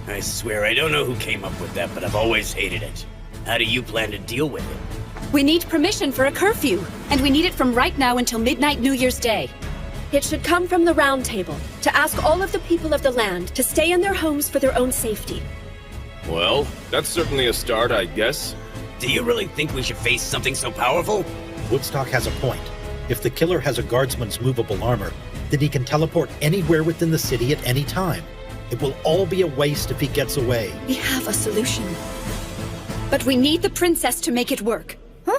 I swear I don't know who came up with that, but I've always hated it. How do you plan to deal with it? We need permission for a curfew, and we need it from right now until midnight New Year's Day. It should come from the Round Table, to ask all of the people of the land to stay in their homes for their own safety. Well, that's certainly a start, I guess. Do you really think we should face something so powerful? Woodstock has a point. If the killer has a guardsman's movable armor, then he can teleport anywhere within the city at any time. It will all be a waste if he gets away. We have a solution. But we need the princess to make it work. Huh?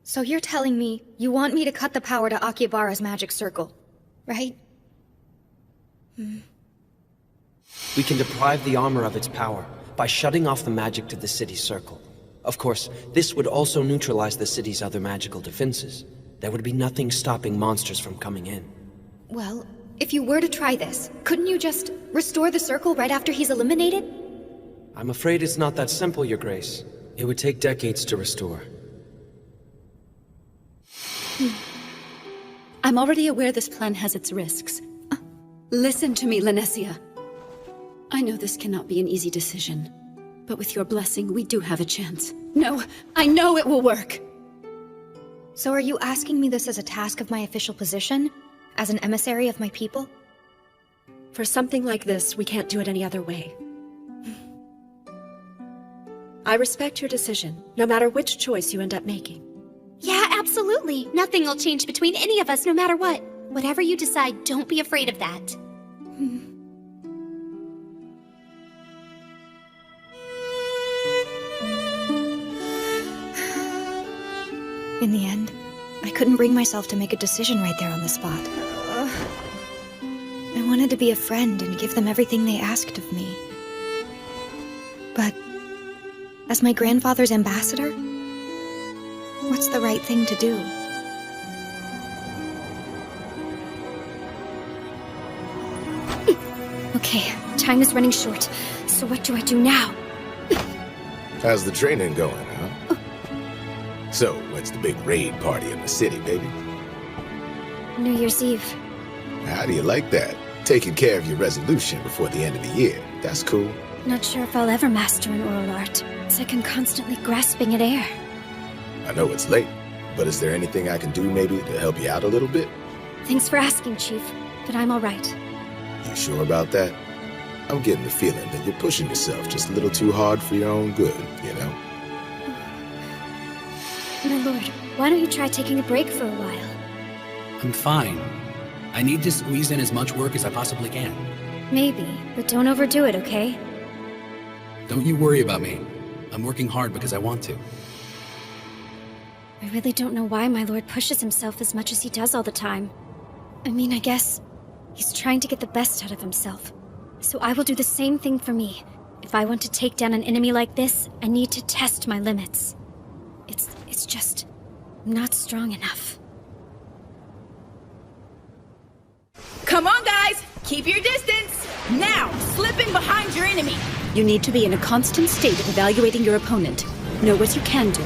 So you're telling me you want me to cut the power to Akihabara's magic circle, right? We can deprive the armor of its power by shutting off the magic to the city's circle. Of course, this would also neutralize the city's other magical defenses. There would be nothing stopping monsters from coming in. Well, if you were to try this, couldn't you just restore the circle right after he's eliminated? I'm afraid it's not that simple, Your Grace. It would take decades to restore. I'm already aware this plan has its risks. Listen to me, Lanessia. I know this cannot be an easy decision, but with your blessing, we do have a chance. No, I know it will work! So are you asking me this as a task of my official position? As an emissary of my people? For something like this, we can't do it any other way. I respect your decision, no matter which choice you end up making. Yeah, absolutely. Nothing will change between any of us, no matter what. Whatever you decide, don't be afraid of that. In the end, I couldn't bring myself to make a decision right there on the spot. I wanted to be a friend and give them everything they asked of me. But, as my grandfather's ambassador, what's the right thing to do? Okay, time is running short. So what do I do now? How's the training going, huh? So, when's the big raid party in the city, baby? New Year's Eve. How do you like that? Taking care of your resolution before the end of the year. That's cool. Not sure if I'll ever master an oral art. It's like I'm constantly grasping at air. I know it's late, but is there anything I can do maybe to help you out a little bit? Thanks for asking, Chief, but I'm all right. You sure about that? I'm getting the feeling that you're pushing yourself just a little too hard for your own good, you know? My lord, why don't you try taking a break for a while? I'm fine. I need to squeeze in as much work as I possibly can. Maybe, but don't overdo it, okay? Don't you worry about me. I'm working hard because I want to. I really don't know why my lord pushes himself as much as he does all the time. I mean, I guess he's trying to get the best out of himself. So I will do the same thing for me. If I want to take down an enemy like this, I need to test my limits. It's just not strong enough. Come on, guys! Keep your distance! Now, slip in behind your enemy! You need to be in a constant state of evaluating your opponent. Know what you can do,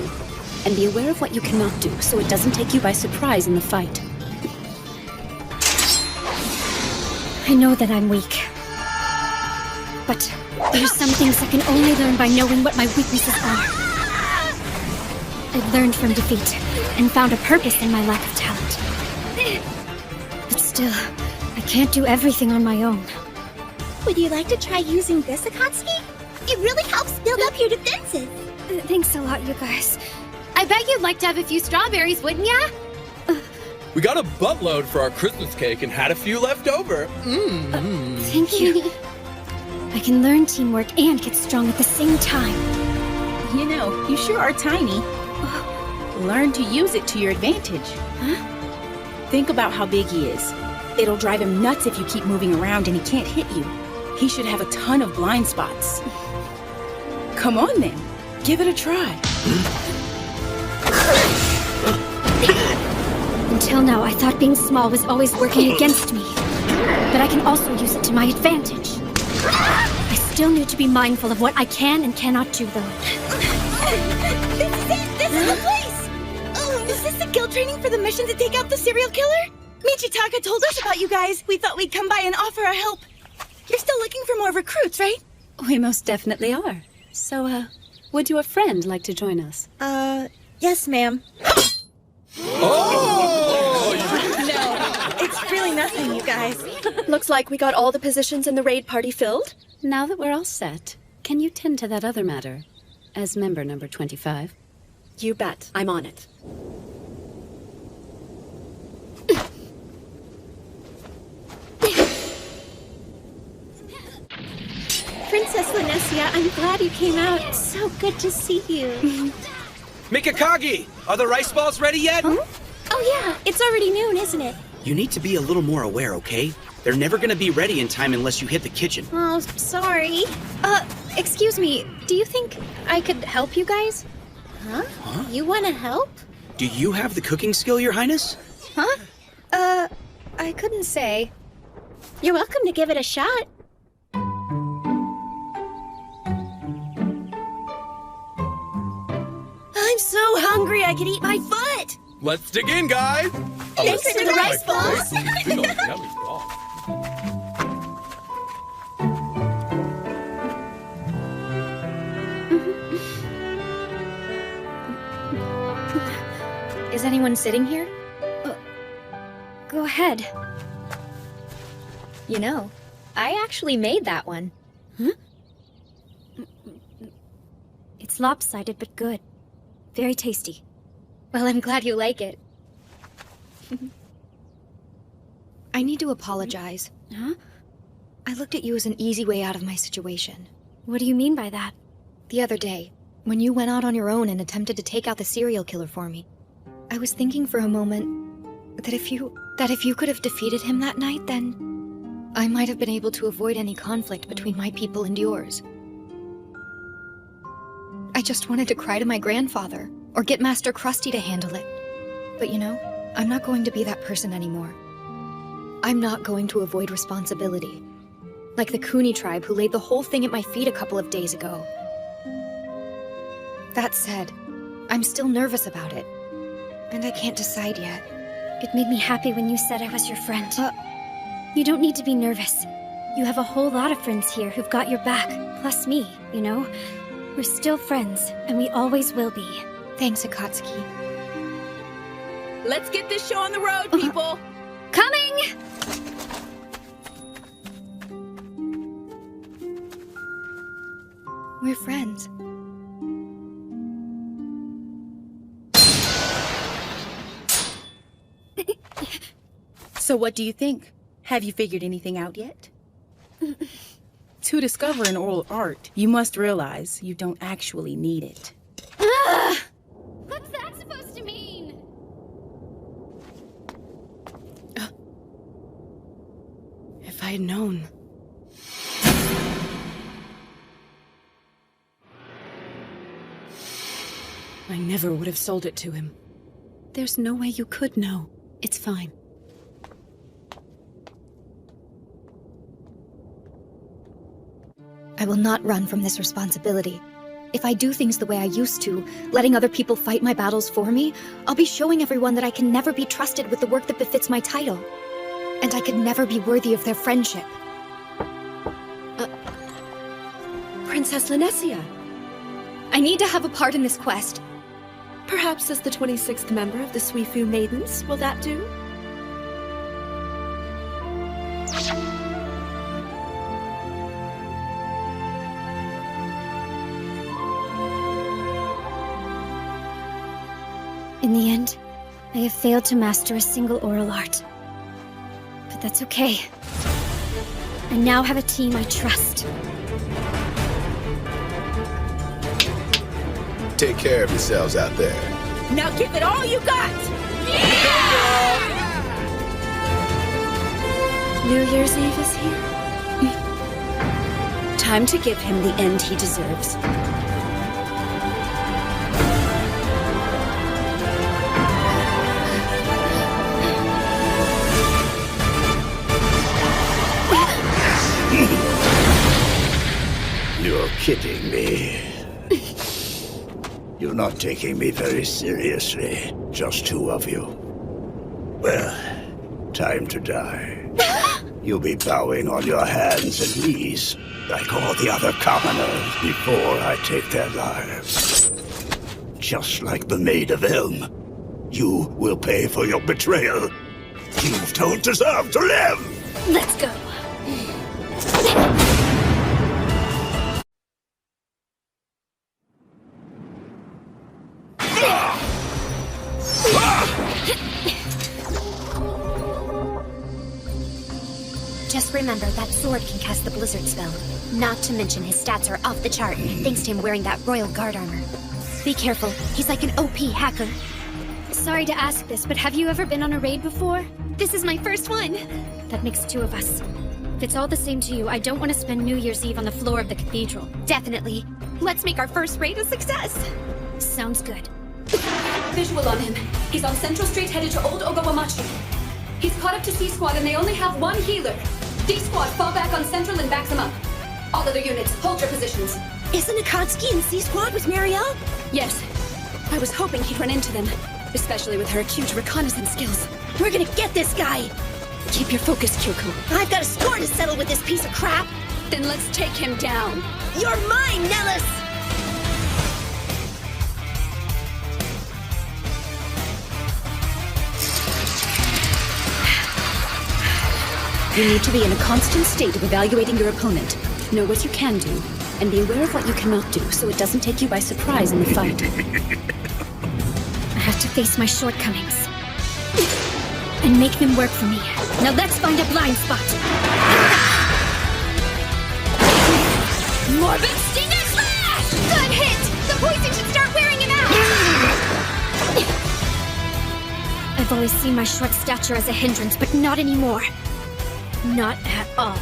and be aware of what you cannot do, so it doesn't take you by surprise in the fight. I know that I'm weak. But there's some things I can only learn by knowing what my weaknesses are. I've learned from defeat, and found a purpose in my lack of talent. But still, I can't do everything on my own. Would you like to try using this, Akatsuki? It really helps build up your defenses. Thanks a lot, you guys. I bet you'd like to have a few strawberries, wouldn't ya? We got a buttload for our Christmas cake and had a few left over. Thank you. I can learn teamwork and get strong at the same time. You know, you sure are tiny. Learn to use it to your advantage. Huh? Think about how big he is. It'll drive him nuts if you keep moving around and he can't hit you. He should have a ton of blind spots. Come on then, give it a try. Until now, I thought being small was always working against me. But I can also use it to my advantage. I still need to be mindful of what I can and cannot do, though. This is it! This is the place! Oh, is this the guild training for the mission to take out the serial killer? Michitaka told us about you guys. We thought we'd come by and offer our help. You're still looking for more recruits, right? We most definitely are. So, would your friend like to join us? Yes, ma'am. Oh! No, it's really nothing, you guys. Looks like we got all the positions in the raid party filled. Now that we're all set, can you tend to that other matter as member number 25? You bet. I'm on it. Princess Linesia, I'm glad you came out. It's so good to see you. Mikakagi! Are the rice balls ready yet? Huh? Oh yeah, it's already noon, isn't it? You need to be a little more aware, okay? They're never gonna be ready in time unless you hit the kitchen. Oh, sorry. Excuse me, do you think I could help you guys? Huh? You want to help? Do you have the cooking skill, Your Highness? Huh? I couldn't say. You're welcome to give it a shot. I'm so hungry I could eat my foot! Let's dig in, guys! Thanks for the rice balls! Yummy ball. Is anyone sitting here? Go ahead. You know, I actually made that one. Huh? It's lopsided, but good. Very tasty. Well, I'm glad you like it. I need to apologize. Huh? I looked at you as an easy way out of my situation. What do you mean by that? The other day, when you went out on your own and attempted to take out the serial killer for me, I was thinking for a moment that if you could have defeated him that night, then I might have been able to avoid any conflict between my people and yours. I just wanted to cry to my grandfather, or get Master Krusty to handle it. But you know, I'm not going to be that person anymore. I'm not going to avoid responsibility. Like the Kuni tribe who laid the whole thing at my feet a couple of days ago. That said, I'm still nervous about it. And I can't decide yet. It made me happy when you said I was your friend. You don't need to be nervous. You have a whole lot of friends here who've got your back, plus me, you know? We're still friends, and we always will be. Thanks, Akatsuki. Let's get this show on the road, people! Coming! We're friends. So what do you think? Have you figured anything out yet? To discover an oral art, you must realize you don't actually need it. What's that supposed to mean? If I had known. I never would have sold it to him. There's no way you could know. It's fine. I will not run from this responsibility. If I do things the way I used to, letting other people fight my battles for me, I'll be showing everyone that I can never be trusted with the work that befits my title. And I could never be worthy of their friendship. Princess Linesia. I need to have a part in this quest. Perhaps as the 26th member of the Suifu Maidens, will that do? In the end, I have failed to master a single oral art. But that's okay. I now have a team I trust. Take care of yourselves out there. Now give it all you got! New Year's Eve is here. Time to give him the end he deserves. You're kidding me. You're not taking me very seriously. Just two of you. Well, time to die. You'll be bowing on your hands and knees, like all the other commoners, before I take their lives. Just like the Maid of Elm, you will pay for your betrayal. You don't deserve to live! Let's go. Just remember, that sword can cast the Blizzard spell. Not to mention his stats are off the chart, thanks to him wearing that Royal Guard armor. Be careful, he's like an OP hacker. Sorry to ask this, but have you ever been on a raid before? This is my first one! That makes two of us. If it's all the same to you, I don't want to spend New Year's Eve on the floor of the cathedral. Definitely. Let's make our first raid a success! Sounds good. Visual on him. He's on Central Street headed to Old Ogawamachi. He's caught up to C-Squad and they only have one healer. D-Squad, fall back on Central and back them up. All other units, hold your positions. Isn't Akatsuki in C-Squad with Marielle? Yes. I was hoping he'd run into them, especially with her acute reconnaissance skills. We're gonna get this guy! Keep your focus, Kyoko. I've got a score to settle with this piece of crap! Then let's take him down. You're mine, Nellis! You need to be in a constant state of evaluating your opponent. Know what you can do, and be aware of what you cannot do, so it doesn't take you by surprise in the fight. I have to face my shortcomings. And make them work for me. Now let's find a blind spot. Morbid Stinger Slash! Good hit! The poison should start wearing him out! I've always seen my short stature as a hindrance, but not anymore. Not at all.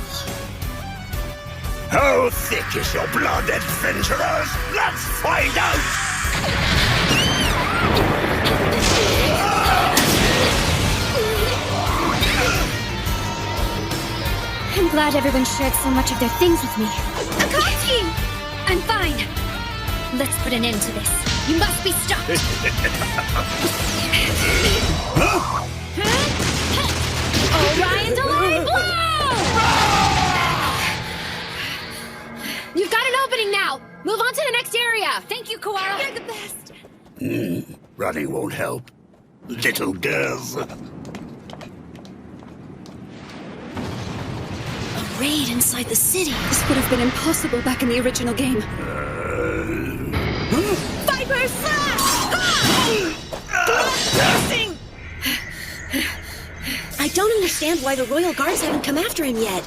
How thick is your blood, adventurers? Let's find out! I'm glad everyone shared so much of their things with me. Akatsuki! I'm fine. Let's put an end to this. You must be stopped. Orion Delayed Blow! You've got an opening now. Move on to the next area. Thank you, Kawara. You're the best. Running won't help. Little girls. A raid inside the city. This would have been impossible back in the original game. Viper Slash! Piercing! I don't understand why the Royal Guards haven't come after him yet.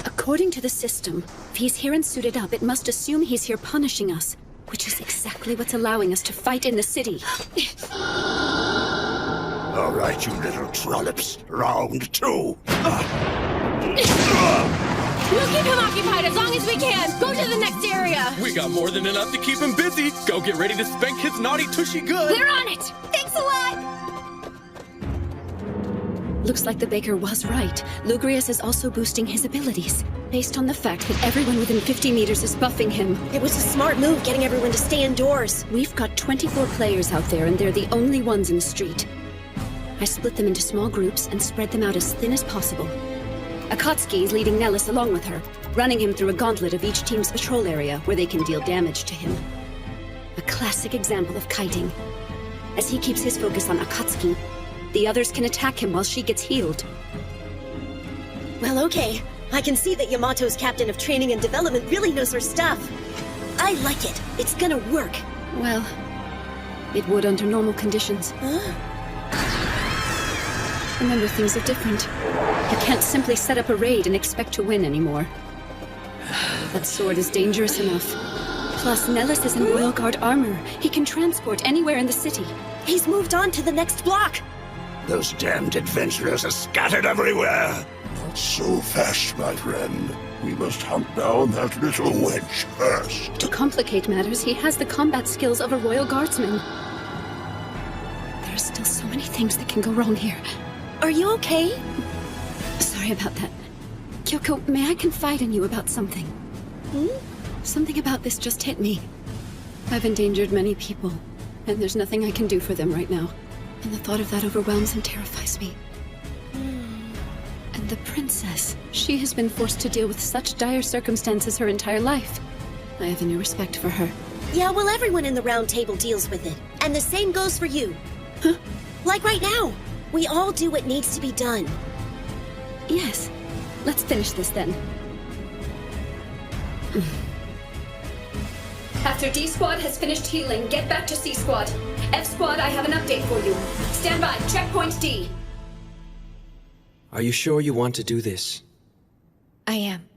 According to the system, if he's here and suited up, it must assume he's here punishing us, which is exactly what's allowing us to fight in the city. All right, you little trollops. Round two. We'll keep him occupied as long as we can. Go to the next area. We got more than enough to keep him busy. Go get ready to spank his naughty tushy good. We're on it. Thanks a lot! Looks like the Baker was right. Lugrius is also boosting his abilities, based on the fact that everyone within 50 meters is buffing him. It was a smart move getting everyone to stay indoors. We've got 24 players out there, and they're the only ones in the street. I split them into small groups and spread them out as thin as possible. Akatsuki is leading Nellis along with her, running him through a gauntlet of each team's patrol area where they can deal damage to him. A classic example of kiting. As he keeps his focus on Akatsuki, the others can attack him while she gets healed. Well, okay. I can see that Yamato's captain of training and development really knows her stuff. I like it. It's gonna work. Well, it would under normal conditions. Remember, things are different. You can't simply set up a raid and expect to win anymore. That sword is dangerous enough. Plus, Nellis is in Royal Guard armor. He can transport anywhere in the city. He's moved on to the next block. Those damned adventurers are scattered everywhere. Not so fast, my friend. We must hunt down that little wench first. To complicate matters, he has the combat skills of a Royal Guardsman. There are still so many things that can go wrong here. Are you okay? Sorry about that. Kyoko, may I confide in you about something? Something about this just hit me. I've endangered many people, and there's nothing I can do for them right now. And the thought of that overwhelms and terrifies me. And the princess, she has been forced to deal with such dire circumstances her entire life. I have a new respect for her. Yeah, well, everyone in the round table deals with it. And the same goes for you. Huh? Like right now. We all do what needs to be done. Yes. Let's finish this then. After D Squad has finished healing, get back to C Squad. F Squad, I have an update for you. Stand by, checkpoint D. Are you sure you want to do this? I am.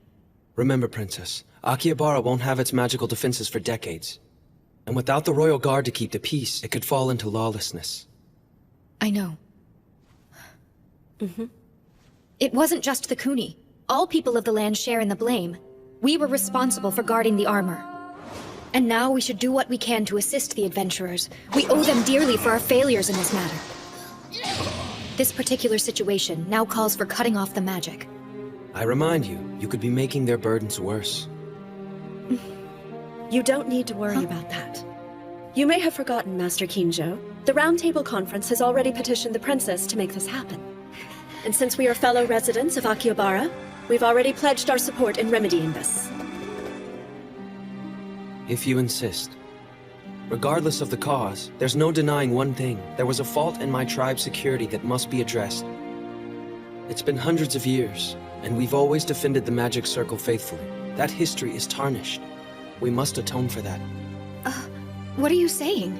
Remember, Princess, Akihabara won't have its magical defenses for decades. And without the Royal Guard to keep the peace, it could fall into lawlessness. I know. It wasn't just the Kuni. All people of the land share in the blame. We were responsible for guarding the armor. And now we should do what we can to assist the adventurers. We owe them dearly for our failures in this matter. This particular situation now calls for cutting off the magic. I remind you, you could be making their burdens worse. You don't need to worry about that. You may have forgotten, Master Kinjo. The Round Table Conference has already petitioned the princess to make this happen. And since we are fellow residents of Akihabara, we've already pledged our support in remedying this. If you insist. Regardless of the cause, there's no denying one thing. There was a fault in my tribe's security that must be addressed. It's been hundreds of years, and we've always defended the magic circle faithfully. That history is tarnished. We must atone for that. What are you saying?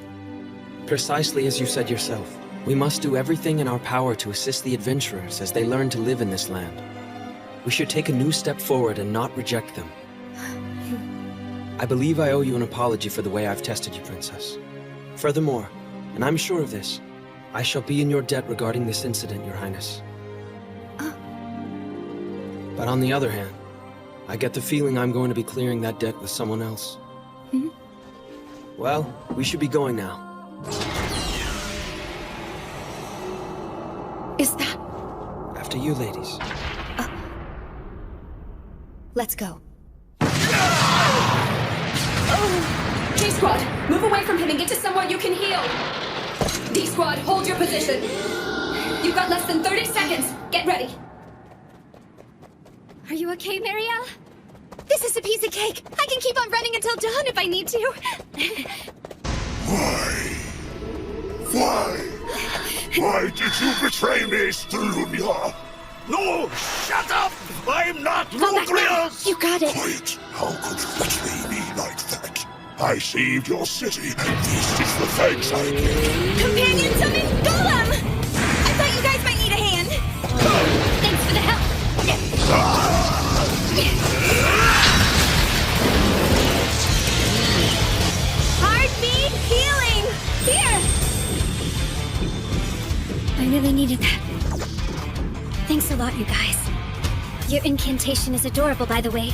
Precisely as you said yourself. We must do everything in our power to assist the adventurers as they learn to live in this land. We should take a new step forward and not reject them. I believe I owe you an apology for the way I've tested you, Princess. Furthermore, and I'm sure of this, I shall be in your debt regarding this incident, Your Highness. But on the other hand, I get the feeling I'm going to be clearing that debt with someone else. Well, we should be going now. Is that... After you, ladies. Let's go. J Squad, move away from him and get to somewhere you can heal. D Squad, hold your position. You've got less than 30 seconds. Get ready. Are you okay, Marielle? This is a piece of cake. I can keep on running until dawn if I need to. Why did you betray me, Strunia? No! Shut up! I'm not Lugrius! You got it. Quiet! How could you betray me like that? I saved your city, and this is the thanks I give. Companion summon Golem! I thought you guys might need a hand. Thanks for the help. Heartbeat healing! Here! I really needed that. Thanks a lot, you guys. Your incantation is adorable, by the way.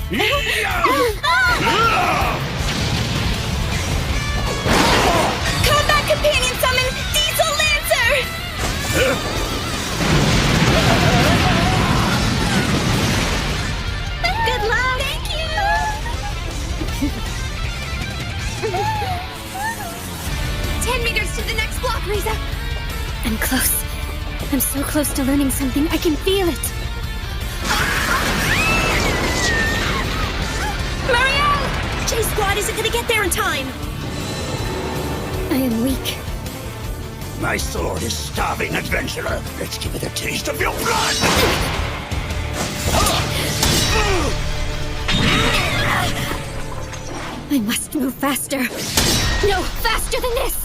Combat companion summon Diesel Lancer! Good luck! Thank you! 10 meters to the next block, Riza! I'm close. I'm so close to learning something. I can feel it. Marielle! J-Squad isn't gonna get there in time! I am weak. My sword is starving, adventurer. Let's give it a taste of your blood! I must move faster. No, faster than this!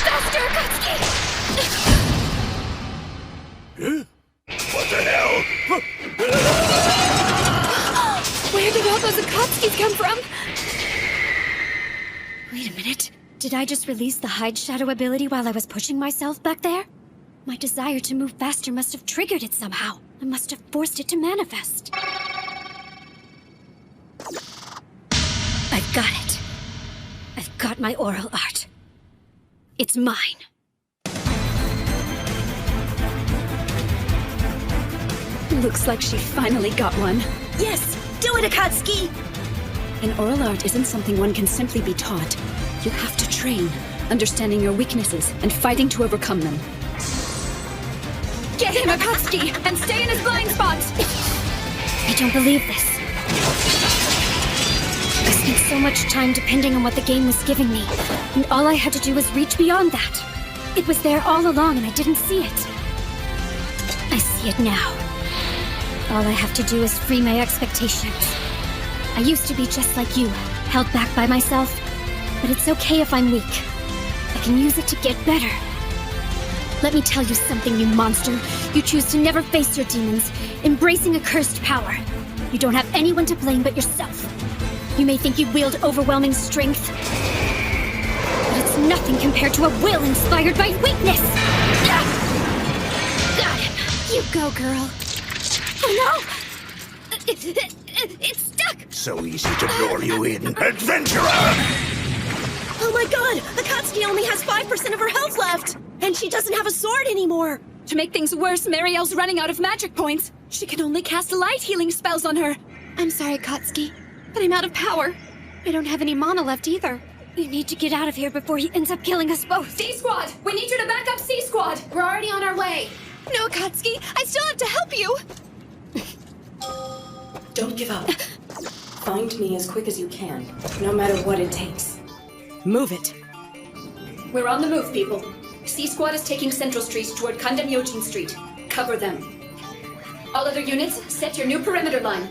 Faster, Akatsuki! What the hell? Where did all those Akatsuki's come from? Wait a minute. Did I just release the hide shadow ability while I was pushing myself back there? My desire to move faster must have triggered it somehow. I must have forced it to manifest. I've got it. I've got my oral art. It's mine. Looks like she finally got one. Yes! Do it, Akatsuki! An oral art isn't something one can simply be taught. You have to train, understanding your weaknesses and fighting to overcome them. Get him, Akatsuki, and stay in his blind spots! I don't believe this. I spent so much time depending on what the game was giving me, and all I had to do was reach beyond that. It was there all along and I didn't see it. I see it now. All I have to do is free my expectations. I used to be just like you, held back by myself, but it's okay if I'm weak. I can use it to get better. Let me tell you something, you monster. You choose to never face your demons, embracing a cursed power. You don't have anyone to blame but yourself. You may think you wield overwhelming strength, but it's nothing compared to a will inspired by weakness! Got him! You go, girl. Oh no! It's stuck! So easy to lure you in, adventurer! Oh my god! Akatsuki only has 5% of her health left! And she doesn't have a sword anymore! To make things worse, Marielle's running out of magic points. She can only cast light healing spells on her. I'm sorry, Akatsuki, but I'm out of power. I don't have any mana left either. We need to get out of here before he ends up killing us both. C-Squad! We need you to back up C-Squad! We're already on our way. No, Akatsuki, I still have to help you! Don't give up. Find me as quick as you can, no matter what it takes. Move it. We're on the move, people. C-Squad is taking Central Street toward Kandamyojin Street. Cover them. All other units, set your new perimeter line.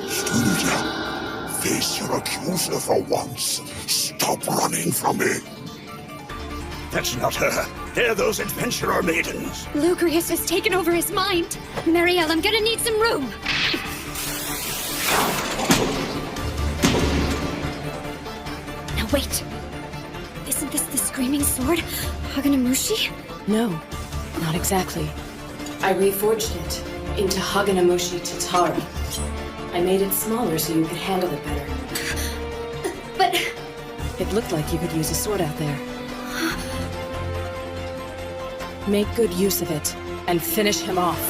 Studia, face your accuser for once. Stop running from me. That's not her. They're those adventurer maidens. Lugrius has taken over his mind. Marielle, I'm gonna need some room. Now wait. Isn't this the Screaming Sword? Haganamushi? No, not exactly. I reforged it into Haganamushi Tatara. I made it smaller so you could handle it better. But... It looked like you could use a sword out there. Make good use of it, and finish him off.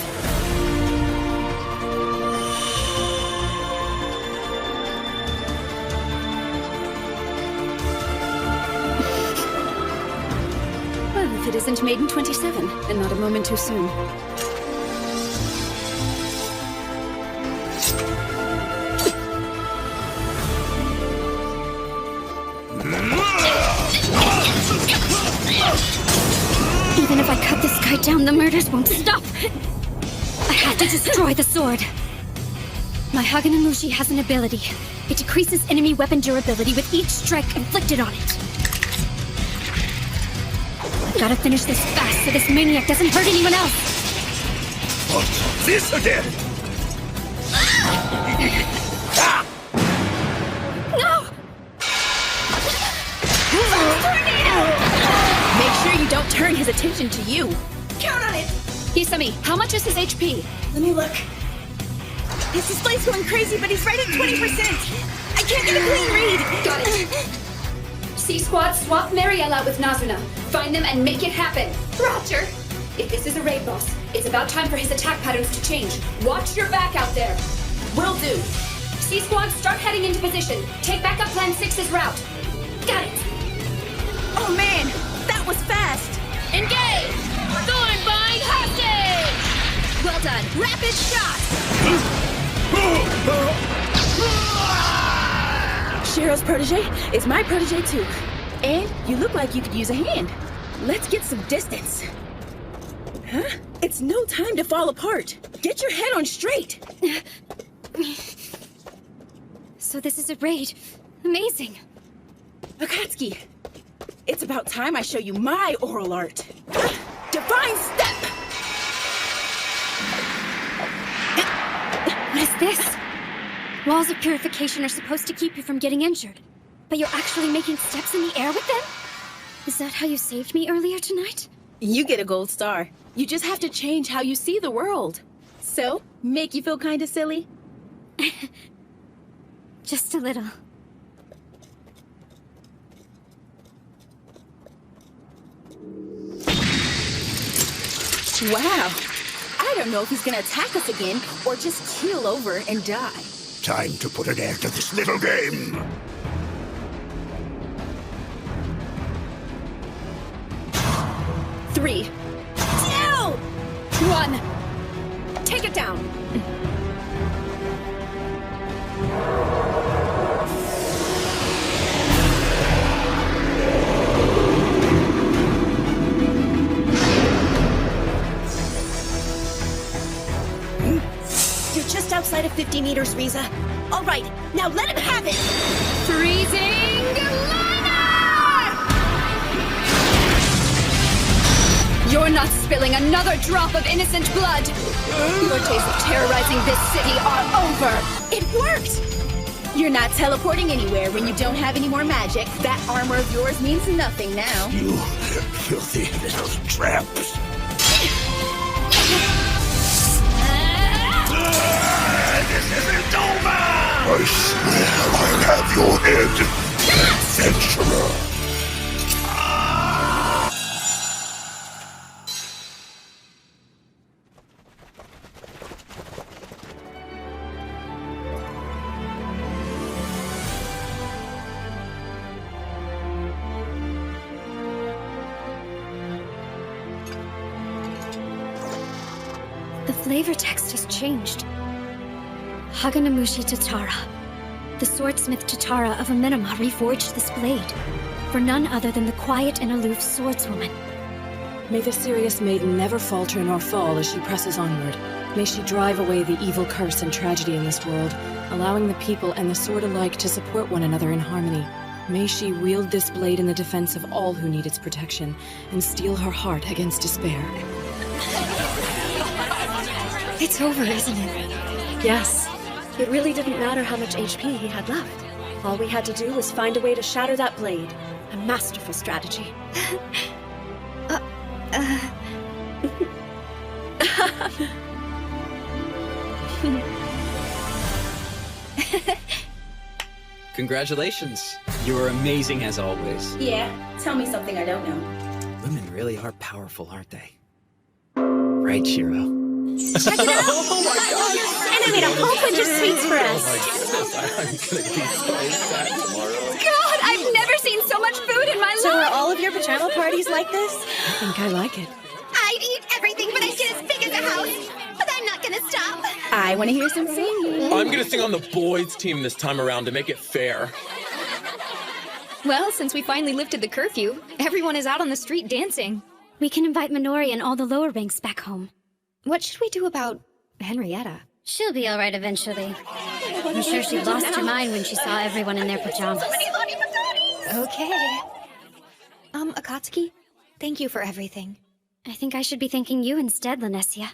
Well, if it isn't Maiden 27, and not a moment too soon. Even if I cut this guy down, the murders won't stop. I have to destroy the sword. My Haganamushi has an ability. It decreases enemy weapon durability with each strike inflicted on it. Gotta finish this fast so this maniac doesn't hurt anyone else. What's this again? No! Make sure you don't turn his attention to you. Count on it! Hisami, how much is his HP? Let me look. His display's going crazy, but he's right at 20%. I can't get a clean read. Got it. C-Squad, swap Marielle out with Nazuna. Find them and make it happen. Roger. If this is a raid boss, it's about time for his attack patterns to change. Watch your back out there. Will do. C-Squad, start heading into position. Take back up Plan 6's route. Got it. Oh man, that was fast. Engage! Thornbind hostage! Well done. Rapid shot. Shiro's protege is my protege too. And you look like you could use a hand. Let's get some distance. Huh? It's no time to fall apart. Get your head on straight. So this is a raid. Amazing. Akatsuki, it's about time I show you my oral art. Divine Step! What is this? Walls of purification are supposed to keep you from getting injured, but you're actually making steps in the air with them? Is that how you saved me earlier tonight? You get a gold star. You just have to change how you see the world. So, make you feel kinda silly? Just a little. Wow. I don't know if he's gonna attack us again or just keel over and die. Time to put an end to this little game. Three, 2, 1. Take it down. You're just outside of 50 meters, Riza. All right, now let him have it! Freezing Liner! You're not spilling another drop of innocent blood. Your days of terrorizing this city are over. It worked! You're not teleporting anywhere when you don't have any more magic. That armor of yours means nothing now. You filthy little tramps. This isn't over! I swear I'll have your head, adventurer. The flavor text has changed. Haganamushi Tatara. The swordsmith Tatara of Amenama reforged this blade. For none other than the quiet and aloof swordswoman. May the Sirius Maiden never falter nor fall as she presses onward. May she drive away the evil curse and tragedy in this world, allowing the people and the sword alike to support one another in harmony. May she wield this blade in the defense of all who need its protection, and steel her heart against despair. It's over, isn't it? Yes. It really didn't matter how much HP he had left. All we had to do was find a way to shatter that blade. A masterful strategy. Congratulations. You're amazing as always. Yeah, tell me something I don't know. Women really are powerful, aren't they? Right, Shiro? Check it out! Oh my god! And I made a whole bunch of sweets for us. I'm gonna be so sad tomorrow. God, I've never seen so much food in my So life! are all of your pajama parties like this? I think I like it. I'd eat everything, but I get as big as a house. But I'm not gonna stop. I want to hear some singing. I'm gonna sing on the boys' team this time around to make it fair. Well, since we finally lifted the curfew, everyone is out on the street dancing. We can invite Minori and all the lower ranks back home. What should we do about Henrietta? She'll be alright eventually. I'm sure she lost her mind when she saw everyone in their pajamas. Okay. Akatsuki, thank you for everything. I think I should be thanking you instead, Lanessia.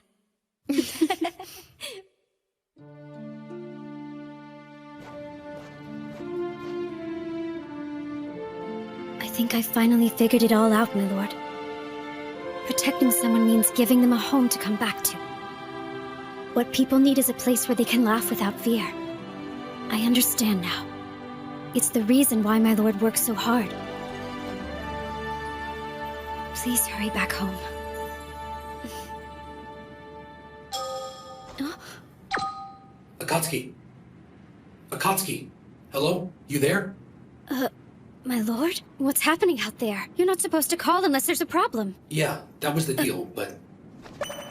I think I finally figured it all out, my lord. Protecting someone means giving them a home to come back to. What people need is a place where they can laugh without fear. I understand now. It's the reason why my lord works so hard. Please hurry back home. Akatsuki. Akatsuki. Hello? You there? My lord? What's happening out there? You're not supposed to call unless there's a problem. Yeah, that was the deal, but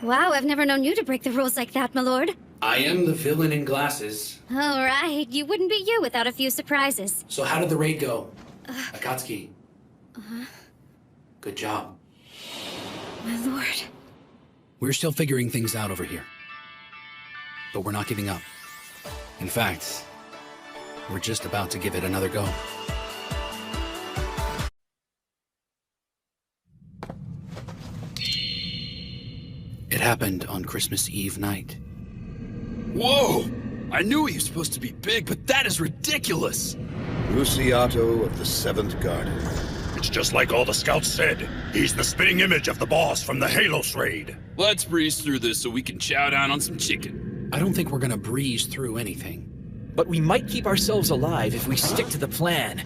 Wow, I've never known you to break the rules like that, my lord. I am the villain in glasses. All right, you wouldn't be you without a few surprises. So how did the raid go? Akatsuki. Good job. My lord. We're still figuring things out over here. But we're not giving up. In fact, we're just about to give it another go. It happened on Christmas Eve night. Whoa! I knew he was supposed to be big, but that is ridiculous! Luciato of the Seventh Garden. It's just like all the scouts said. He's the spitting image of the boss from the Halos raid. Let's breeze through this so we can chow down on some chicken. I don't think we're gonna breeze through anything. But we might keep ourselves alive if we stick to the plan.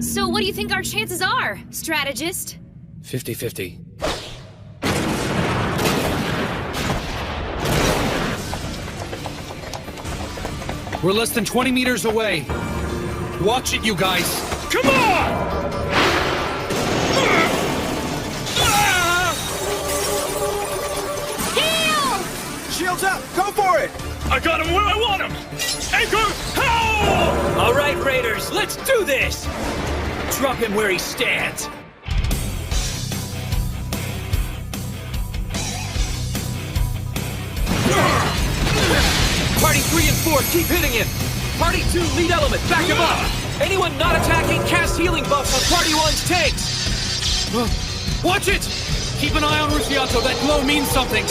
So what do you think our chances are, strategist? 50-50. We're less than 20 meters away. Watch it, you guys. Come on! Heal! Shields up! Go for it! I got him where I want him! Anchor, how? All right, Raiders, let's do this! Drop him where he stands. Party 3 and 4, keep hitting him! Party 2, lead element, back him up! Anyone not attacking, cast healing buffs on Party 1's tanks! Watch it! Keep an eye on Luciato, that glow means something!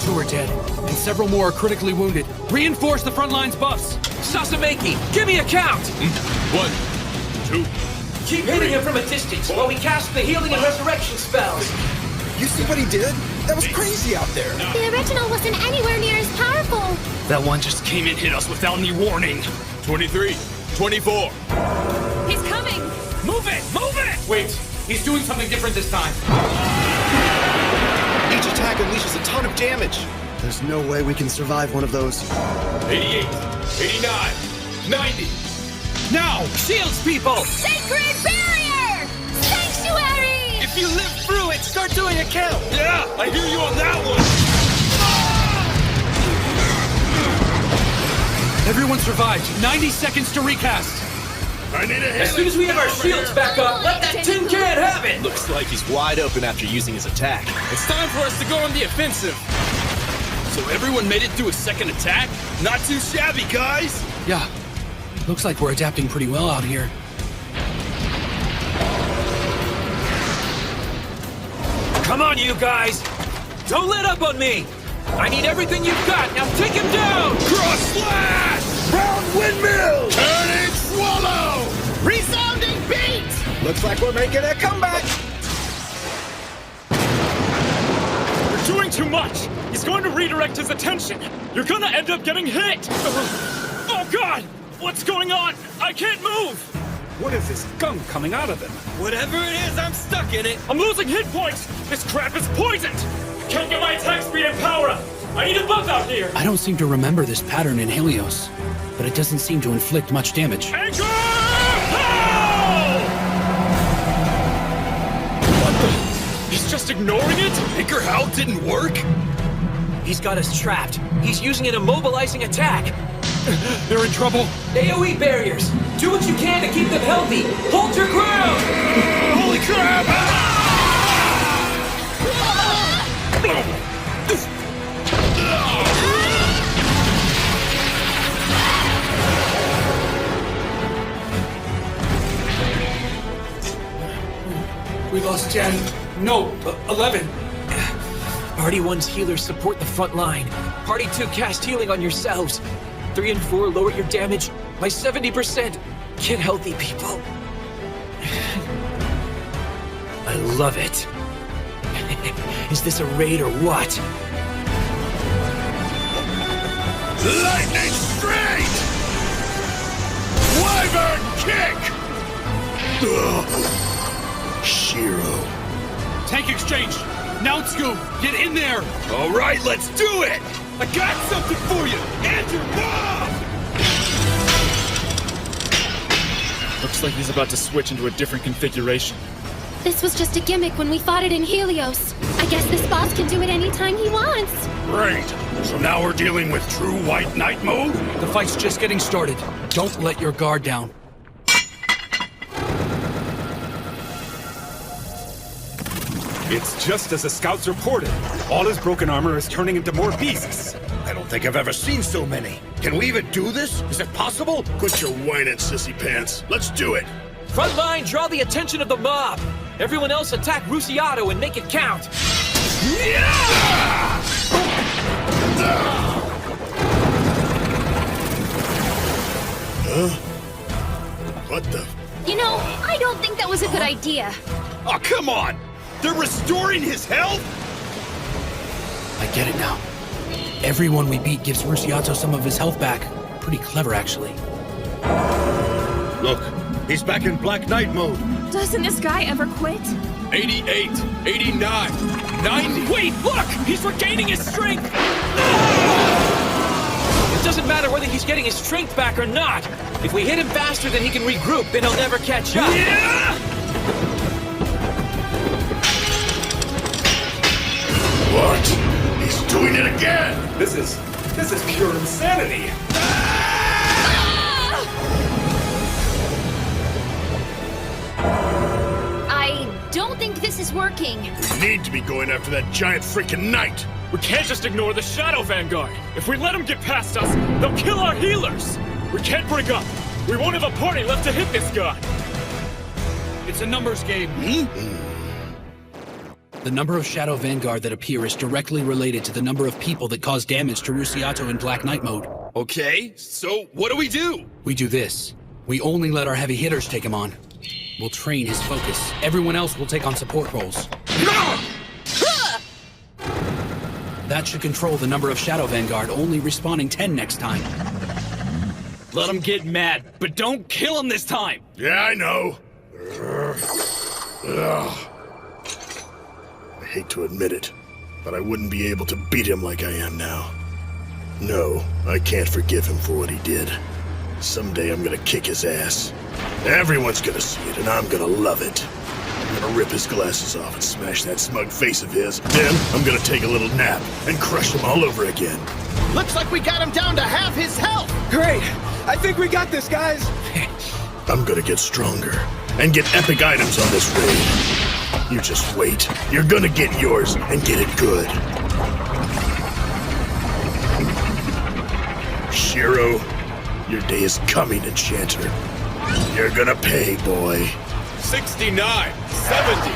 Two are dead, and several more are critically wounded. Reinforce the front line's buffs! Sasameki, give me a count! 1, 2. Keep hitting him from a distance while we cast the healing and resurrection spells! You see what he did? That was crazy out there! The original wasn't anywhere near as powerful. That one just came and hit us without any warning. 23, 24. He's coming! Move it! Move it! Wait, he's doing something different this time. Each attack unleashes a ton of damage. There's no way we can survive one of those. 88, 89, 90. Now! Shields, people! Sacred barrier! Sanctuary! If you live through it, start doing a count! Yeah, I hear you on that one! Everyone survived. 90 seconds to recast. I need a As soon as we have our shields back up, let that tin can have it! Looks like he's wide open after using his attack. It's time for us to go on the offensive. So everyone made it through a second attack? Not too shabby, guys! Yeah, looks like we're adapting pretty well out here. Come on, you guys! Don't let up on me! I need everything you've got! Now take him down! Cross slash! Round windmill! Turning swallow! Resounding beat! Looks like we're making a comeback! You're doing too much! He's going to redirect his attention! You're gonna end up getting hit! Oh god! What's going on? I can't move! What is this gunk coming out of him? Whatever it is, I'm stuck in it! I'm losing hit points! This crap is poisoned! Can't get my attack speed and power up! I need a buff out here! I don't seem to remember this pattern in Helios, but it doesn't seem to inflict much damage. Anchor! How? What the? He's just ignoring it? Anchor How didn't work? He's got us trapped. He's using an immobilizing attack. They're in trouble. AoE barriers! Do what you can to keep them healthy! Hold your ground! Holy crap! We lost 10. No, 11. Party 1's healers support the front line. Party 2 cast healing on yourselves. 3 and 4 lower your damage by 70%. Get healthy, people. I love it. Is this a raid or what? Lightning straight! Wyvern kick! Shiro. Tank exchange! Now Scoop, get in there! All right, let's do it! I got something for you! And your mom! Looks like he's about to switch into a different configuration. This was just a gimmick when we fought it in Helios. I guess this boss can do it anytime he wants. Great. So now we're dealing with true White Knight mode? The fight's just getting started. Don't let your guard down. It's just as the scouts reported. All his broken armor is turning into more beasts. I don't think I've ever seen so many. Can we even do this? Is it possible? Quit your whining, sissy pants. Let's do it. Front line, draw the attention of the mob. Everyone else attack Rusiato and make it count. Huh? What the? You know, I don't think that was a good idea. Oh, come on! They're restoring his health? I get it now. Everyone we beat gives Rusiato some of his health back. Pretty clever, actually. Look, he's back in Black Knight mode. Doesn't this guy ever quit? 88, 89, 90. Wait, look! He's regaining his strength! It doesn't matter whether he's getting his strength back or not. If we hit him faster than he can regroup, then he'll never catch up. What? He's doing it again! This is pure insanity. I don't think this is working. We need to be going after that giant freaking knight! We can't just ignore the Shadow Vanguard. If we let them get past us, they'll kill our healers. We can't break up. We won't have a party left to hit this guy. It's a numbers game. The number of Shadow Vanguard that appear is directly related to the number of people that cause damage to Rusiato in Black Knight mode. Okay, so what do? We do this. We only let our heavy hitters take him on. We'll train his focus. Everyone else will take on support roles. That should control the number of Shadow Vanguard, only respawning 10 next time. Let him get mad, but don't kill him this time! Yeah, I know. I hate to admit it, but I wouldn't be able to beat him like I am now. No, I can't forgive him for what he did. Someday I'm gonna kick his ass. Everyone's gonna see it, and I'm gonna love it. I'm gonna rip his glasses off and smash that smug face of his. Then I'm gonna take a little nap and crush him all over again. Looks like we got him down to half his health! Great! I think we got this, guys! I'm gonna get stronger and get epic items on this raid. You just wait. You're gonna get yours and get it good. Shiro, your day is coming, Enchanter. You're gonna pay, boy. 69, 70.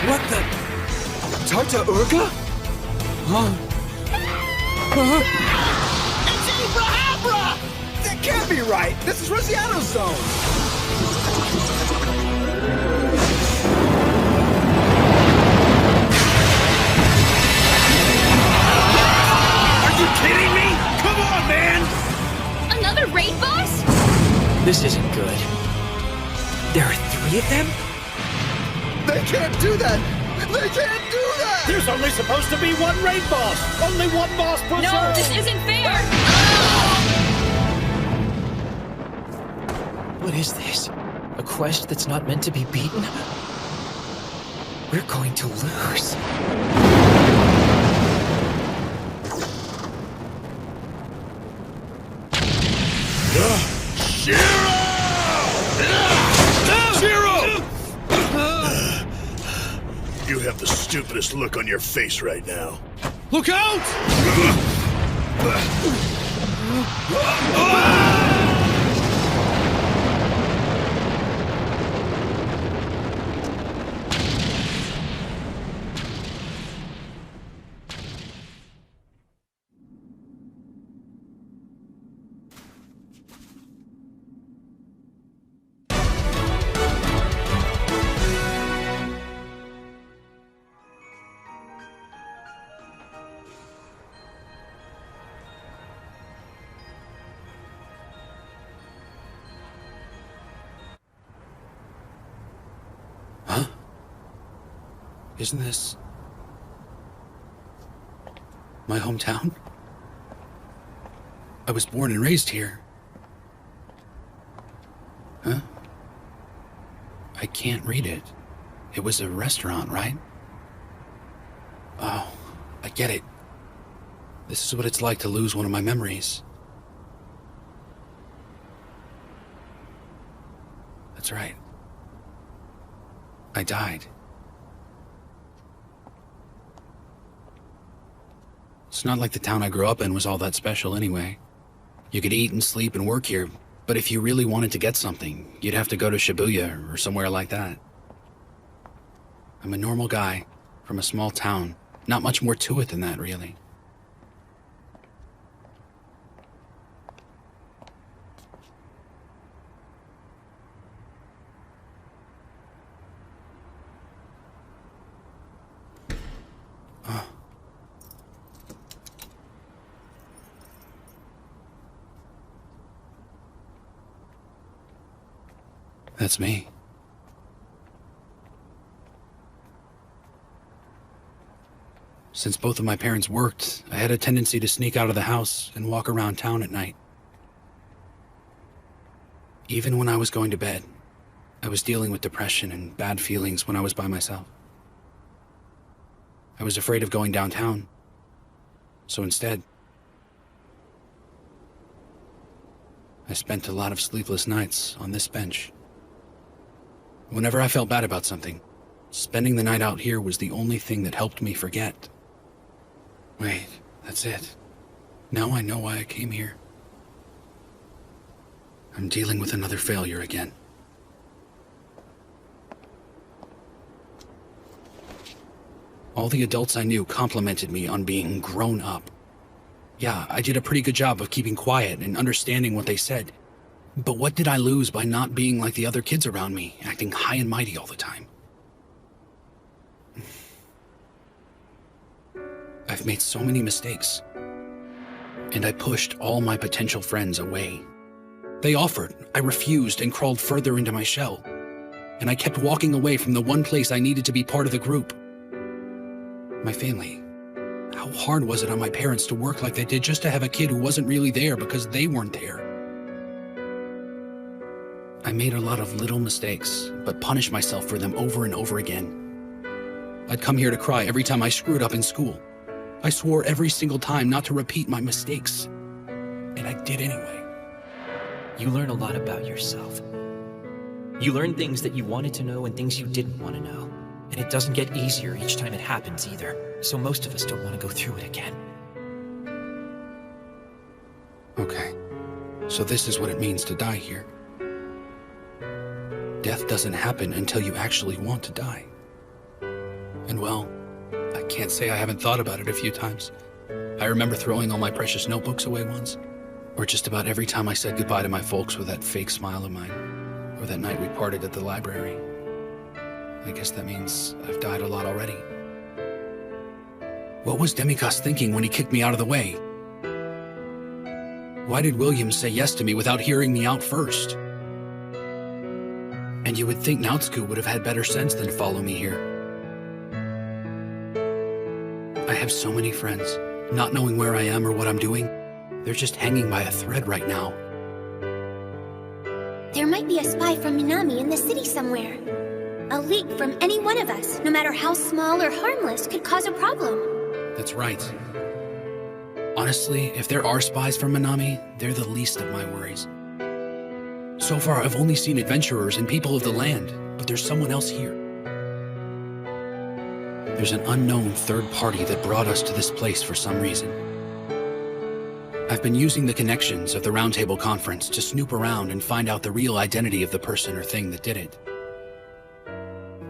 What the? Tarta Urga? It's Abrahambra! That can't be right! This is Rosiano's zone! Are you kidding me? Come on, man! Another raid boss? This isn't good. There are 3 of them? They can't do that! They can't do that! There's only supposed to be one raid boss! Only one boss per No, zone! this isn't fair! What is this? A quest that's not meant to be beaten? We're going to lose. You have the stupidest look on your face right now. Look out! Isn't this my hometown? I was born and raised here. Huh? I can't read it. It was a restaurant, right? Oh, I get it. This is what it's like to lose one of my memories. That's right. I died. It's not like the town I grew up in was all that special anyway. You could eat and sleep and work here, but if you really wanted to get something, you'd have to go to Shibuya or somewhere like that. I'm a normal guy from a small town. Not much more to it than that, really. That's me. Since both of my parents worked, I had a tendency to sneak out of the house and walk around town at night. Even when I was going to bed, I was dealing with depression and bad feelings when I was by myself. I was afraid of going downtown, so instead, I spent a lot of sleepless nights on this bench. Whenever I felt bad about something, spending the night out here was the only thing that helped me forget. Wait, that's it. Now I know why I came here. I'm dealing with another failure again. All the adults I knew complimented me on being grown up. Yeah, I did a pretty good job of keeping quiet and understanding what they said. But what did I lose by not being like the other kids around me, acting high and mighty all the time? I've made so many mistakes, and I pushed all my potential friends away. They offered, I refused, and crawled further into my shell. And I kept walking away from the one place I needed to be part of the group. My family. How hard was it on my parents to work like they did just to have a kid who wasn't really there because they weren't there? I made a lot of little mistakes, but punished myself for them over and over again. I'd come here to cry every time I screwed up in school. I swore every single time not to repeat my mistakes. And I did anyway. You learn a lot about yourself. You learn things that you wanted to know and things you didn't want to know. And it doesn't get easier each time it happens either, so most of us don't want to go through it again. Okay, so this is what it means to die here. Death doesn't happen until you actually want to die. And well, I can't say I haven't thought about it a few times. I remember throwing all my precious notebooks away once, or just about every time I said goodbye to my folks with that fake smile of mine, or that night we parted at the library. I guess that means I've died a lot already. What was Demikos thinking when he kicked me out of the way? Why did Williams say yes to me without hearing me out first? And you would think Naotsku would have had better sense than follow me here. I have so many friends, not knowing where I am or what I'm doing. They're just hanging by a thread right now. There might be a spy from Minami in the city somewhere. A leak from any one of us, no matter how small or harmless, could cause a problem. That's right. Honestly, if there are spies from Minami, they're the least of my worries. So far, I've only seen adventurers and people of the land, but there's someone else here. There's an unknown third party that brought us to this place for some reason. I've been using the connections of the Roundtable Conference to snoop around and find out the real identity of the person or thing that did it.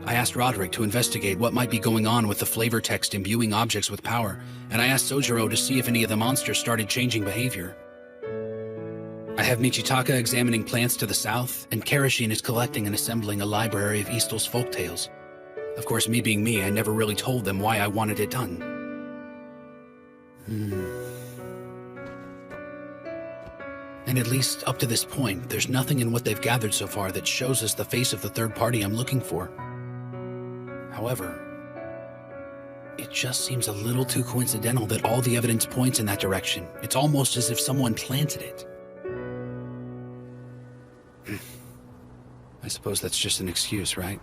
I asked Roderick to investigate what might be going on with the flavor text imbuing objects with power, and I asked Sojiro to see if any of the monsters started changing behavior. I have Michitaka examining plants to the south, and Karashin is collecting and assembling a library of Eastel's folktales. Of course, me being me, I never really told them why I wanted it done. And at least up to this point, there's nothing in what they've gathered so far that shows us the face of the third party I'm looking for. However, It just seems a little too coincidental that all the evidence points in that direction. It's almost as if someone planted it. I suppose that's just an excuse, right?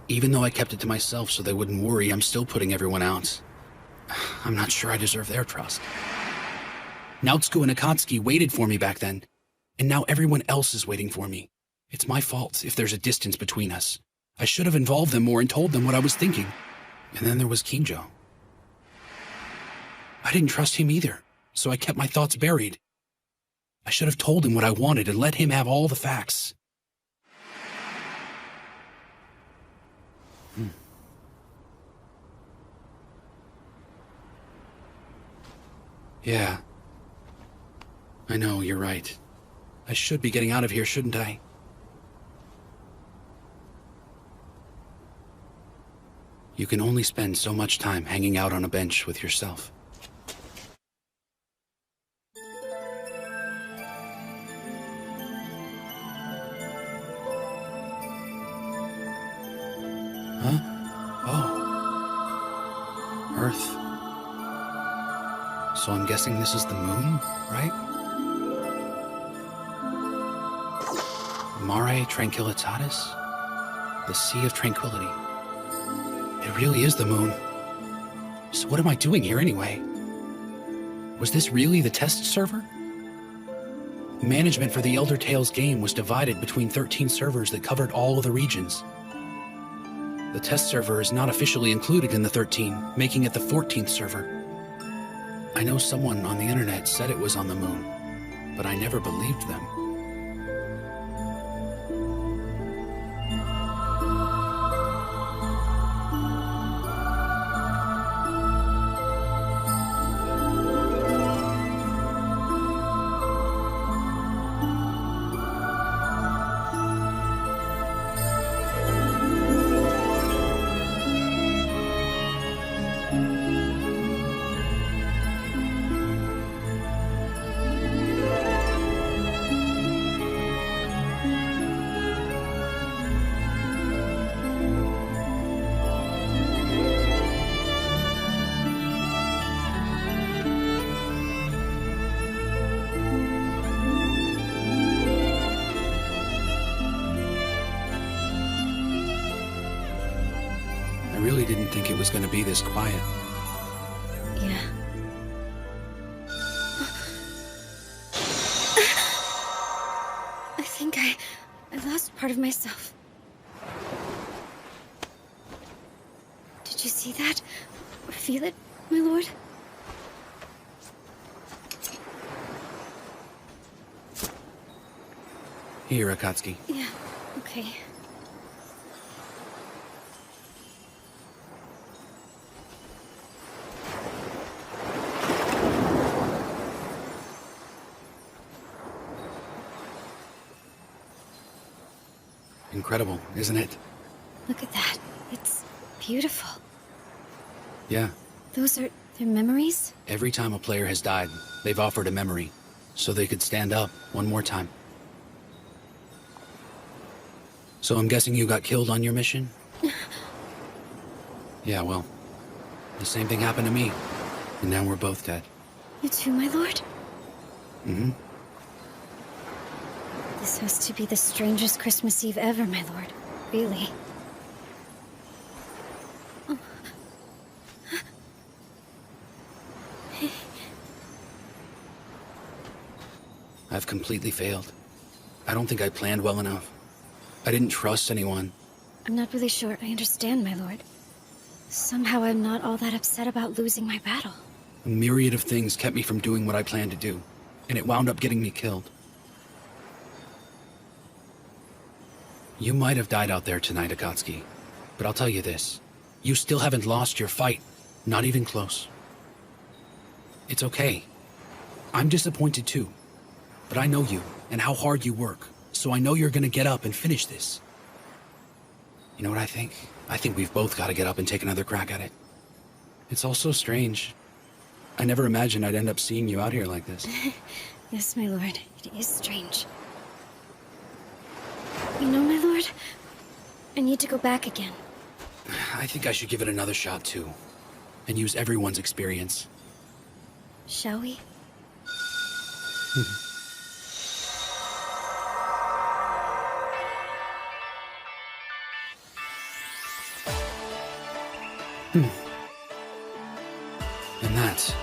Even though I kept it to myself so they wouldn't worry, I'm still putting everyone out. I'm not sure I deserve their trust. Nautsko and Akatsuki waited for me back then, and now everyone else is waiting for me. It's my fault if there's a distance between us. I should have involved them more and told them what I was thinking. And then there was Kinjo. I didn't trust him either, so I kept my thoughts buried. I should have told him what I wanted and let him have all the facts. Yeah. I know, you're right. I should be getting out of here, shouldn't I? You can only spend so much time hanging out on a bench with yourself. Huh? Oh. Earth. So I'm guessing this is the moon, right? Mare Tranquillitatis? The Sea of Tranquility. It really is the moon. So what am I doing here anyway? Was this really the test server? Management for the Elder Tales game was divided between 13 servers that covered all of the regions. The test server is not officially included in the 13, making it the 14th server. I know someone on the internet said it was on the moon, but I never believed them. I really didn't think it was going to be this quiet. Yeah. I think I lost part of myself. Did you see that? Or feel it, my lord? Here, Akatsuki. Yeah, okay. Incredible, isn't it? Look at that. It's beautiful. Yeah. Those are their memories? Every time a player has died, they've offered a memory, so they could stand up one more time. So I'm guessing you got killed on your mission? Yeah, well, the same thing happened to me, and now we're both dead. You too, my lord? Mm-hmm. This has to be the strangest Christmas Eve ever, my lord. Really. I've completely failed. I don't think I planned well enough. I didn't trust anyone. I'm not really sure I understand, my lord. Somehow I'm not all that upset about losing my battle. A myriad of things kept me from doing what I planned to do, and it wound up getting me killed. You might have died out there tonight, Akatsuki, but I'll tell you this. You still haven't lost your fight. Not even close. It's okay. I'm disappointed too. But I know you, and how hard you work, so I know you're gonna get up and finish this. You know what I think? I think we've both gotta get up and take another crack at it. It's all so strange. I never imagined I'd end up seeing you out here like this. Yes, my lord. It is strange. You know, my lord, I need to go back again. I think I should give it another shot too. and use everyone's experience. Shall we? And that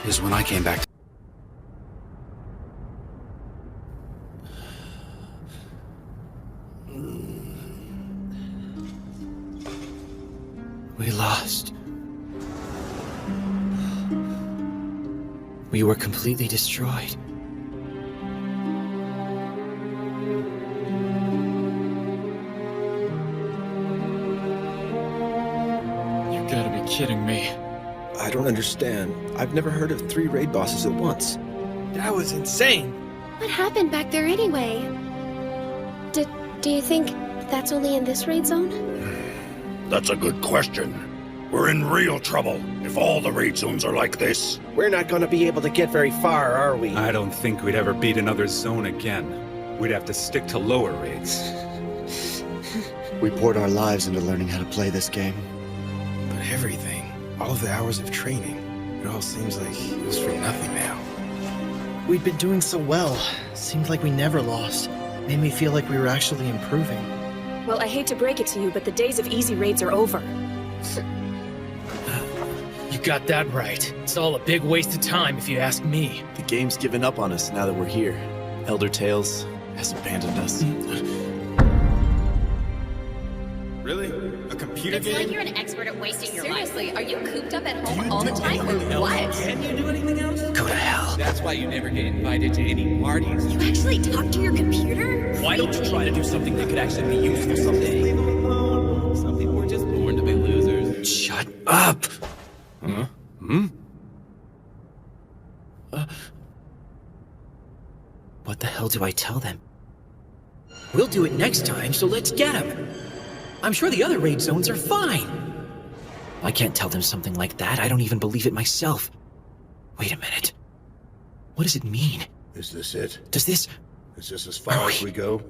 is when I came back. We lost. We were completely destroyed. You gotta be kidding me. I don't understand. I've never heard of 3 raid bosses at once. That was insane. What happened back there anyway? Do you think that's only in this raid zone? That's a good question. We're in real trouble if all the raid zones are like this. We're not gonna be able to get very far, are we? I don't think we'd ever beat another zone again. We'd have to stick to lower raids. We poured our lives into learning how to play this game. But everything, all the hours of training, it all seems like it was for nothing now. We'd been doing so well. Seemed like we never lost. Made me feel like we were actually improving. Well, I hate to break it to you, but the days of easy raids are over. You got that right. It's all a big waste of time, if you ask me. The game's given up on us now that we're here. Elder Tales has abandoned us. Really? A computer It's game? like you're an expert at wasting your life. Seriously, are you cooped up at home all the time or what? Can you do anything else? Go to hell. That's why you never get invited to any parties. You actually talk to your computer? Why don't you try to do something that could actually be useful someday? Leave them alone. Some people were just born to be losers. Shut up! Huh? Hmm? What the hell do I tell them? We'll do it next time, so let's get them. I'm sure the other raid zones are fine. I can't tell them something like that. I don't even believe it myself. Wait a minute. What does it mean? Is this it? Does this... Is this as far as we go?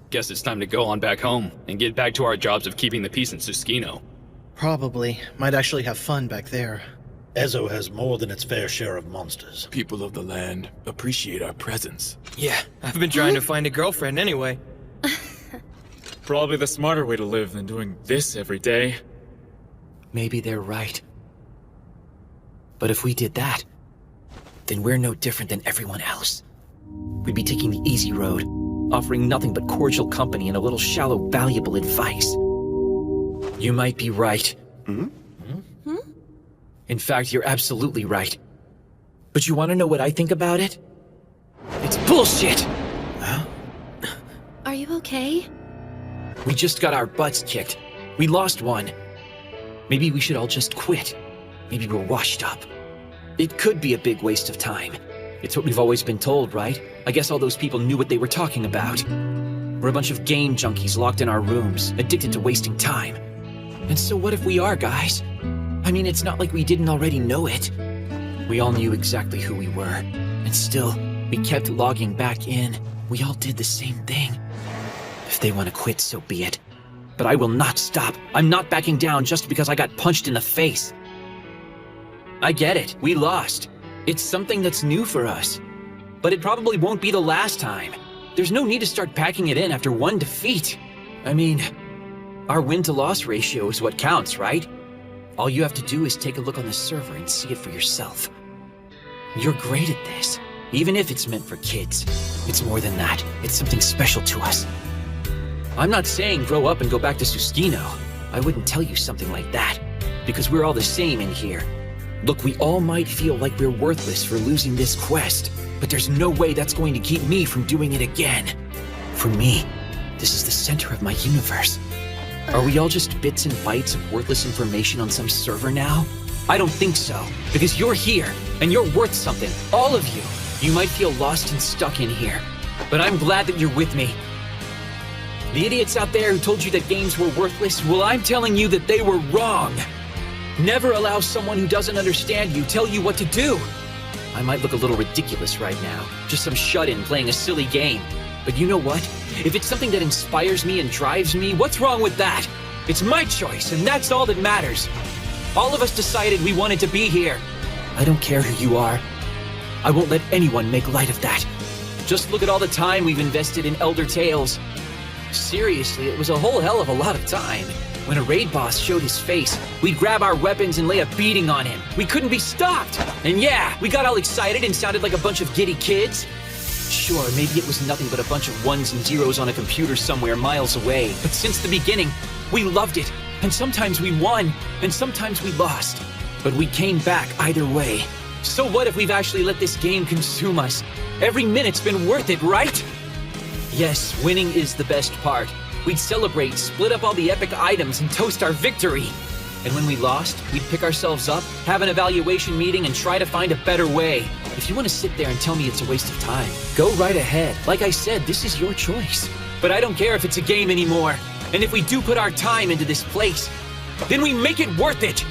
Guess it's time to go on back home and get back to our jobs of keeping the peace in Susukino. Probably. Might actually have fun back there. Ezo has more than its fair share of monsters. People of the land appreciate our presence. Yeah, I've been trying to find a girlfriend anyway. Probably the smarter way to live than doing this every day. Maybe they're right. But if we did that, then we're no different than everyone else. We'd be taking the easy road, offering nothing but cordial company and a little shallow, valuable advice. You might be right. In fact, you're absolutely right. But you want to know what I think about it? It's bullshit! Are you okay? We just got our butts kicked. We lost one. Maybe we should all just quit. Maybe we're washed up. It could be a big waste of time. It's what we've always been told, right? I guess all those people knew what they were talking about. We're a bunch of game junkies locked in our rooms, addicted to wasting time. And so what if we are, guys? I mean, it's not like we didn't already know it. We all knew exactly who we were. And still, we kept logging back in. We all did the same thing. If they want to quit, so be it. But I will not stop. I'm not backing down just because I got punched in the face. I get it. We lost. It's something that's new for us. But it probably won't be the last time. There's no need to start packing it in after one defeat. I mean, our win-to-loss ratio is what counts, right? All you have to do is take a look on the server and see it for yourself. You're great at this, even if it's meant for kids. It's more than that. It's something special to us. I'm not saying grow up and go back to Susukino. I wouldn't tell you something like that, because we're all the same in here. Look, we all might feel like we're worthless for losing this quest, but there's no way that's going to keep me from doing it again. For me, this is the center of my universe. Are we all just bits and bytes of worthless information on some server now? I don't think so, because you're here, and you're worth something, all of you. You might feel lost and stuck in here, but I'm glad that you're with me. The idiots out there who told you that games were worthless, well, I'm telling you that they were wrong. Never allow someone who doesn't understand you tell you what to do. I might look a little ridiculous right now, just some shut-in playing a silly game. But you know what? If it's something that inspires me and drives me, what's wrong with that? It's my choice, and that's all that matters. All of us decided we wanted to be here. I don't care who you are. I won't let anyone make light of that. Just look at all the time we've invested in Elder Tales. Seriously, it was a whole hell of a lot of time. When a raid boss showed his face, we'd grab our weapons and lay a beating on him. We couldn't be stopped. And yeah, we got all excited and sounded like a bunch of giddy kids. Sure, maybe it was nothing but a bunch of ones and zeros on a computer somewhere miles away. But since the beginning, we loved it. And sometimes we won, and sometimes we lost. But we came back either way. So what if we've actually let this game consume us? Every minute's been worth it, right? Yes, winning is the best part. We'd celebrate, split up all the epic items, and toast our victory. And when we lost, we'd pick ourselves up, have an evaluation meeting, and try to find a better way. If you want to sit there and tell me it's a waste of time, go right ahead. Like I said, this is your choice. But I don't care if it's a game anymore. And if we do put our time into this place, then we make it worth it!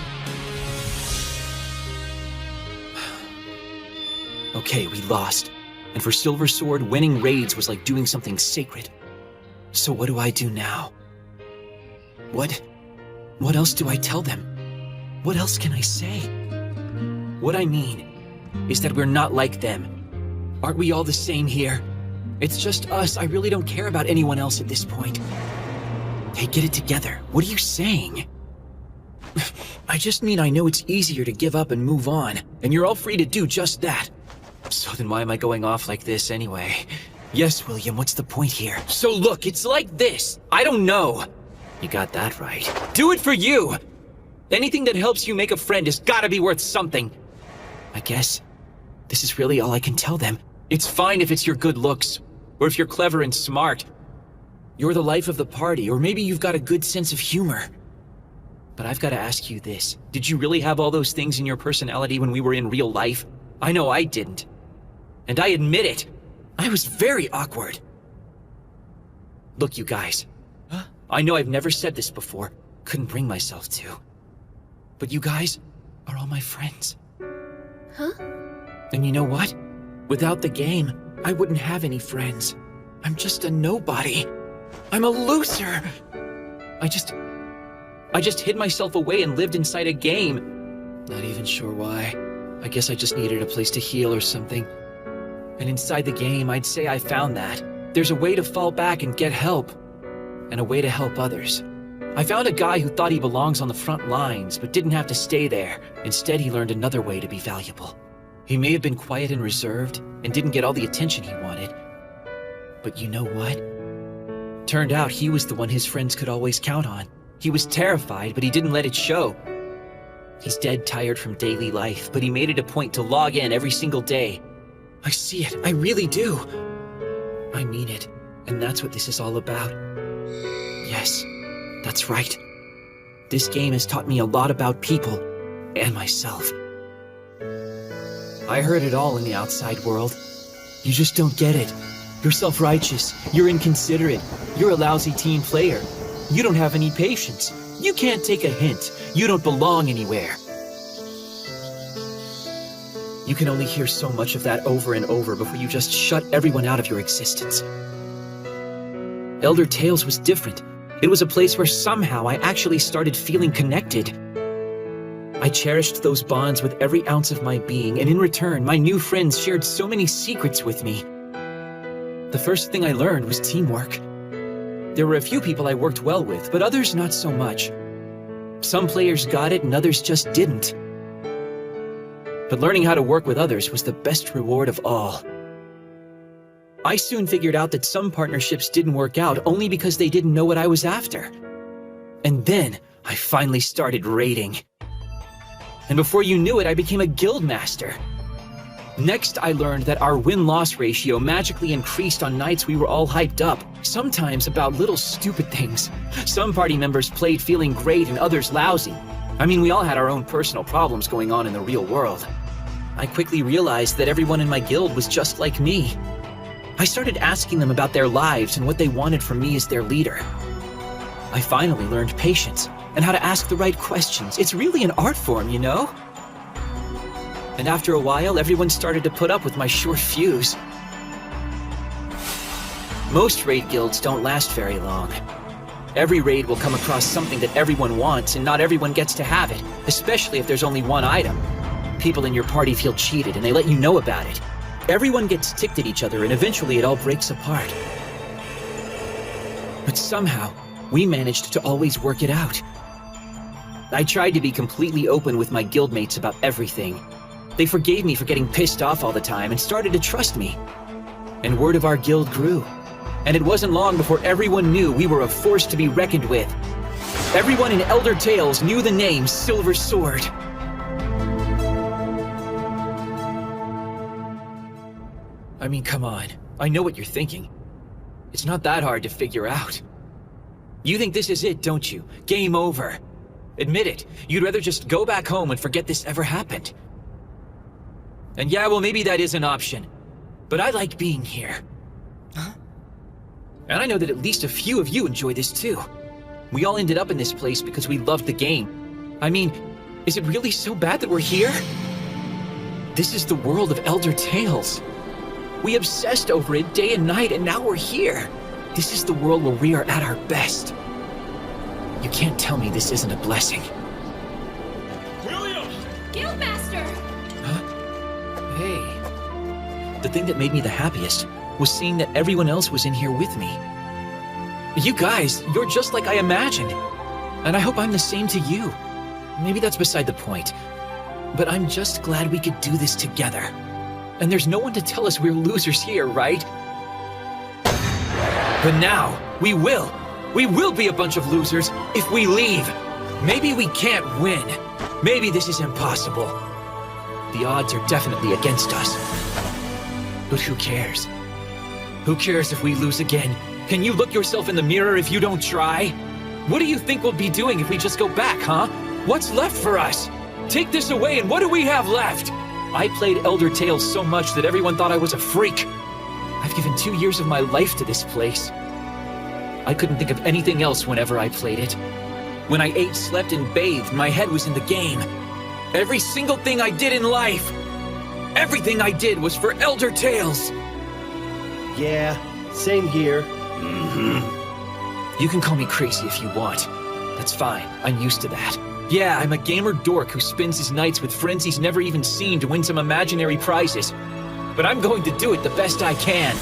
Okay, we lost. And for Silver Sword, winning raids was like doing something sacred. So what do I do now? What else do I tell them? What else can I say? What I mean is that we're not like them. Aren't we all the same here? It's just us. I really don't care about anyone else at this point. Hey, get it together. What are you saying? I just mean I know it's easier to give up and move on, and you're all free to do just that. So then why am I going off like this anyway? Yes, William, what's the point here? So look, it's like this. I don't know. You got that right. Do it for you! Anything that helps you make a friend has gotta be worth something. I guess this is really all I can tell them. It's fine if it's your good looks, or if you're clever and smart. You're the life of the party, or maybe you've got a good sense of humor. But I've gotta ask you this. Did you really have all those things in your personality when we were in real life? I know I didn't. And I admit it. I was very awkward. Look, you guys. I know I've never said this before. Couldn't bring myself to. But you guys are all my friends. Huh? And you know what? Without the game, I wouldn't have any friends. I'm just a nobody. I'm a loser. I just hid myself away and lived inside a game. Not even sure why. I guess I just needed a place to heal or something. And inside the game, I'd say I found that. There's a way to fall back and get help. And a way to help others. I found a guy who thought he belongs on the front lines, but didn't have to stay there. Instead, he learned another way to be valuable. He may have been quiet and reserved, and didn't get all the attention he wanted. But you know what? Turned out he was the one his friends could always count on. He was terrified, but he didn't let it show. He's dead tired from daily life, but he made it a point to log in every single day. I see it, I really do. I mean it, and that's what this is all about. Yes, that's right. This game has taught me a lot about people, and myself. I heard it all in the outside world. You just don't get it. You're self-righteous, you're inconsiderate, you're a lousy team player. You don't have any patience. You can't take a hint. You don't belong anywhere. You can only hear so much of that over and over before you just shut everyone out of your existence. Elder Tales was different. It was a place where somehow I actually started feeling connected. I cherished those bonds with every ounce of my being, and in return, my new friends shared so many secrets with me. The first thing I learned was teamwork. There were a few people I worked well with, but others not so much. Some players got it and others just didn't. But learning how to work with others was the best reward of all. I soon figured out that some partnerships didn't work out only because they didn't know what I was after. And then I finally started raiding. And before you knew it, I became a guild master. Next, I learned that our win-loss ratio magically increased on nights we were all hyped up, sometimes about little stupid things. Some party members played feeling great and others lousy. I mean, we all had our own personal problems going on in the real world. I quickly realized that everyone in my guild was just like me. I started asking them about their lives and what they wanted from me as their leader. I finally learned patience and how to ask the right questions. It's really an art form, you know? And after a while, everyone started to put up with my short fuse. Most raid guilds don't last very long. Every raid will come across something that everyone wants, and not everyone gets to have it, especially if there's only one item. People in your party feel cheated, and they let you know about it. Everyone gets ticked at each other, and eventually it all breaks apart. But somehow, we managed to always work it out. I tried to be completely open with my guildmates about everything. They forgave me for getting pissed off all the time and started to trust me. And word of our guild grew. And it wasn't long before everyone knew we were a force to be reckoned with. Everyone in Elder Tales knew the name Silver Sword. I mean, come on. I know what you're thinking. It's not that hard to figure out. You think this is it, don't you? Game over. Admit it. You'd rather just go back home and forget this ever happened. And yeah, well, maybe that is an option. But I like being here. Huh? And I know that at least a few of you enjoy this too. We all ended up in this place because we loved the game. I mean, is it really so bad that we're here? This is the world of Elder Tales. We obsessed over it day and night, and now we're here. This is the world where we are at our best. You can't tell me this isn't a blessing. William! Guildmaster! Huh? Hey. The thing that made me the happiest was seeing that everyone else was in here with me. You guys, you're just like I imagined. And I hope I'm the same to you. Maybe that's beside the point. But I'm just glad we could do this together. And there's no one to tell us we're losers here, right? But now, we will. We will be a bunch of losers if we leave. Maybe we can't win. Maybe this is impossible. The odds are definitely against us. But who cares? Who cares if we lose again? Can you look yourself in the mirror if you don't try? What do you think we'll be doing if we just go back, huh? What's left for us? Take this away and what do we have left? I played Elder Tales so much that everyone thought I was a freak. I've given 2 years of my life to this place. I couldn't think of anything else whenever I played it. When I ate, slept, and bathed, my head was in the game. Every single thing I did in life, everything I did was for Elder Tales. Yeah, same here. You can call me crazy if you want. That's fine, I'm used to that. Yeah, I'm a gamer dork who spends his nights with friends he's never even seen to win some imaginary prizes. But I'm going to do it the best I can.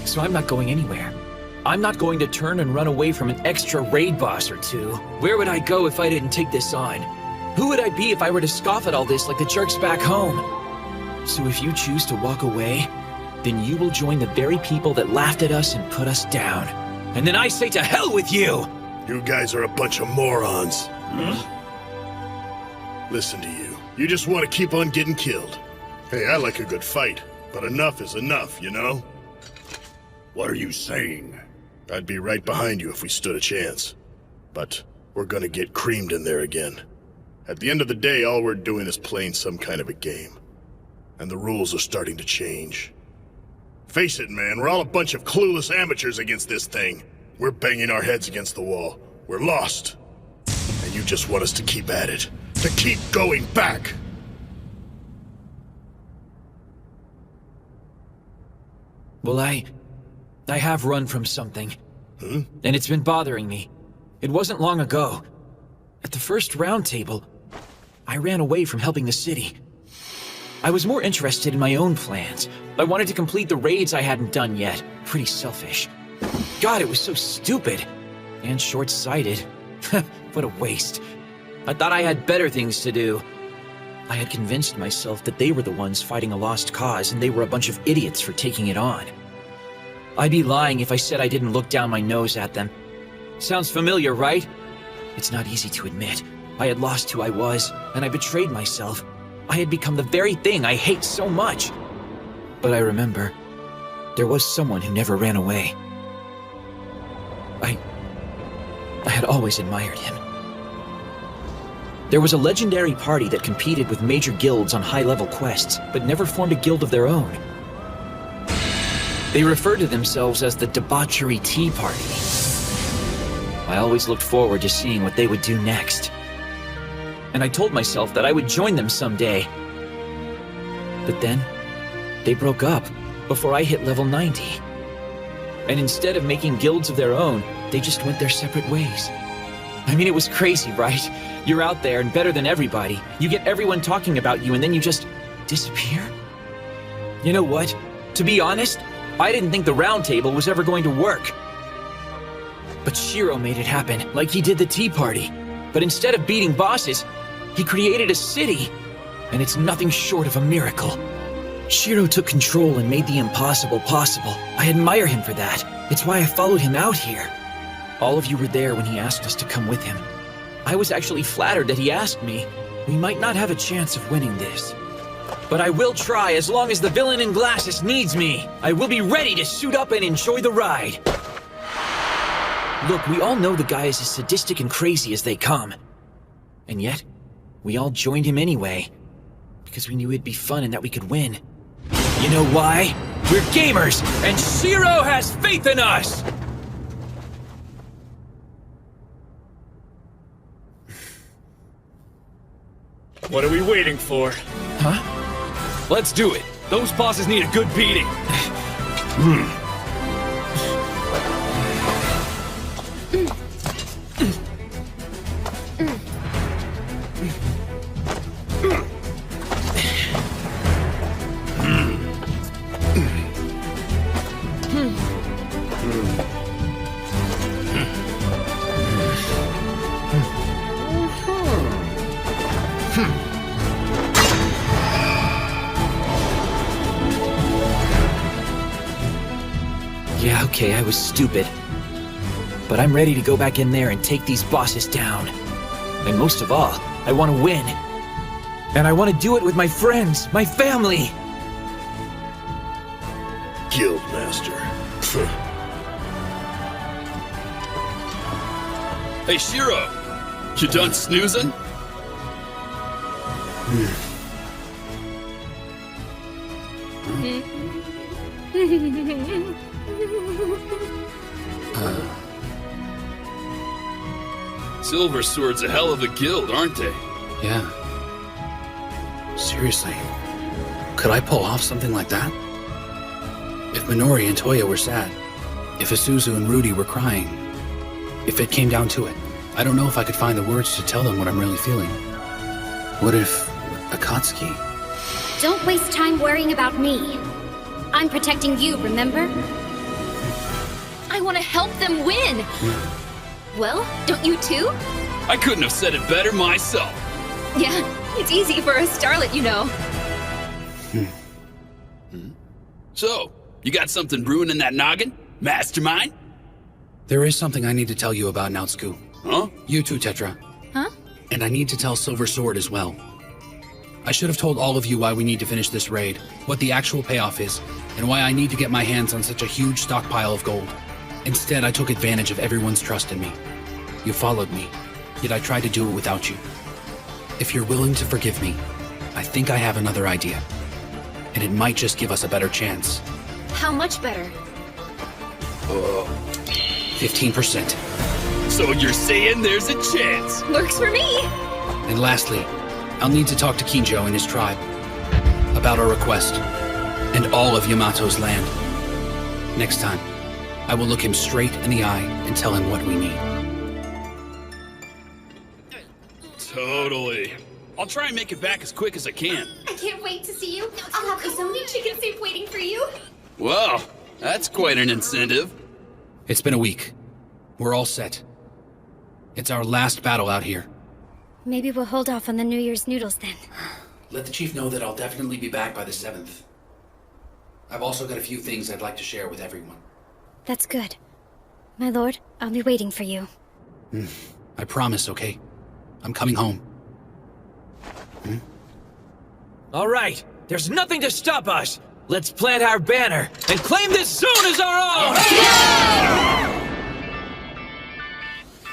So I'm not going anywhere. I'm not going to turn and run away from an extra raid boss or two. Where would I go if I didn't take this on? Who would I be if I were to scoff at all this like the jerks back home? So if you choose to walk away, then you will join the very people that laughed at us and put us down. And then I say to hell with you! You guys are a bunch of morons. Listen to you. You just want to keep on getting killed. Hey, I like a good fight, but enough is enough, you know? What are you saying? I'd be right behind you if we stood a chance. But we're gonna get creamed in there again. At the end of the day, all we're doing is playing some kind of a game. And the rules are starting to change. Face it, man, we're all a bunch of clueless amateurs against this thing. We're banging our heads against the wall. We're lost. And you just want us to keep at it. To keep going back. Well, I have run from something. And it's been bothering me. It wasn't long ago. At the first round table, I ran away from helping the city. I was more interested in my own plans. I wanted to complete the raids I hadn't done yet. Pretty selfish. God, it was so stupid. And short-sighted. What a waste. I thought I had better things to do. I had convinced myself that they were the ones fighting a lost cause and they were a bunch of idiots for taking it on. I'd be lying if I said I didn't look down my nose at them. Sounds familiar, right? It's not easy to admit. I had lost who I was, and I betrayed myself. I had become the very thing I hate so much. But I remember, there was someone who never ran away. I had always admired him. There was a legendary party that competed with major guilds on high-level quests, but never formed a guild of their own. They referred to themselves as the Debauchery Tea Party. I always looked forward to seeing what they would do next. And I told myself that I would join them someday. But then, they broke up before I hit level 90. And instead of making guilds of their own, they just went their separate ways. I mean, it was crazy, right? You're out there and better than everybody. You get everyone talking about you and then you just disappear? You know what? To be honest, I didn't think the Round Table was ever going to work. But Shiro made it happen, like he did the Tea Party. But instead of beating bosses, he created a city. And it's nothing short of a miracle. Shiro took control and made the impossible possible. I admire him for that. It's why I followed him out here. All of you were there when he asked us to come with him. I was actually flattered that he asked me. We might not have a chance of winning this. But I will try as long as the villain in glasses needs me. I will be ready to suit up and enjoy the ride. Look, we all know the guy is as sadistic and crazy as they come. And yet, we all joined him anyway. Because we knew it'd be fun and that we could win. You know why? We're gamers, and Shiro has faith in us! What are we waiting for? Huh? Let's do it. Those bosses need a good beating. Yeah, okay, I was stupid. But I'm ready to go back in there and take these bosses down. And most of all, I want to win. And I want to do it with my friends, my family. Guildmaster. Hey, Shiro! You done snoozing? Silver Sword's a hell of a guild, aren't they? Yeah. Seriously, could I pull off something like that? If Minori and Toya were sad, if Isuzu and Rudy were crying, if it came down to it, I don't know if I could find the words to tell them what I'm really feeling. What if Akatsuki? Don't waste time worrying about me. I'm protecting you, remember? I want to help them win! Well, don't you too? I couldn't have said it better myself. Yeah, it's easy for a starlet, you know. So, you got something brewing in that noggin? Mastermind? There is something I need to tell you about Naotsku. Huh? You too, Tetra. Huh? And I need to tell Silver Sword as well. I should have told all of you why we need to finish this raid, what the actual payoff is, and why I need to get my hands on such a huge stockpile of gold. Instead, I took advantage of everyone's trust in me. You followed me, yet I tried to do it without you. If you're willing to forgive me, I think I have another idea. And it might just give us a better chance. How much better? 15%. So you're saying there's a chance? Works for me! And lastly, I'll need to talk to Kinjo and his tribe about our request and all of Yamato's land. Next time, I will look him straight in the eye and tell him what we need. Totally. I'll try and make it back as quick as I can. I can't wait to see you. I'll have Izumi chicken soup waiting for you. Wow, that's quite an incentive. It's been a week. We're all set. It's our last battle out here. Maybe we'll hold off on the New Year's noodles then. Let the chief know that I'll definitely be back by the 7th. I've also got a few things I'd like to share with everyone. That's good. My lord, I'll be waiting for you. I promise, okay? I'm coming home. All right, there's nothing to stop us. Let's plant our banner and claim this zone as our own!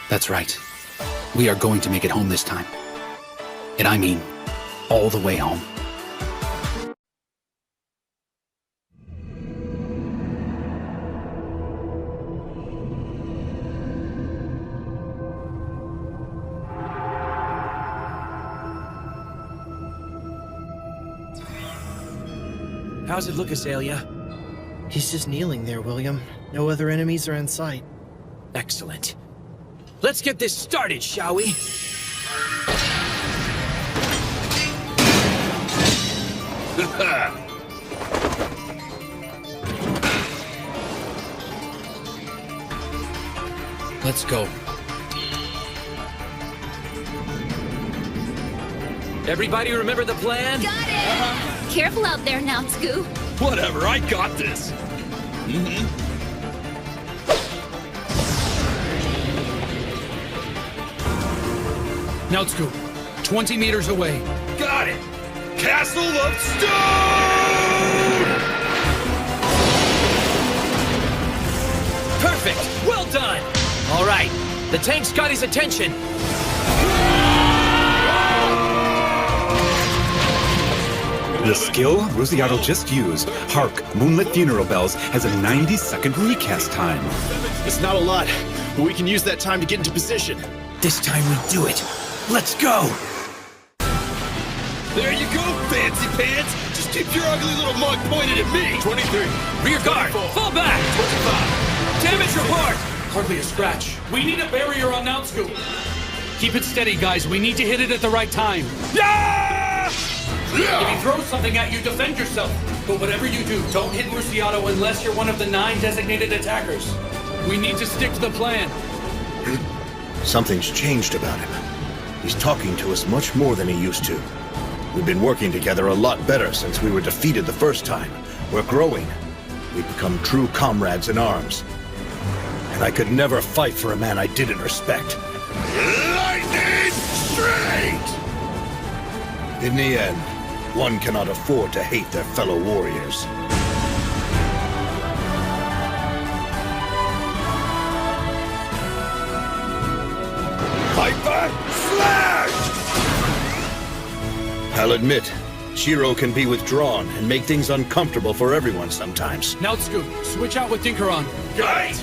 That's right. We are going to make it home this time. And I mean, all the way home. How's it look, Azalea? He's just kneeling there, William. No other enemies are in sight. Excellent. Let's get this started, shall we? Let's go. Everybody remember the plan? Got it! Careful out there, Nautsku. Whatever, I got this. Nautsku, 20 meters away. Got it! Castle of Stone! Perfect! Well done! All right, the tank's got his attention. The skill Rosiato just used, Hark, Moonlit Funeral Bells, has a 90-second recast time. It's not a lot, but we can use that time to get into position. This time we do it. Let's go! There you go, fancy pants! Just keep your ugly little mug pointed at me! 23. Rear guard, fall back! 25. Damage report! Hardly a scratch. We need a barrier on Nautsku. Keep it steady, guys. We need to hit it at the right time. If he throws something at you, defend yourself. But whatever you do, don't hit Rosiato unless you're one of the 9 designated attackers. We need to stick to the plan. Something's changed about him. He's talking to us much more than he used to. We've been working together a lot better since we were defeated the first time. We're growing. We've become true comrades in arms. And I could never fight for a man I didn't respect. Lightning straight! In the end, one cannot afford to hate their fellow warriors. Hyper Slash! I'll admit, Shiro can be withdrawn and make things uncomfortable for everyone sometimes. Nautsku, switch out with Dinkaron. Right!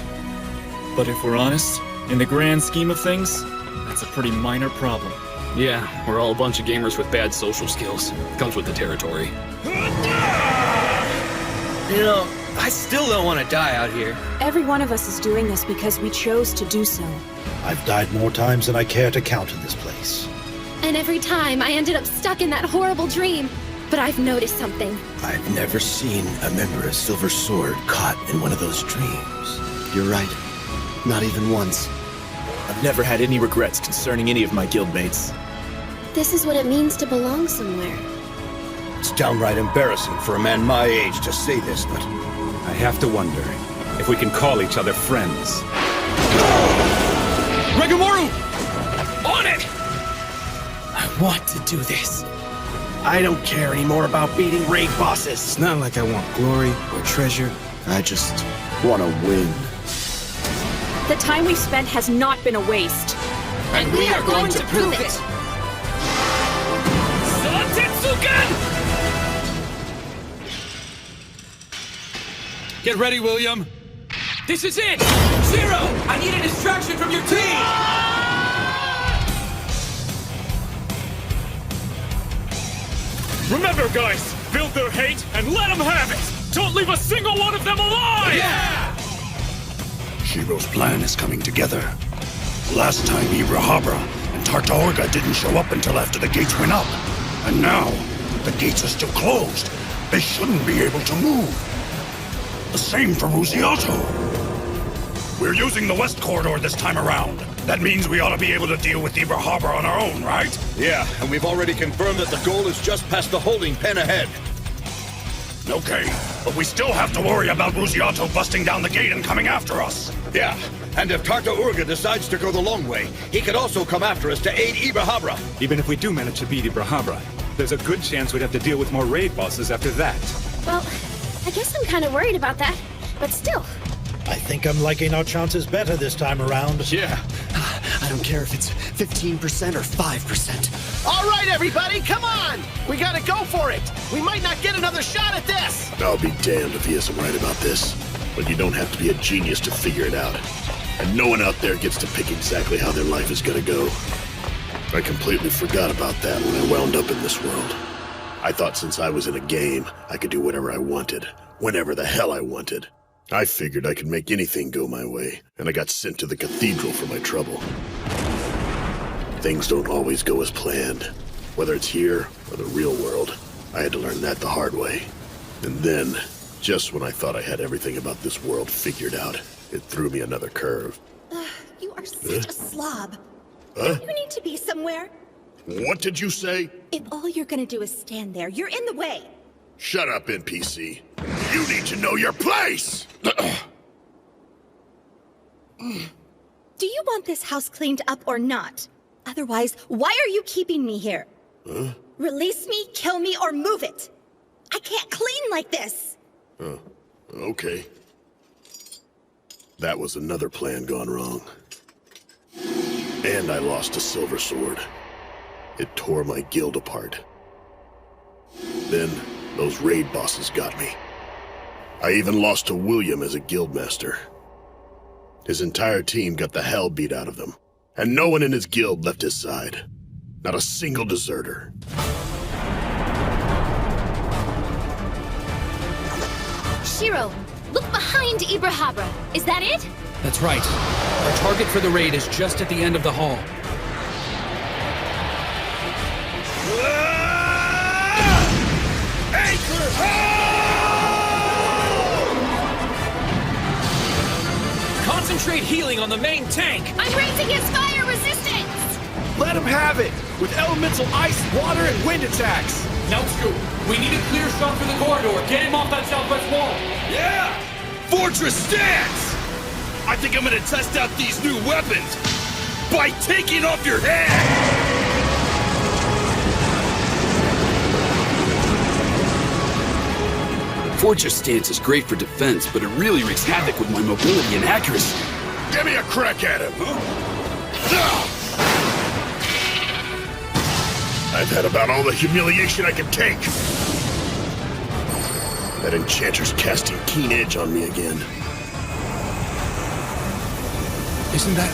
But if we're honest, in the grand scheme of things, that's a pretty minor problem. Yeah, we're all a bunch of gamers with bad social skills. Comes with the territory. You know, I still don't want to die out here. Every one of us is doing this because we chose to do so. I've died more times than I care to count in this place. And every time I ended up stuck in that horrible dream. But I've noticed something. I've never seen a member of Silver Sword caught in one of those dreams. You're right. Not even once. I've never had any regrets concerning any of my guildmates. This is what it means to belong somewhere. It's downright embarrassing for a man my age to say this, but I have to wonder if we can call each other friends. Regimaru! On it! I want to do this. I don't care anymore about beating raid bosses. It's not like I want glory or treasure. I just want to win. The time we've spent has not been a waste. And we are going to prove it! Santetsuken! Get ready, William. This is it! Zero! I need a distraction from your team! Remember, guys, build their hate and let them have it! Don't leave a single one of them alive! Yeah! Shiro's plan is coming together. Last time, Ibrahabra and Tartaorga didn't show up until after the gates went up. And now, the gates are still closed. They shouldn't be able to move. The same for Rosiato. We're using the west corridor this time around. That means we ought to be able to deal with Ibrahabra on our own, right? yeah, and we've already confirmed that the goal is just past the holding pen ahead. Okay, but we still have to worry about Rosiato busting down the gate and coming after us. Yeah, and if Tartaorga decides to go the long way, he could also come after us to aid Ibrahabra. Even if we do manage to beat Ibrahabra, there's a good chance we'd have to deal with more raid bosses after that. Well, I guess I'm kind of worried about that. But still. I think I'm liking our chances better this time around. Yeah. I don't care if it's 15% or 5%. All right, everybody, come on! We gotta go for it! We might not get another shot at this! I'll be damned if he isn't right about this. But you don't have to be a genius to figure it out. And no one out there gets to pick exactly how their life is gonna go. I completely forgot about that when I wound up in this world. I thought since I was in a game, I could do whatever I wanted, whenever the hell I wanted. I figured I could make anything go my way, and I got sent to the cathedral for my trouble. Things don't always go as planned, whether it's here or the real world. I had to learn that the hard way. And then, just when I thought I had everything about this world figured out, it threw me another curve. You are such a slob. Huh? You need to be somewhere. What did you say? If all you're gonna do is stand there, you're in the way. Shut up, NPC. You need to know your place! Do you want this house cleaned up or not? Otherwise, why are you keeping me here? Huh? Release me, kill me, or move it! I can't clean like this! Oh, okay. That was another plan gone wrong. And I lost a silver sword. It tore my guild apart. Then, those raid bosses got me. I even lost to William as a guildmaster. His entire team got the hell beat out of them, and no one in his guild left his side. Not a single deserter. Shiro, look behind Ibrahabra. Is that it? That's right. Our target for the raid is just at the end of the hall. Concentrate healing on the main tank! I'm raising his fire resistance! Let him have it! With elemental ice, water, and wind attacks! Now, Scoop, we need a clear shot for the corridor. Get him off that southwest wall! Yeah! Fortress stance! I think I'm gonna test out these new weapons by taking off your head! Fortress stance is great for defense, but it really wreaks havoc with my mobility and accuracy. Give me a crack at him! I've had about all the humiliation I can take. That enchanter's casting keen edge on me again. Isn't that...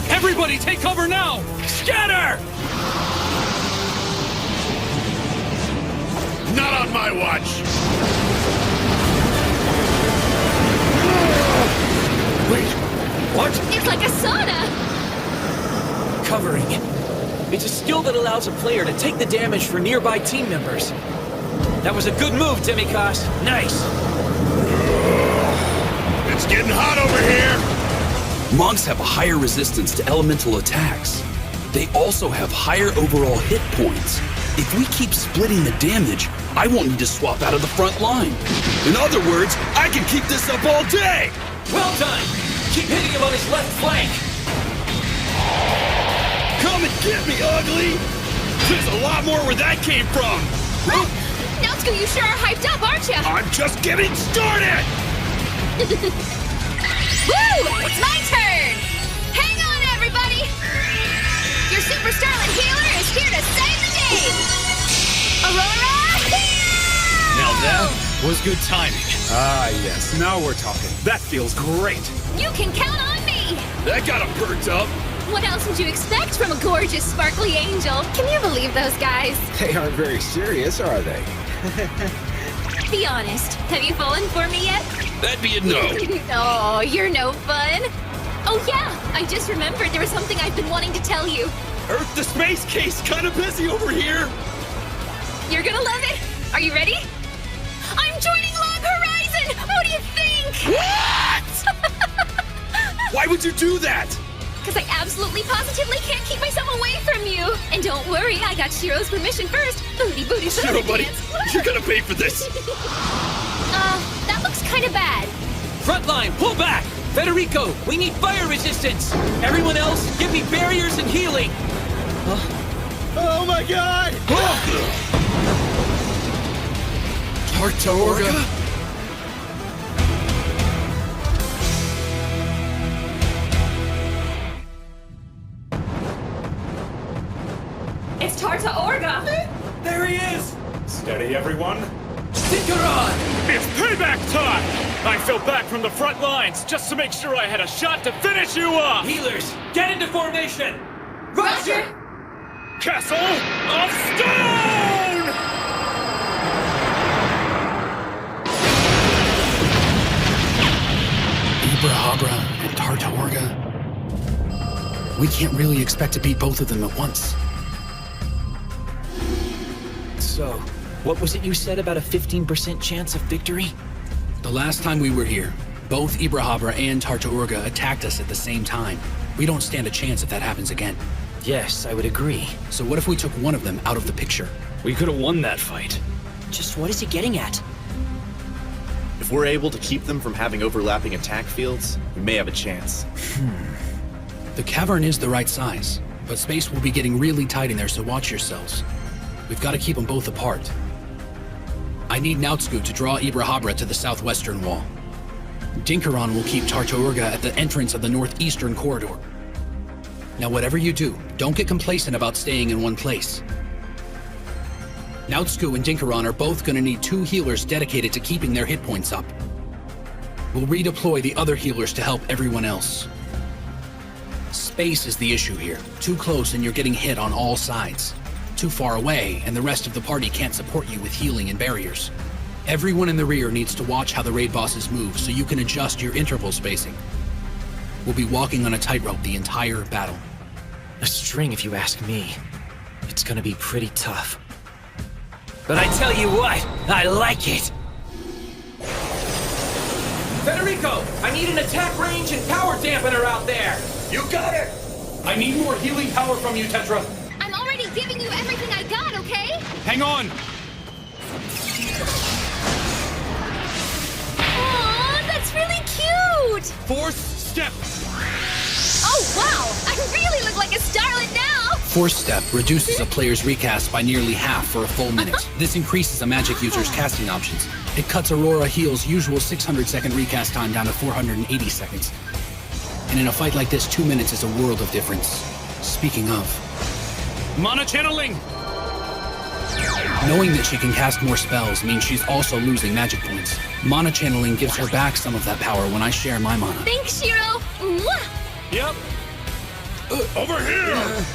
Everybody take cover now! Scatter! Not on my watch! Wait, what? It's like a sauna! Covering. It's a skill that allows a player to take the damage for nearby team members. That was a good move, Demikos. Nice! It's getting hot over here! Monks have a higher resistance to elemental attacks. They also have higher overall hit points. If we keep splitting the damage, I won't need to swap out of the front line. In other words, I can keep this up all day! Well done! Keep hitting him on his left flank! Come and get me, ugly! There's a lot more where that came from! Nelsko, you sure are hyped up, aren't you? I'm just getting started! Woo! It's my turn! Hang on, everybody! Your Super Starling healer is here to save the day! Aurora, heal! Now that was good timing. Ah, yes. Now we're talking. That feels great. You can count on me! That got him perked up. What else would you expect from a gorgeous, sparkly angel? Can you believe those guys? They aren't very serious, are they? Be honest. Have you fallen for me yet? That'd be a no. Oh, you're no fun. Oh yeah, I just remembered there was something I've been wanting to tell you. Earth to space case kinda busy over here. You're gonna love it. Are you ready? I'm joining Log Horizon! What do you think? What? Why would you do that? Because I absolutely positively can't keep myself away from you. And don't worry, I got Shiro's permission first. Booty, booty, Shiro, booty buddy, dance. you're gonna pay for this. That looks kind of bad. Frontline, pull back! Federico, we need fire resistance! Everyone else, give me barriers and healing! Oh my god! Tarta Orga? It's Tarta Orga! There he is! Steady, everyone. Synchron! It's payback time! I fell back from the front lines just to make sure I had a shot to finish you off! Healers, get into formation! Roger! Castle of Stone! Ibrahara and Tartaorga. We can't really expect to beat both of them at once. So, what was it you said about a 15% chance of victory? The last time we were here, both Ibrahara and Tartaorga attacked us at the same time. We don't stand a chance if that happens again. Yes, I would agree. So what if we took one of them out of the picture? We could have won that fight. Just what is he getting at? If we're able to keep them from having overlapping attack fields, we may have a chance. The cavern is the right size, but space will be getting really tight in there, so watch yourselves. We've got to keep them both apart. I need Nautsku to draw Ibrahara to the southwestern wall. Dinkaron will keep Tartaorga at the entrance of the northeastern corridor. Now whatever you do, don't get complacent about staying in one place. Nautsku and Dinkaron are both going to need 2 healers dedicated to keeping their hit points up. We'll redeploy the other healers to help everyone else. Space is the issue here. Too close and you're getting hit on all sides. Too far away and the rest of the party can't support you with healing and barriers. Everyone in the rear needs to watch how the raid bosses move so you can adjust your interval spacing. We'll be walking on a tightrope the entire battle. A string, if you ask me. It's gonna be pretty tough. But I tell you what, I like it! Federico, I need an attack range and power dampener out there! You got it! I need more healing power from you, Tetra. I'm already giving you everything I got, okay? Hang on! Aw, that's really cute! Force step! Oh, wow! I really look like a starlet now! Force Step reduces a player's recast by nearly half for a full minute. This increases a magic user's casting options. It cuts Aurora Heal's usual 600-second recast time down to 480 seconds. And in a fight like this, 2 minutes is a world of difference. Speaking of... Mana channeling! Knowing that she can cast more spells means she's also losing magic points. Mana channeling gives her back some of that power when I share my mana. Thanks, Shiro! Mwah! Yep. Over here!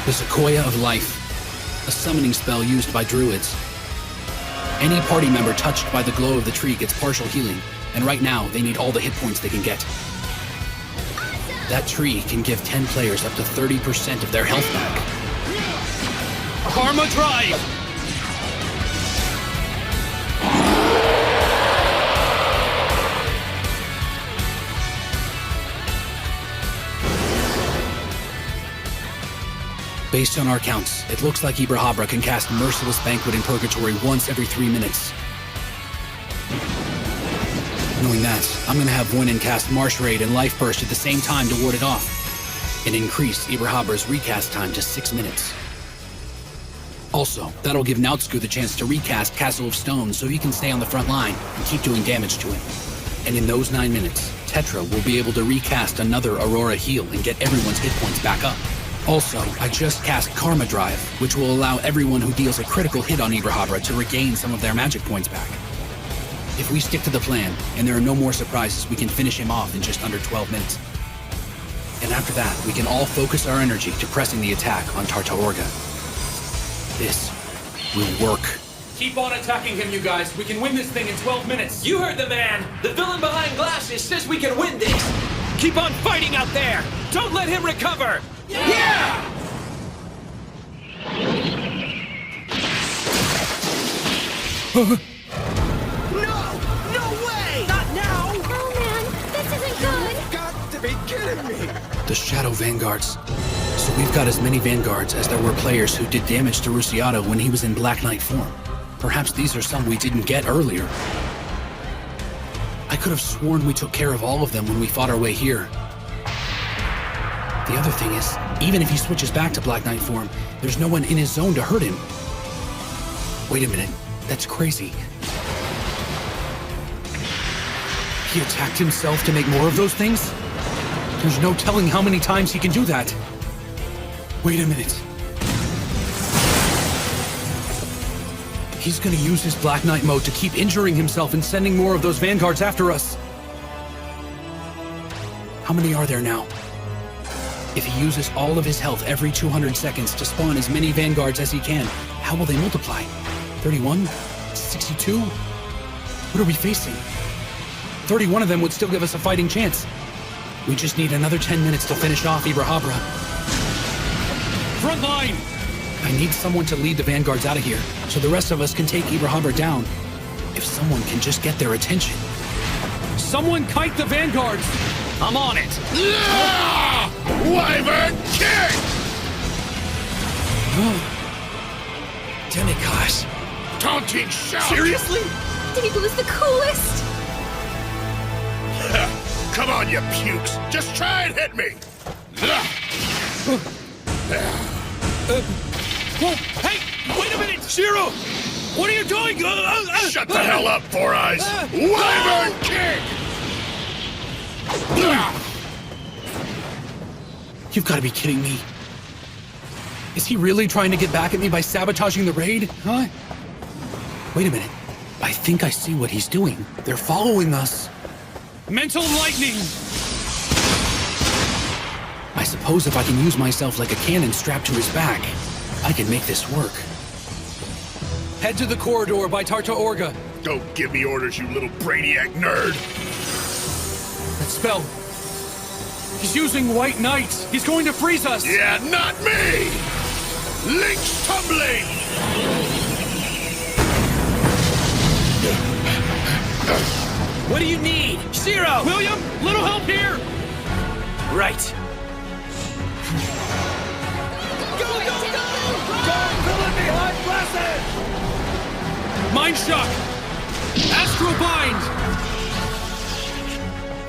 The Sequoia of Life, a summoning spell used by druids. Any party member touched by the glow of the tree gets partial healing, and right now they need all the hit points they can get. That tree can give 10 players up to 30% of their health back. Karma Drive! Based on our counts, it looks like Ibrahara can cast Merciless Banquet in Purgatory once every 3 minutes. Knowing that, I'm gonna have Voinen cast Marsh Raid and Life Burst at the same time to ward it off, and increase Ibrahara's recast time to 6 minutes. Also, that'll give Nautsku the chance to recast Castle of Stone so he can stay on the front line and keep doing damage to him. And in those 9 minutes, Tetra will be able to recast another Aurora Heal and get everyone's hit points back up. Also, I just cast Karma Drive, which will allow everyone who deals a critical hit on Ibrahara to regain some of their magic points back. If we stick to the plan, and there are no more surprises, we can finish him off in just under 12 minutes. And after that, we can all focus our energy to pressing the attack on Tartaorga. This will work. Keep on attacking him, you guys. We can win this thing in 12 minutes. You heard the man! The villain behind glasses says we can win this! Keep on fighting out there! Don't let him recover! Yeah! No way! Not now! Oh man, this isn't good! You've got to be kidding me! The Shadow Vanguards. So we've got as many Vanguards as there were players who did damage to Rusciato when he was in Black Knight form. Perhaps these are some we didn't get earlier. I could have sworn we took care of all of them when we fought our way here. The other thing is, even if he switches back to Black Knight form, there's no one in his zone to hurt him. Wait a minute, that's crazy. He attacked himself to make more of those things? There's no telling how many times he can do that. Wait a minute. He's gonna use his Black Knight mode to keep injuring himself and sending more of those Vanguards after us. How many are there now? If he uses all of his health every 200 seconds to spawn as many Vanguards as he can, how will they multiply? 31? 22? What are we facing? 31 of them would still give us a fighting chance. We just need another 10 minutes to finish off Ibrahabra. Front line! I need someone to lead the vanguards out of here, so the rest of us can take Ibrahabra down. If someone can just get their attention. Someone kite the vanguards! I'm on it! Wyvern King! Demikos. Taunting shout! Seriously? Deeble is the coolest! Come on, you pukes! Just try and hit me! Whoa! Hey! Wait a minute! Shiro! What are you doing? Shut the hell up, Four Eyes! Wyvern King! You've got to be kidding me. Is he really trying to get back at me by sabotaging the raid? Huh? Wait a minute. I think I see what he's doing. They're following us. Mental lightning! I suppose if I can use myself like a cannon strapped to his back, I can make this work. Head to the corridor by Tarta Orga. Don't give me orders, you little brainiac nerd! That spell. He's using White Knight. He's going to freeze us. Yeah, not me! Link's tumbling! What do you need? Shiro! William, little help here! Right. Mind shock! Astral bind!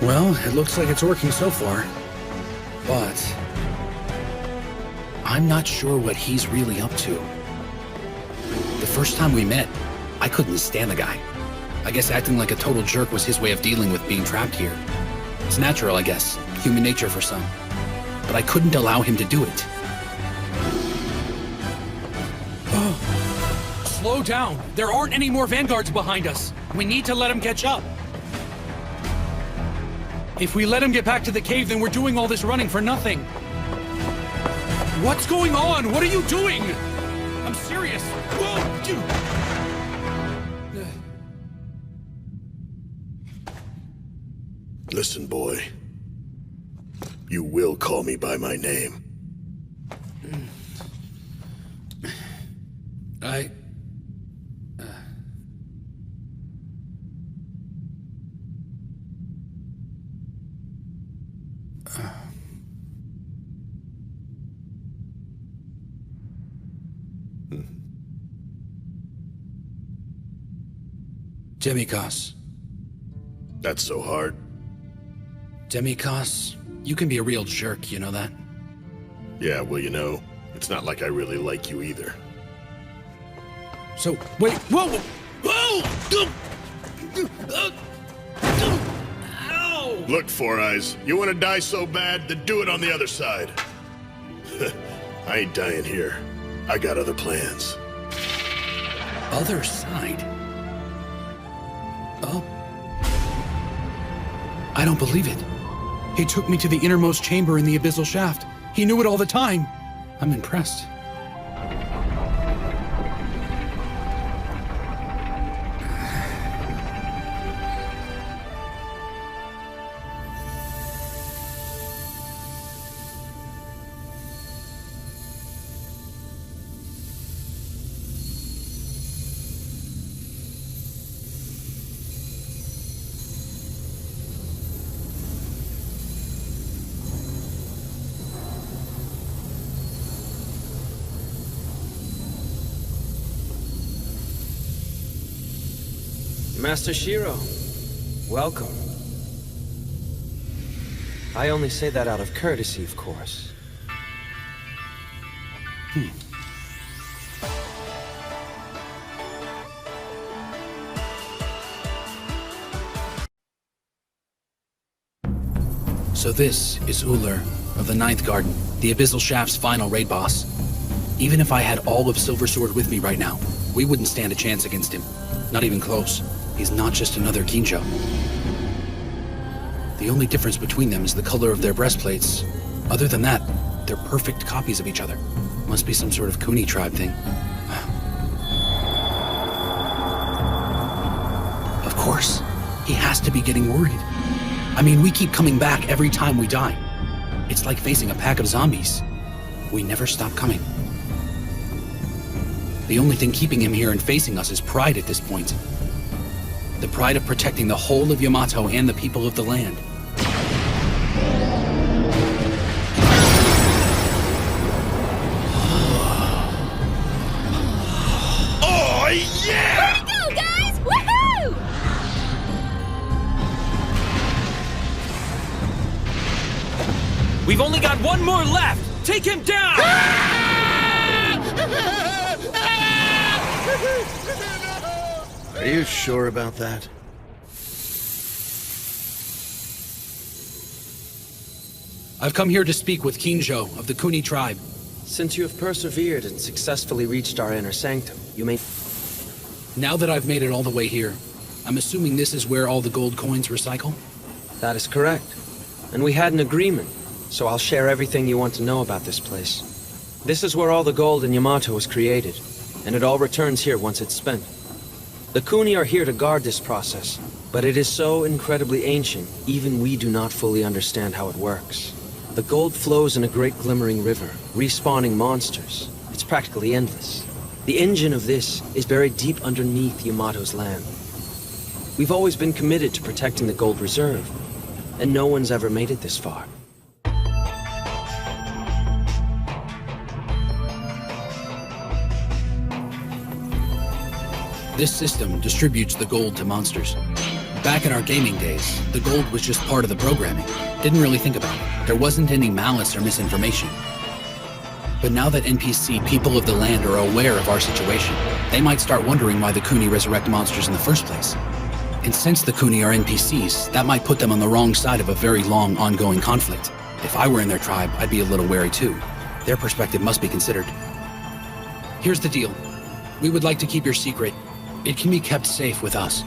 Well, it looks like it's working so far. But I'm not sure what he's really up to. The first time we met, I couldn't stand the guy. I guess acting like a total jerk was his way of dealing with being trapped here. It's natural, I guess. Human nature for some. But I couldn't allow him to do it. Slow down. There aren't any more vanguards behind us. We need to let him catch up. If we let him get back to the cave, then we're doing all this running for nothing. What's going on? What are you doing? I'm serious. Whoa! Listen, boy. You will call me by my name. Demikos. That's so hard. Demikos, you can be a real jerk, you know that? Yeah, well, you know, it's not like I really like you either. So, wait, whoa! Whoa! Ow! Look, Four Eyes, you want to die so bad, then do it on the other side. I ain't dying here. I got other plans. Other side? Oh. I don't believe it. He took me to the innermost chamber in the abyssal shaft. He knew it all the time. I'm impressed. Master Shiro, welcome. I only say that out of courtesy, of course. So this is Uller of the Ninth Garden, the Abyssal Shaft's final raid boss. Even if I had all of Silver Sword with me right now, we wouldn't stand a chance against him. Not even close. He's not just another Kinjo. The only difference between them is the color of their breastplates. Other than that, they're perfect copies of each other. Must be some sort of Kuni tribe thing. course. He has to be getting worried. I mean, we keep coming back every time we die. It's like facing a pack of zombies. We never stop coming. The only thing keeping him here and facing us is pride at this point. The pride of protecting the whole of Yamato and the people of the land. Oh, yeah! Here we go, guys! Woohoo! We've only got one more left! Take him down! Are you sure about that? I've come here to speak with Kinjo of the Kuni tribe. Since you have persevered and successfully reached our inner sanctum, you may... Now that I've made it all the way here, I'm assuming this is where all the gold coins recycle? That is correct. And we had an agreement, so I'll share everything you want to know about this place. This is where all the gold in Yamato was created, and it all returns here once it's spent. The Kuni are here to guard this process, but it is so incredibly ancient, even we do not fully understand how it works. The gold flows in a great glimmering river, respawning monsters. It's practically endless. The engine of this is buried deep underneath Yamato's land. We've always been committed to protecting the gold reserve, and no one's ever made it this far. This system distributes the gold to monsters. Back in our gaming days, the gold was just part of the programming. Didn't really think about it. There wasn't any malice or misinformation. But now that NPC people of the land are aware of our situation, they might start wondering why the Kuni resurrect monsters in the first place. And since the Kuni are NPCs, that might put them on the wrong side of a very long, ongoing conflict. If I were in their tribe, I'd be a little wary too. Their perspective must be considered. Here's the deal. We would like to keep your secret. It can be kept safe with us.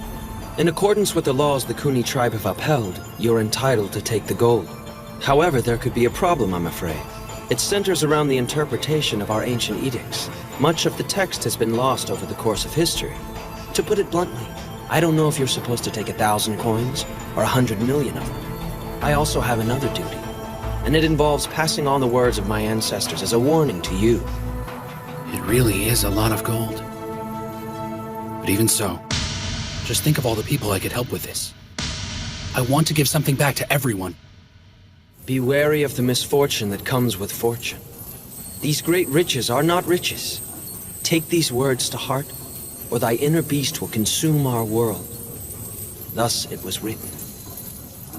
In accordance with the laws the Kuni tribe have upheld, you're entitled to take the gold. However, there could be a problem, I'm afraid. It centers around the interpretation of our ancient edicts. Much of the text has been lost over the course of history. To put it bluntly, I don't know if you're supposed to take 1,000 coins or 100 million of them. I also have another duty, and it involves passing on the words of my ancestors as a warning to you. It really is a lot of gold. But even so, just think of all the people I could help with this. I want to give something back to everyone. Be wary of the misfortune that comes with fortune. These great riches are not riches. Take these words to heart, or thy inner beast will consume our world. Thus it was written.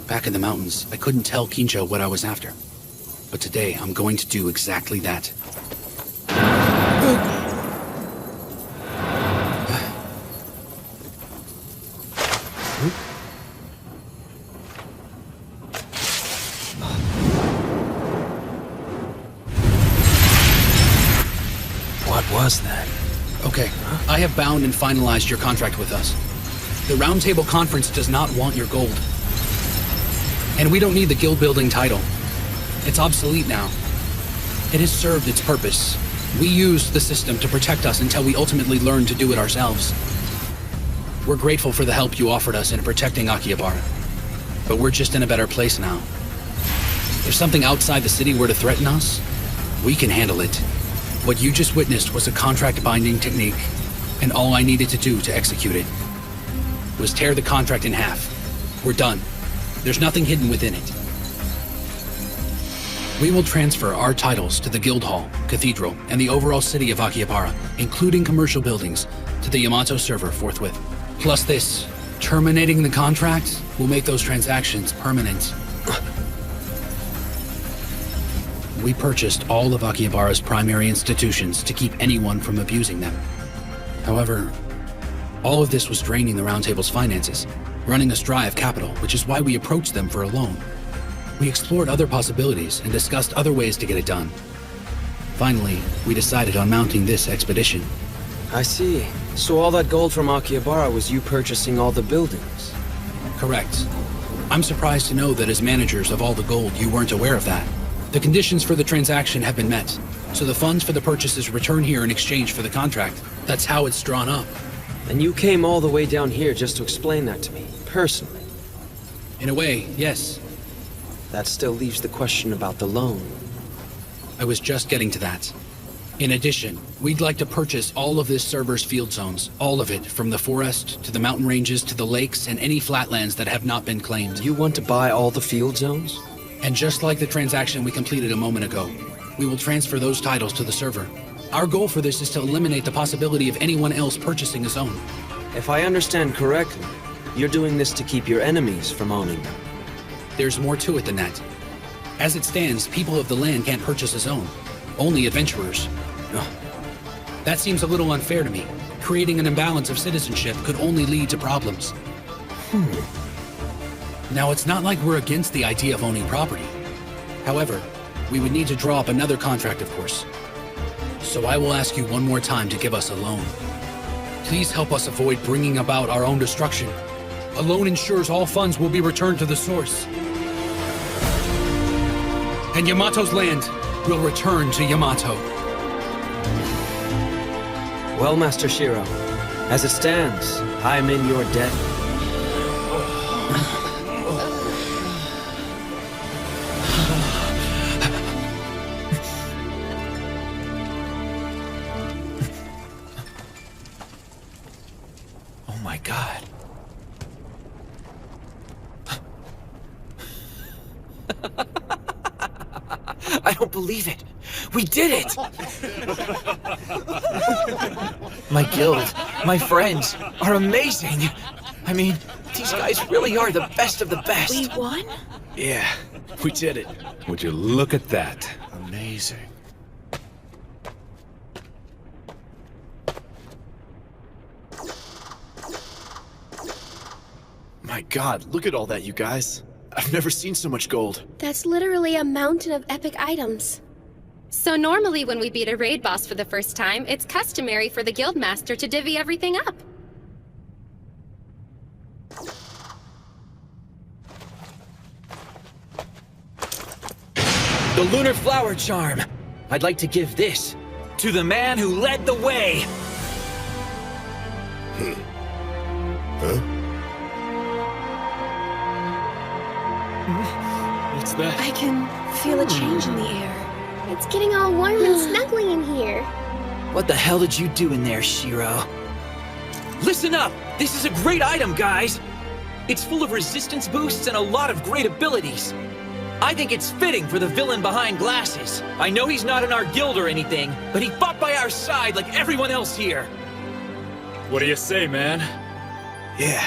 Back in the mountains, I couldn't tell Kinjo what I was after. But today, I'm going to do exactly that. What was that? Okay, I have bound and finalized your contract with us. The Roundtable Conference does not want your gold. And we don't need the guild building title. It's obsolete now. It has served its purpose. We used the system to protect us until we ultimately learned to do it ourselves. We're grateful for the help you offered us in protecting Akihabara. But we're just in a better place now. If something outside the city were to threaten us, we can handle it. What you just witnessed was a contract-binding technique, and all I needed to do to execute it was tear the contract in half. We're done. There's nothing hidden within it. We will transfer our titles to the Guild Hall, Cathedral, and the overall city of Akihabara, including commercial buildings, to the Yamato server forthwith. Plus this, terminating the contract will make those transactions permanent. We purchased all of Akihabara's primary institutions to keep anyone from abusing them. However, all of this was draining the Roundtable's finances, running us dry of capital, which is why we approached them for a loan. We explored other possibilities and discussed other ways to get it done. Finally, we decided on mounting this expedition. I see. So all that gold from Akihabara was you purchasing all the buildings? Correct. I'm surprised to know that as managers of all the gold, you weren't aware of that. The conditions for the transaction have been met, so the funds for the purchases return here in exchange for the contract. That's how it's drawn up. And you came all the way down here just to explain that to me, personally? In a way, yes. That still leaves the question about the loan. I was just getting to that. In addition, we'd like to purchase all of this server's field zones. All of it, from the forest, to the mountain ranges, to the lakes, and any flatlands that have not been claimed. You want to buy all the field zones? And just like the transaction we completed a moment ago, we will transfer those titles to the server. Our goal for this is to eliminate the possibility of anyone else purchasing a zone. If I understand correctly, you're doing this to keep your enemies from owning them. There's more to it than that. As it stands, people of the land can't purchase a zone. Only adventurers. That seems a little unfair to me. Creating an imbalance of citizenship could only lead to problems. Now, it's not like we're against the idea of owning property. However, we would need to draw up another contract, of course. So I will ask you one more time to give us a loan. Please help us avoid bringing about our own destruction. A loan ensures all funds will be returned to the source. And Yamato's land will return to Yamato. Well, Master Shiro, as it stands, I'm in your debt. Oh my god. I don't believe it. We did it! My guild, my friends, are amazing. I mean, these guys really are the best of the best. We won? Yeah, we did it. Would you look at that? Amazing. My god, look at all that, you guys. I've never seen so much gold. That's literally a mountain of epic items. So normally when we beat a raid boss for the first time, it's customary for the guildmaster to divvy everything up. The Lunar Flower Charm. I'd like to give this to the man who led the way. Huh? What's that? I can feel a change in the air. It's getting all warm and snuggly in here. What the hell did you do in there, Shiro? Listen up! This is a great item, guys! It's full of resistance boosts and a lot of great abilities. I think it's fitting for the villain behind glasses. I know he's not in our guild or anything, but he fought by our side like everyone else here. What do you say, man? Yeah.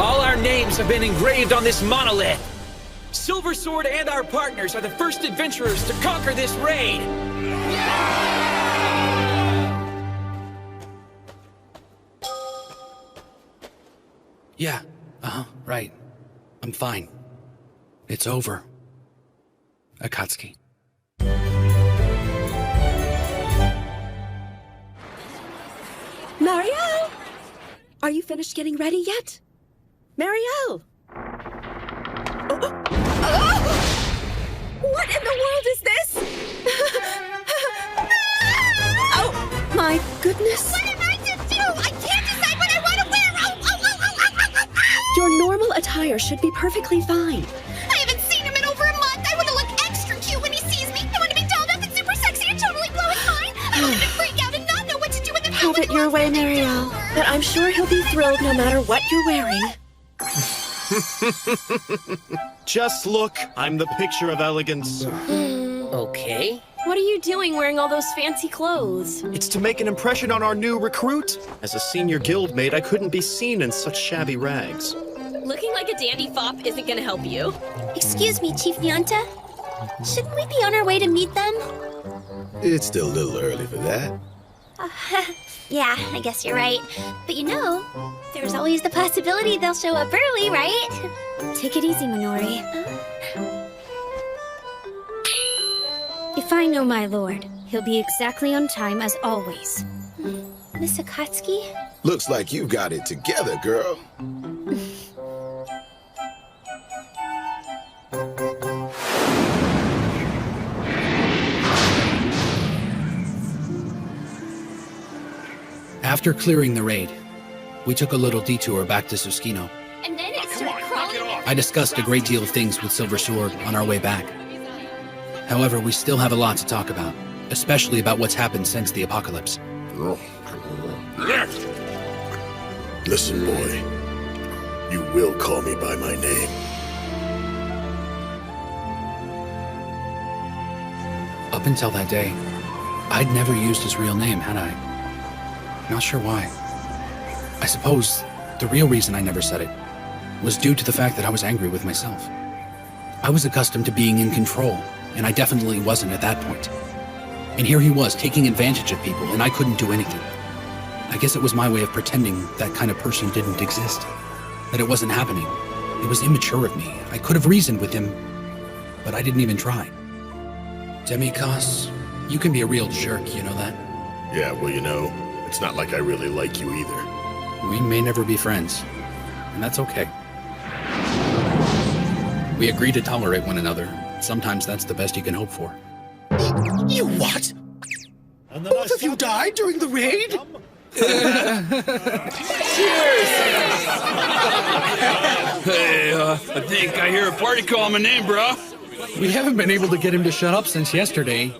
All our names have been engraved on this monolith. Silver Sword and our partners are the first adventurers to conquer this raid. Yeah, right. I'm fine. It's over. Akatsuki. Marielle! Are you finished getting ready yet? Marielle! What in the world is this? Oh, my goodness. What am I to do? I can't decide what I want to wear! Your normal attire should be perfectly fine. I haven't seen him in over a month! I want to look extra cute when he sees me! I want to be dolled up and super sexy and totally blow his mind! I want him to freak out and not know what to do with the Have it your way, Marielle. But I'm sure he'll be thrilled no matter what you're wearing. Just look, I'm the picture of elegance. Okay. What are you doing wearing all those fancy clothes? It's to make an impression on our new recruit. As a senior guildmate, I couldn't be seen in such shabby rags. Looking like a dandy fop isn't gonna help you. Excuse me, Chief Nyanta. Shouldn't we be on our way to meet them? It's still a little early for that. Yeah, I guess you're right. But you know, there's always the possibility they'll show up early, right? Take it easy, Minori. If I know my lord, he'll be exactly on time as always. Miss Akatsuki? Looks like you got it together, girl. After clearing the raid, we took a little detour back to Susukino. And then it started crawling. I discussed a great deal of things with Silver Sword on our way back. However, we still have a lot to talk about, especially about what's happened since the apocalypse. Listen, boy. You will call me by my name. Up until that day, I'd never used his real name, had I? Not sure why. I suppose the real reason I never said it was due to the fact that I was angry with myself. I was accustomed to being in control, and I definitely wasn't at that point. And here he was, taking advantage of people, and I couldn't do anything. I guess it was my way of pretending that kind of person didn't exist. That it wasn't happening. It was immature of me. I could have reasoned with him, but I didn't even try. Demi-Cos, you can be a real jerk, you know that? Yeah, well, you know, it's not like I really like you either. We may never be friends, and that's okay. We agree to tolerate one another. Sometimes that's the best you can hope for. You what? Both of you died during the raid? Hey, I think I hear a party call my name, bro. We haven't been able to get him to shut up since yesterday.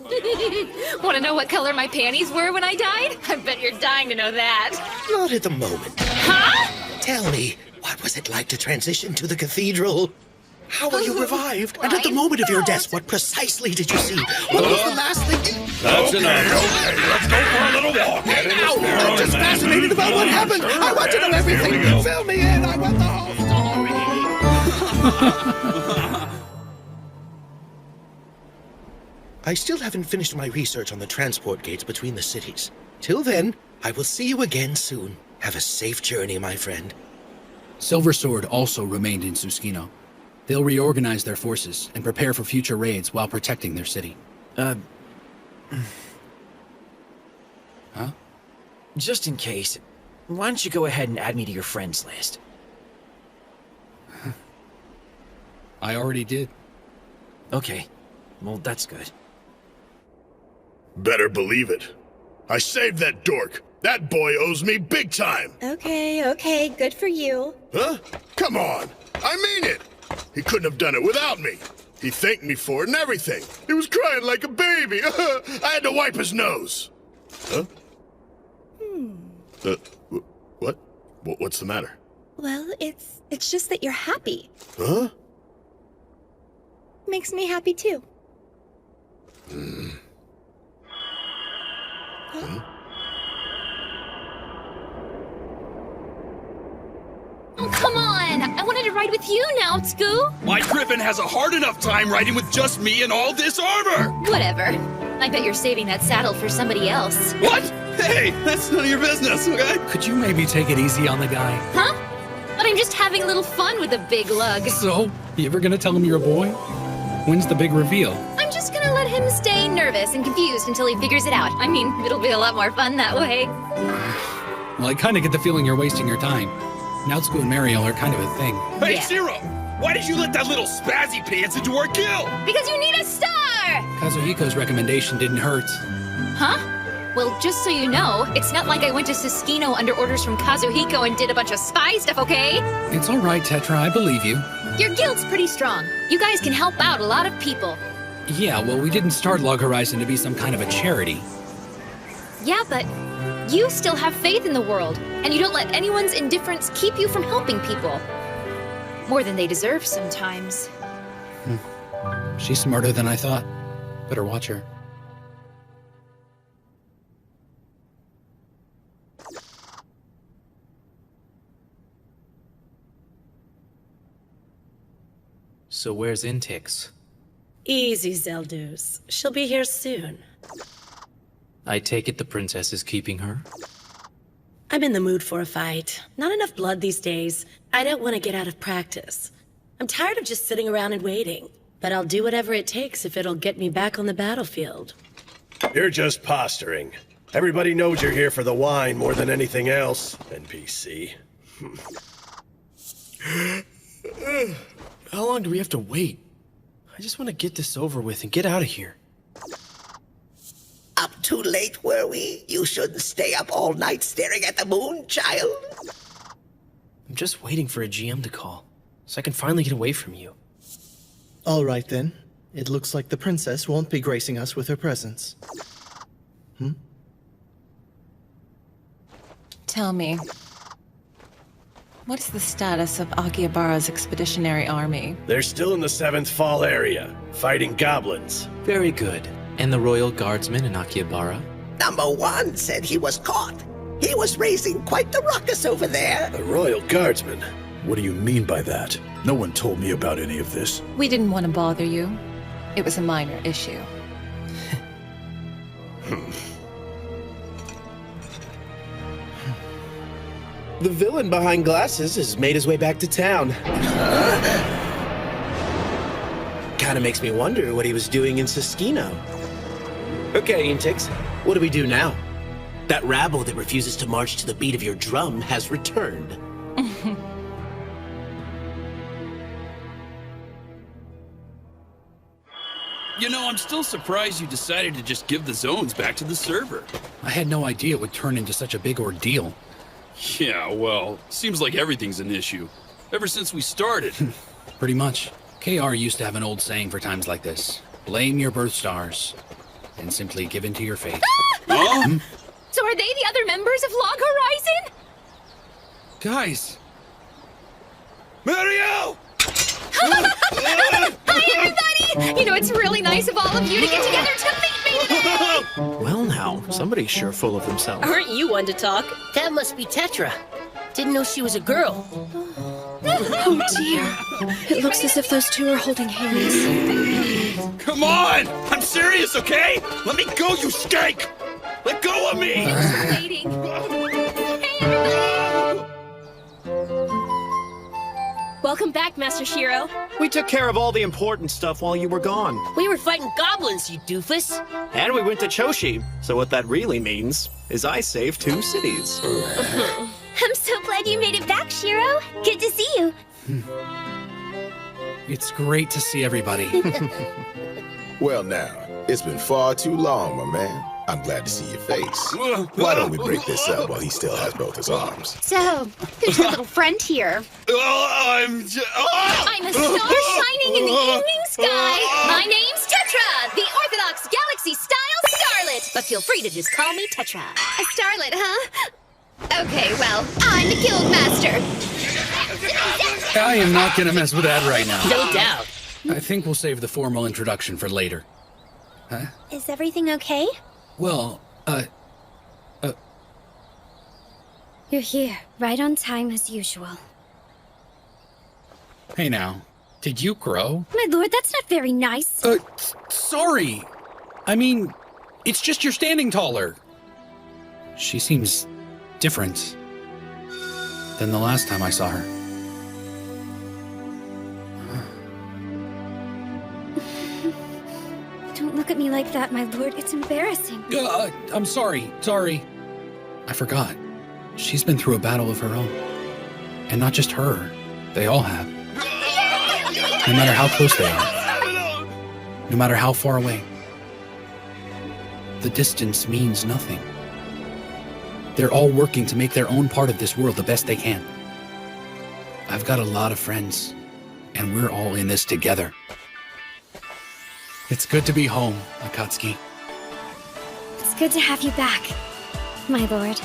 Want to know what color my panties were when I died? I bet you're dying to know that. Not at the moment. Huh? Tell me, what was it like to transition to the cathedral? How were you revived? And at the moment of your death, what precisely did you see? What was the last thing you... That's enough. Okay, let's go for a little walk. I'm just fascinated about what happened. I want to know everything. Fill me in. I want the whole story. I still haven't finished my research on the transport gates between the cities. Till then, I will see you again soon. Have a safe journey, my friend. Silver Sword also remained in Susukino. They'll reorganize their forces and prepare for future raids while protecting their city. Huh? Just in case, why don't you go ahead and add me to your friends list? I already did. Okay, well, that's good. Better believe it. I saved that dork. That boy owes me big time. Okay, good for you. Huh? Come on. I mean it. He couldn't have done it without me. He thanked me for it and everything. He was crying like a baby. I had to wipe his nose. Huh? What? What's the matter? Well, it's just that you're happy. Huh? Makes me happy too. Huh? Oh, come on! I wanted to ride with you now, Scoo! My Griffin has a hard enough time riding with just me and all this armor! Whatever. I bet you're saving that saddle for somebody else. What? Hey, that's none of your business, okay? Could you maybe take it easy on the guy? Huh? But I'm just having a little fun with the big lug. So, you ever gonna tell him you're a boy? When's the big reveal? I'm just gonna let him stay nervous and confused until he figures it out. I mean, it'll be a lot more fun that way. Well, I kinda get the feeling you're wasting your time. Natsuko and Mariel are kind of a thing. Hey, Yeah. Zero! Why did you let that little spazzy pants into our kill? Because you need a star! Kazuhiko's recommendation didn't hurt. Huh? Well, just so you know, it's not like I went to Susukino under orders from Kazuhiko and did a bunch of spy stuff, okay? It's all right, Tetra, I believe you. Your guild's pretty strong. You guys can help out a lot of people. Yeah, well, we didn't start Log Horizon to be some kind of a charity. Yeah, but you still have faith in the world, and you don't let anyone's indifference keep you from helping people. More than they deserve sometimes. She's smarter than I thought. Better watch her. So where's Intix? Easy, Zeldus. She'll be here soon. I take it the princess is keeping her? I'm in the mood for a fight. Not enough blood these days. I don't want to get out of practice. I'm tired of just sitting around and waiting. But I'll do whatever it takes if it'll get me back on the battlefield. You're just posturing. Everybody knows you're here for the wine more than anything else, NPC. How long do we have to wait? I just want to get this over with and get out of here. Up too late, were we? You shouldn't stay up all night staring at the moon, child. I'm just waiting for a GM to call, so I can finally get away from you. All right then. It looks like the princess won't be gracing us with her presence. Tell me, what's the status of Akihabara's expeditionary army? They're still in the 7th Fall area, fighting goblins. Very good. And the royal guardsmen in Akihabara? Number 1 said he was caught. He was raising quite the ruckus over there. The royal guardsmen? What do you mean by that? No one told me about any of this. We didn't want to bother you. It was a minor issue. The villain behind glasses has made his way back to town. Kinda makes me wonder what he was doing in Siskino. Okay, Intix, what do we do now? That rabble that refuses to march to the beat of your drum has returned. You know, I'm still surprised you decided to just give the zones back to the server. I had no idea it would turn into such a big ordeal. Yeah, well, seems like everything's an issue. Ever since we started. Pretty much. KR used to have an old saying for times like this. Blame your birth stars, and simply give in to your fate. Huh? So are they the other members of Log Horizon? Guys! Mario! Hi, everybody! You know, it's really nice of all of you to get together to meet me today! Well now, somebody's sure full of themselves. Aren't you one to talk? That must be Tetra. Didn't know she was a girl. Oh dear. It looks as if those two are holding hands. Come on! I'm serious, okay? Let me go, you skank! Let go of me! Waiting. Hey, everybody! Welcome back, Master Shiro. We took care of all the important stuff while you were gone. We were fighting goblins, you doofus. And we went to Choshi, so what that really means is I saved 2 cities. I'm so glad you made it back, Shiro. Good to see you. It's great to see everybody. Well now, it's been far too long, my man. I'm glad to see your face. Why don't we break this up while he still has both his arms? So, who's your little friend here? I'm a star shining in the evening sky. My name's Tetra, the Orthodox Galaxy-style starlet. But feel free to just call me Tetra. A starlet, huh? Okay, well, I'm the Guildmaster. I am not gonna mess with that right now. No doubt. I think we'll save the formal introduction for later. Huh? Is everything okay? Well, You're here, right on time as usual. Hey now, did you grow? My lord, that's not very nice. Sorry. I mean, it's just you're standing taller. She seems different than the last time I saw her. Don't look at me like that, my lord. It's embarrassing. I'm sorry. I forgot. She's been through a battle of her own. And not just her. They all have. No matter how close they are. No matter how far away. The distance means nothing. They're all working to make their own part of this world the best they can. I've got a lot of friends, and we're all in this together. It's good to be home, Akatsuki. It's good to have you back, my lord.